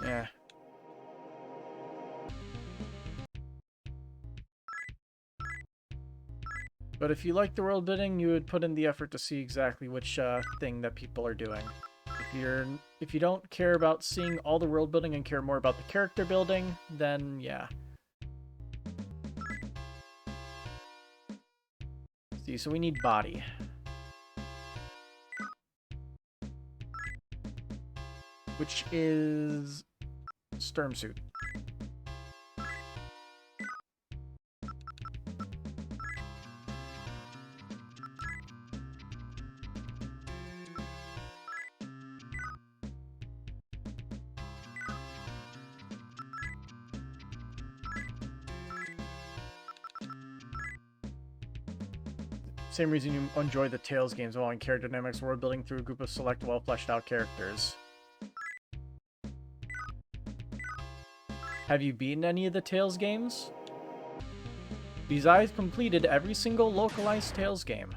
Yeah. But if you like the world building, you would put in the effort to see exactly which thing that people are doing. If you don't care about seeing all the world building and care more about the character building, then yeah. See, so we need body. Which is Sturm suit. Same reason you enjoy the Tales games, while in character dynamics, world building through a group of select well fleshed out characters. Have you beaten any of the Tales games? Because I've completed every single localized Tales game.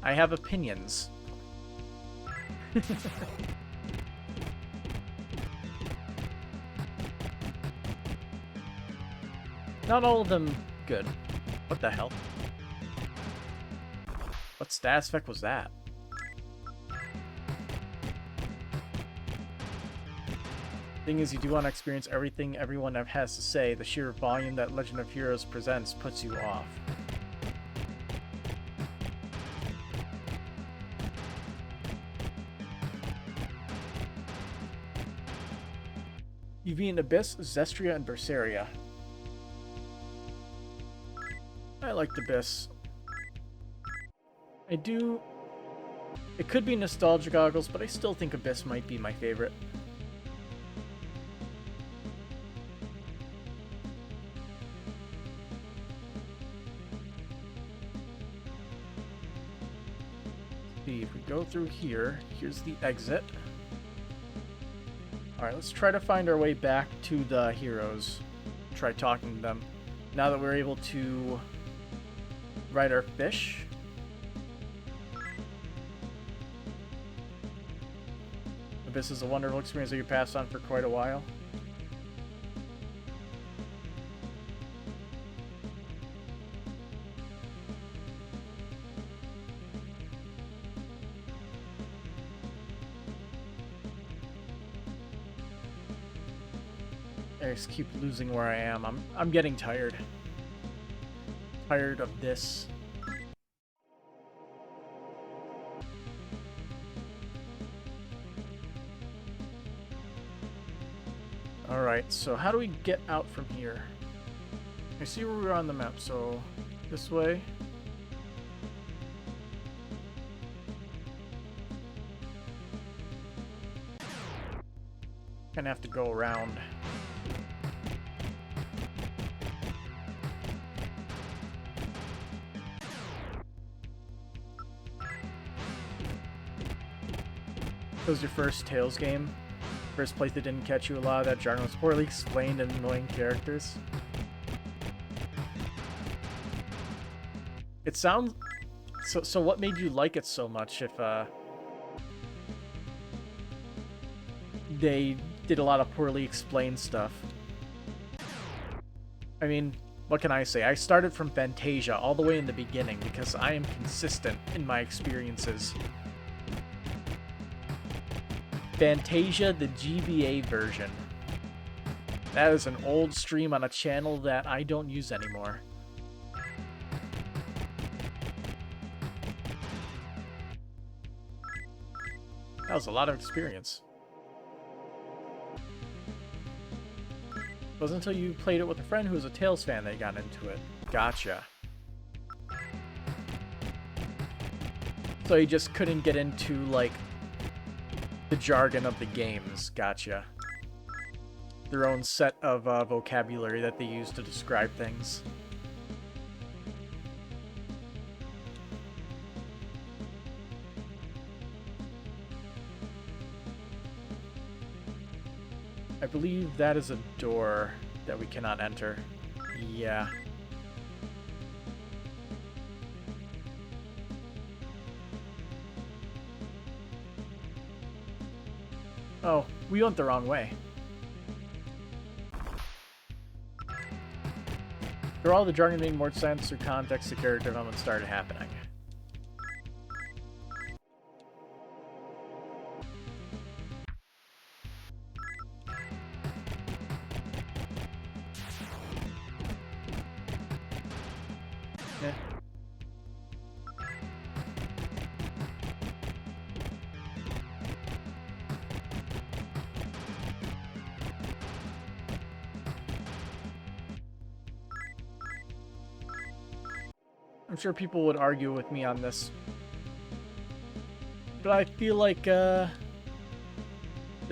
I have opinions. Not all of them good. What the hell? What status effect was that? Thing is, you do want to experience everything everyone has to say. The sheer volume that Legend of Heroes presents puts you off. You've beaten Abyss, Zestria, and Berseria. I liked Abyss. I do... It could be nostalgia goggles, but I still think Abyss might be my favorite. See, if we go through here, here's the exit. Alright, let's try to find our way back to the heroes. Try talking to them. Now that we're able to ride our fish. Abyss is a wonderful experience that you passed on for quite a while. I just keep losing where I am. I'm getting tired. Tired of this. Alright, so how do we get out from here? I see where we're on the map, so this way. Gonna have to go around. Was your first Tales game? First place that didn't catch you a lot of that jargon was poorly explained and annoying characters. It sounds... So what made you like it so much if, they did a lot of poorly explained stuff? I mean, what can I say? I started from Fantasia all the way in the beginning because I am consistent in my experiences. Fantasia, the GBA version. That is an old stream on a channel that I don't use anymore. That was a lot of experience. It wasn't until you played it with a friend who was a Tales fan that you got into it. Gotcha. So you just couldn't get into, like, the jargon of the games. Gotcha. Their own set of vocabulary that they use to describe things. I believe that is a door that we cannot enter. Yeah. Oh, we went the wrong way. For all the jargon made more sense or context, the character development started happening. Yeah. I'm sure people would argue with me on this, but I feel like the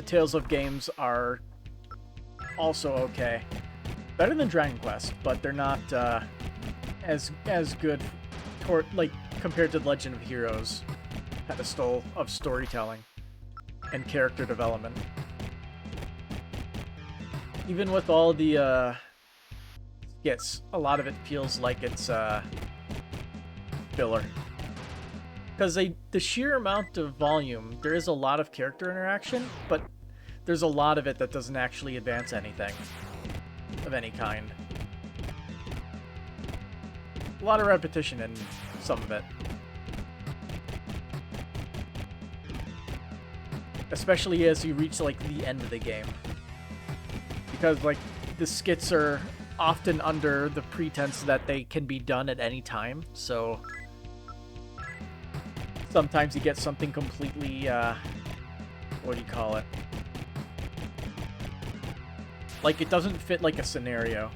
Tales of games are also okay. Better than Dragon Quest, but they're not as good like compared to Legend of Heroes pedestal of storytelling and character development. Even with all the skits, a lot of it feels like it's filler. Because the sheer amount of volume, there is a lot of character interaction, but there's a lot of it that doesn't actually advance anything of any kind. A lot of repetition in some of it. Especially as you reach, like, the end of the game. Because, like, the skits are often under the pretense that they can be done at any time, so sometimes you get something completely, what do you call it? Like, it doesn't fit, like, a scenario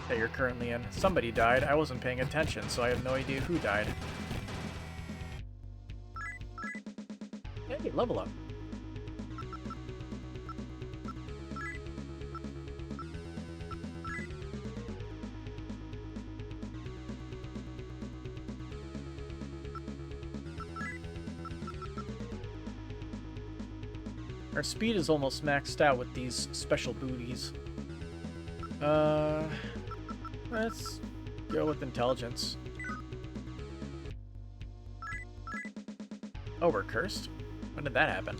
that you're currently in. Somebody died. I wasn't paying attention, so I have no idea who died. Hey, level up. Our speed is almost maxed out with these special booties. Let's go with intelligence. Oh, we're cursed? When did that happen?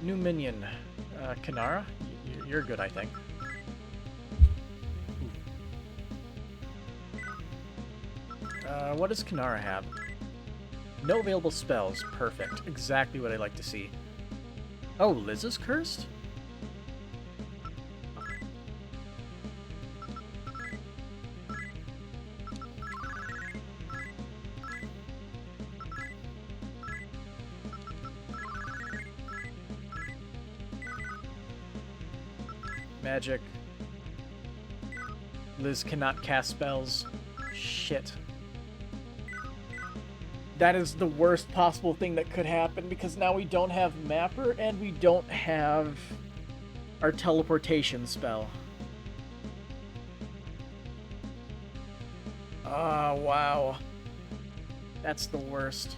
New minion. Kanara? You're good, I think. What does Kanara have? No available spells. Perfect. Exactly what I like to see. Oh, Liz is cursed? Magic. Liz cannot cast spells. Shit. That is the worst possible thing that could happen, because now we don't have Mapper and we don't have our teleportation spell. Oh, wow. That's the worst.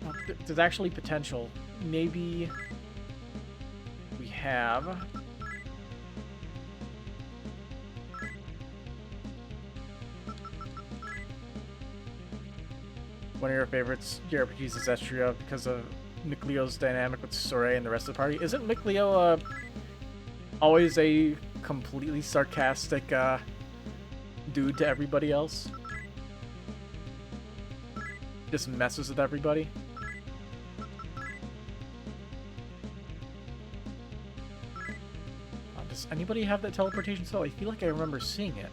Oh, there's actually potential. Maybe we have... One of your favorites, JRPGs, is Estria because of Miklio's dynamic with Sorey and the rest of the party. Isn't Miklio always a completely sarcastic dude to everybody else? Just messes with everybody? Does anybody have that teleportation spell? I feel like I remember seeing it.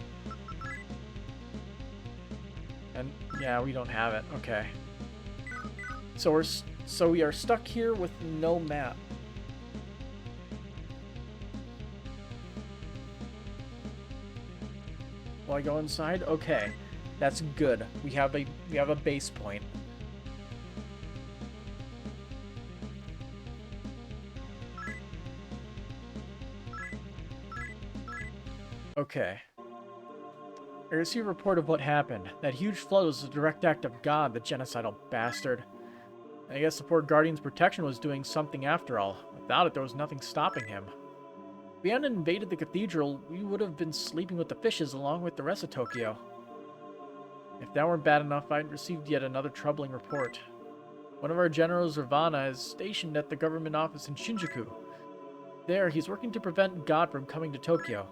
And yeah, we don't have it. Okay. So we are stuck here with no map. Will I go inside? Okay. That's good. We have a base point. Okay. I received a report of what happened. That huge flood was a direct act of God, the genocidal bastard. I guess the poor Guardian's protection was doing something after all. Without it, there was nothing stopping him. If we hadn't invaded the cathedral, we would have been sleeping with the fishes along with the rest of Tokyo. If that weren't bad enough, I'd received yet another troubling report. One of our generals, Ravana, is stationed at the government office in Shinjuku. There, he's working to prevent God from coming to Tokyo.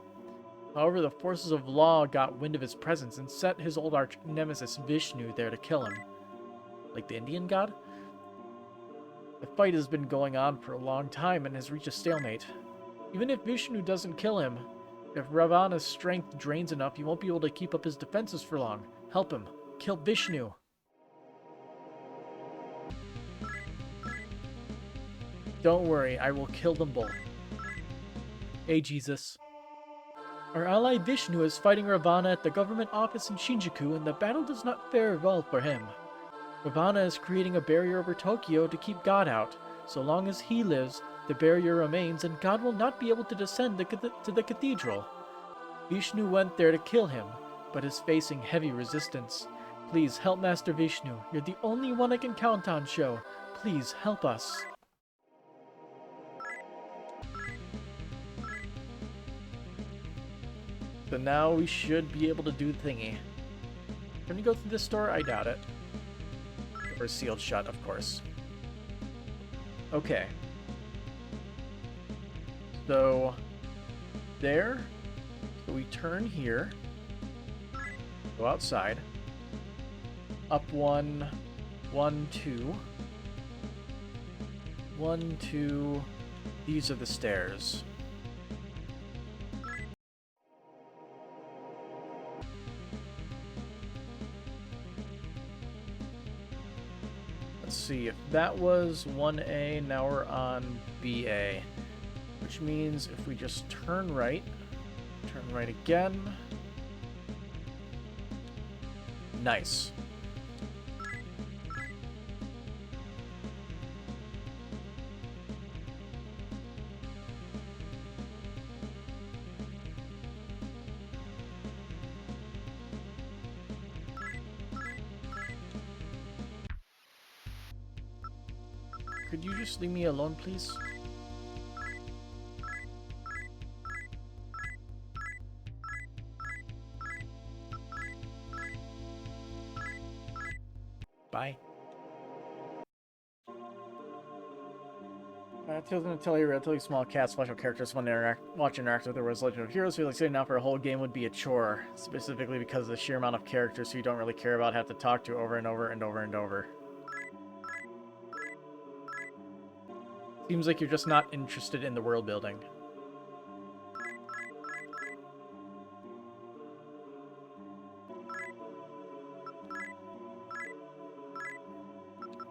However, the forces of law got wind of his presence and set his old arch-nemesis Vishnu there to kill him. Like the Indian god? The fight has been going on for a long time and has reached a stalemate. Even if Vishnu doesn't kill him, if Ravana's strength drains enough, he won't be able to keep up his defenses for long. Help him. Kill Vishnu. Don't worry, I will kill them both. Hey, Jesus. Our ally Vishnu is fighting Ravana at the government office in Shinjuku, and the battle does not fare well for him. Ravana is creating a barrier over Tokyo to keep God out. So long as he lives, the barrier remains, and God will not be able to descend to the cathedral. Vishnu went there to kill him, but is facing heavy resistance. Please help Master Vishnu. You're the only one I can count on, Sho. Please help us. So now we should be able to do the thingy. Can we go through this door? I doubt it. Or sealed shut, of course. Okay. So, there. So we turn here. Go outside. Up 1, 1, 2. 1, 2, These are the stairs. Let's see, if that was 1A, now we're on BA. Which means if we just turn right again. Nice. Could you just leave me alone, please? Bye. Tales and tell you relatively small cats, special characters when they interact with the world's Legend of Heroes. Feel like sitting down for a whole game would be a chore, specifically because of the sheer amount of characters who you don't really care about have to talk to over and over and over and over. Seems like you're just not interested in the world building.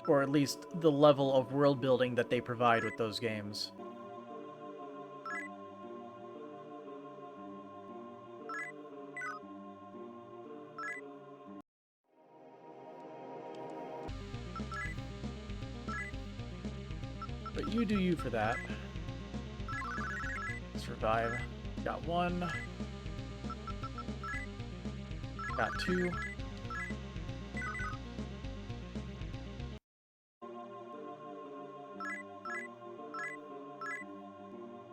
Or at least the level of world building that they provide with those games. But you do you for that. Survive. Got one. Got two.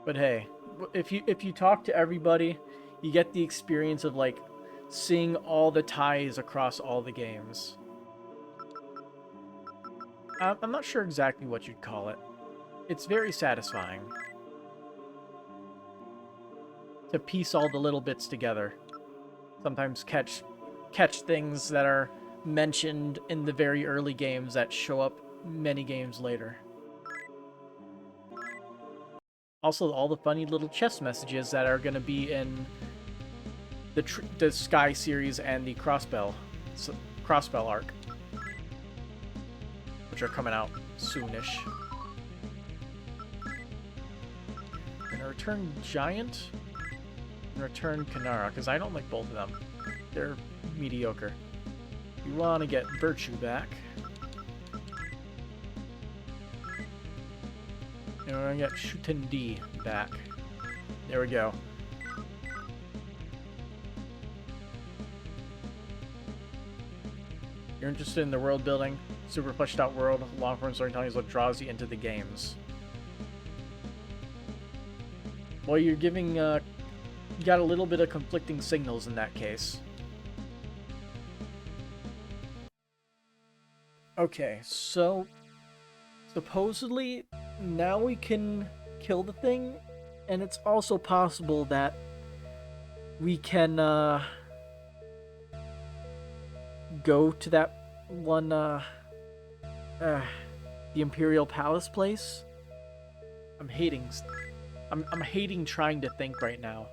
But hey, if you talk to everybody, you get the experience of like seeing all the ties across all the games. I'm not sure exactly what you'd call it. It's very satisfying to piece all the little bits together. Sometimes catch things that are mentioned in the very early games that show up many games later. Also, all the funny little chess messages that are going to be in the Sky series and the Crossbell arc, which are coming out soonish. I'm gonna return Giant and return Kanara because I don't like both of them. They're mediocre. You want to get Virtue back. And we're gonna get Shuten D back. There we go. You're interested in the world building, super fleshed out world, long form storytelling is what draws you into the games. Well, you're giving, you got a little bit of conflicting signals in that case. Okay, so supposedly now we can kill the thing, and it's also possible that we can go to that one the Imperial Palace place. I'm hating trying to think right now.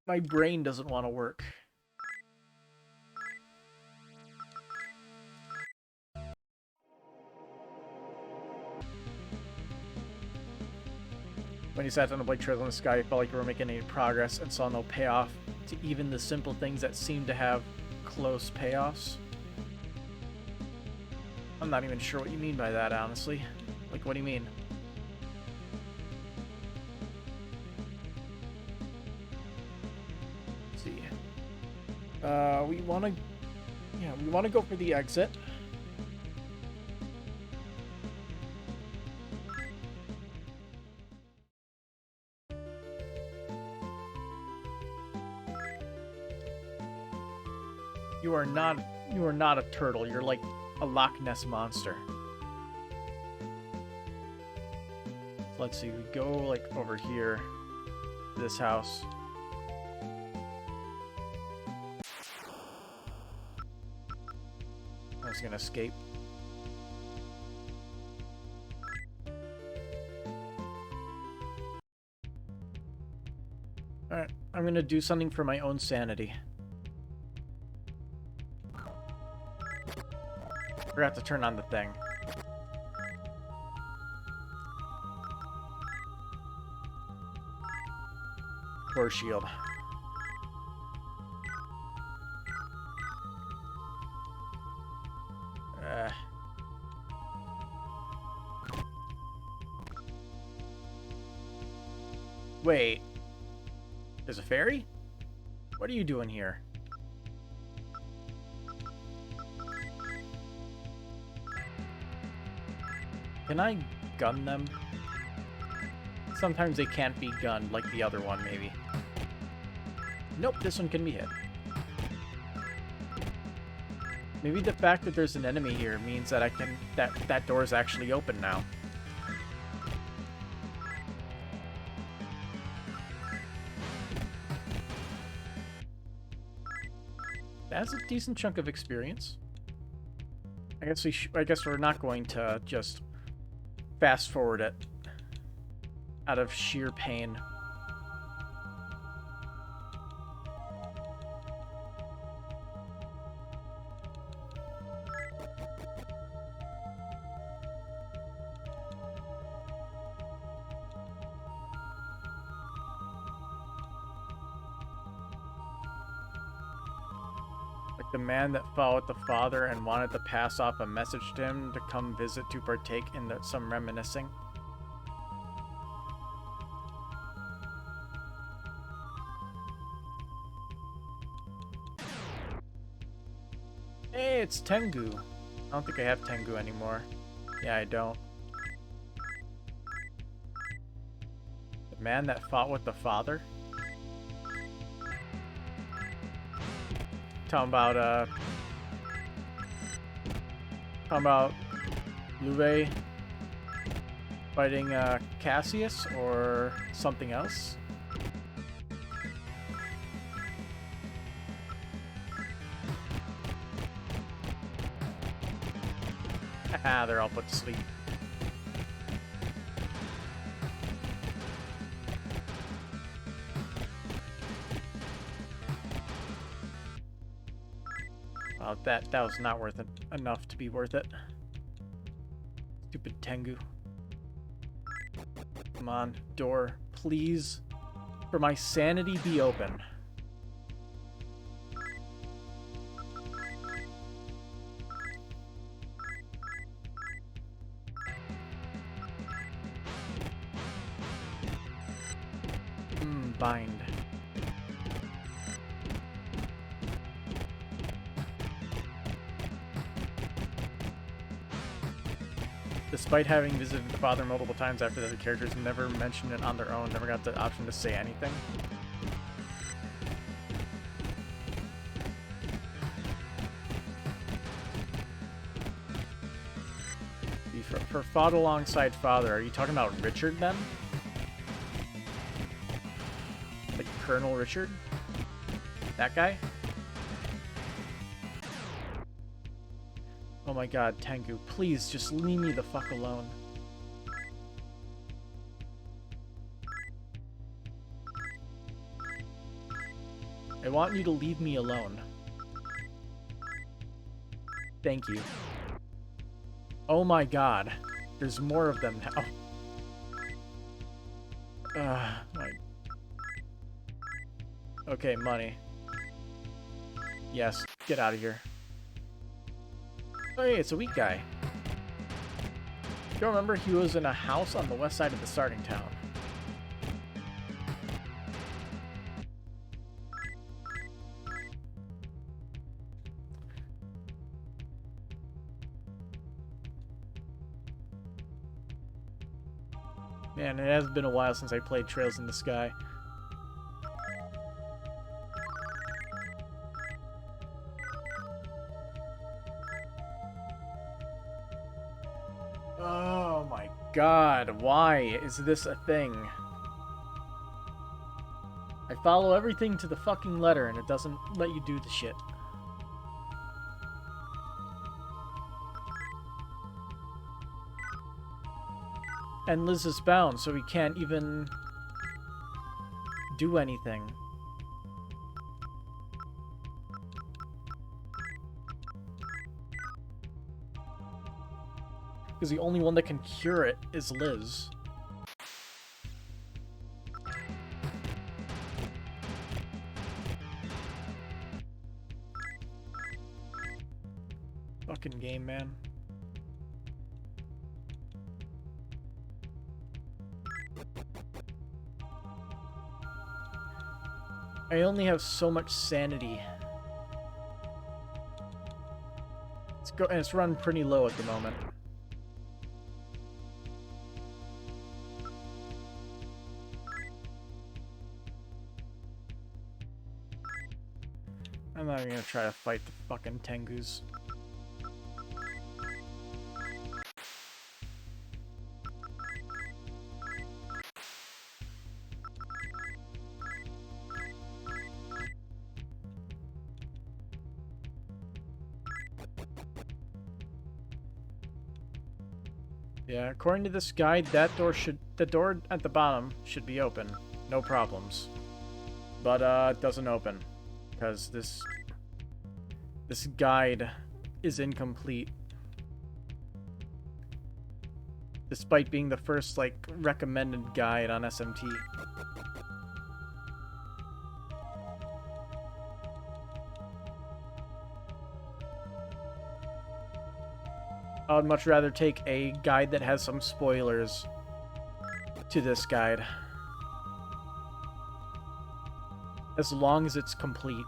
My brain doesn't want to work. When you sat down to play Trails in the Sky, you felt like you were making any progress and saw no payoff to even the simple things that seemed to have close payoffs. I'm not even sure what you mean by that, honestly. Like, what do you mean? Let's see. We want to go for the exit. You are not a turtle. You're like a Loch Ness monster. Let's see. We go like over here, this house. I was gonna escape. Alright, I'm gonna do something for my own sanity. Forgot to turn on the thing. Core shield. Wait. There's a fairy? What are you doing here? Can I gun them? Sometimes they can't be gunned like the other one, maybe. Nope, this one can be hit. Maybe the fact that there's an enemy here means that I can that door is actually open now. That's a decent chunk of experience. I guess we're not going to just fast forward it out of sheer pain. The man that followed the father and wanted to pass off a message to him to come visit to partake in some reminiscing. Hey, it's Tengu. I don't think I have Tengu anymore. Yeah, I don't. The man that fought with the father? Talking about Lue fighting Cassius or something else? Ah, they're all put to sleep. Wow, that was not worth it enough to be worth it. Stupid Tengu. Come on, door, please. For my sanity, be open. Bind. Despite having visited the father multiple times after that, the characters never mentioned it on their own, never got the option to say anything. For fought alongside father, are you talking about Richard then? Like Colonel Richard? That guy? Oh my god, Tengu, please just leave me the fuck alone. I want you to leave me alone. Thank you. Oh my god. There's more of them now. Okay, money. Yes, get out of here. Oh, hey, it's a weak guy. You remember he was in a house on the west side of the starting town. Man, it has been a while since I played Trails in the Sky. Oh my god, why is this a thing? I follow everything to the fucking letter and it doesn't let you do the shit. And Liz is bound, so we can't even do anything. Because the only one that can cure it is Liz. Fucking game, man. I only have so much sanity. It's run pretty low at the moment. I'm not even gonna try to fight the fucking Tengus. Yeah, according to this guide, the door at the bottom should be open. No problems. But, it doesn't open. Because this guide is incomplete. Despite being the first, like, recommended guide on SMT. I would much rather take a guide that has some spoilers to this guide. As long as it's complete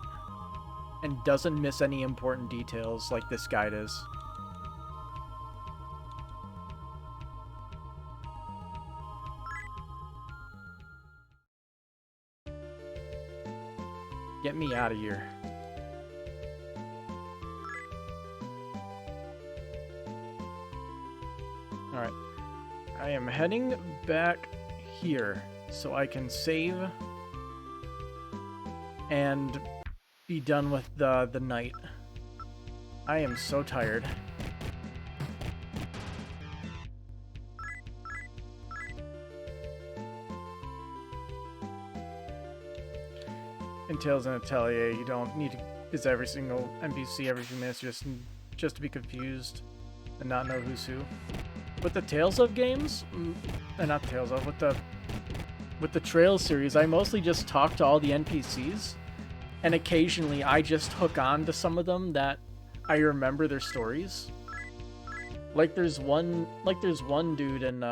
and doesn't miss any important details like this guide is. Get me out of here. Alright. I am heading back here so I can save and be done with the night. I am so tired. In Tales in Atelier, you don't need to visit every single NPC every few minutes just to be confused and not know who's who. With the Tales of games, not Tales of, with the Trails series, I mostly just talk to all the NPCs, and occasionally I just hook on to some of them that I remember their stories. Like there's one dude in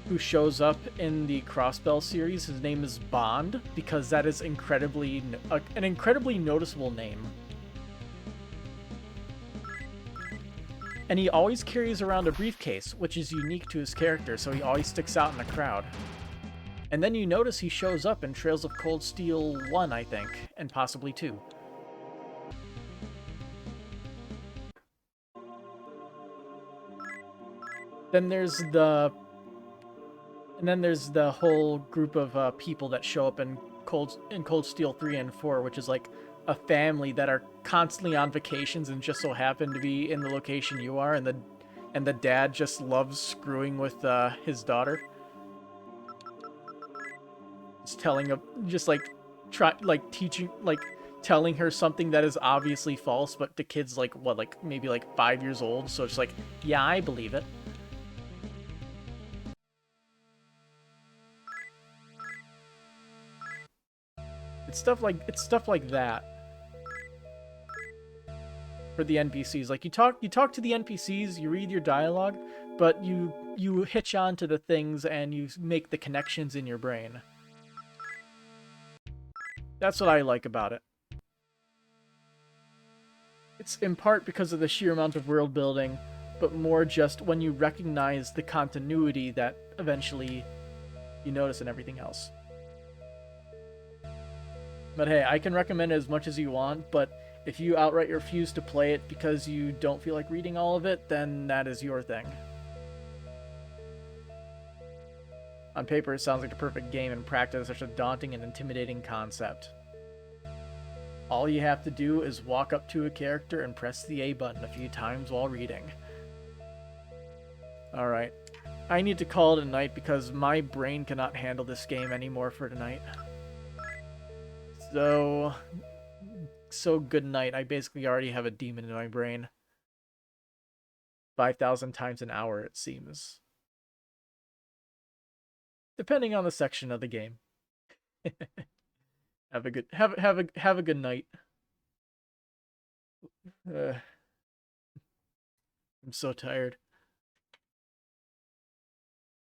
who shows up in the Crossbell series. His name is Bond because that is an incredibly noticeable name. And he always carries around a briefcase, which is unique to his character, so he always sticks out in the crowd. And then you notice he shows up in Trails of Cold Steel 1, I think, and possibly 2. Then there's the whole group of people that show up in Cold Steel 3 and 4, which is like a family that are constantly on vacations and just so happen to be in the location you are, and the dad just loves screwing with his daughter. Just telling her something that is obviously false, but the kid's like what, like maybe like 5 years old, so it's like, yeah, I believe it. It's stuff like that. For the NPCs, like you talk to the NPCs, you read your dialogue, but you hitch on to the things and you make the connections in your brain. That's what I like about it. It's in part because of the sheer amount of world building, but more just when you recognize the continuity that eventually you notice in everything else. But hey, I can recommend it as much as you want, but if you outright refuse to play it because you don't feel like reading all of it, then that is your thing. On paper, it sounds like a perfect game. In practice, such a daunting and intimidating concept. All you have to do is walk up to a character and press the A button a few times while reading. Alright. I need to call it a night because my brain cannot handle this game anymore for tonight. So good night. I basically already have a demon in my brain. 5,000 times an hour, it seems. Depending on the section of the game. Have a good night. I'm so tired.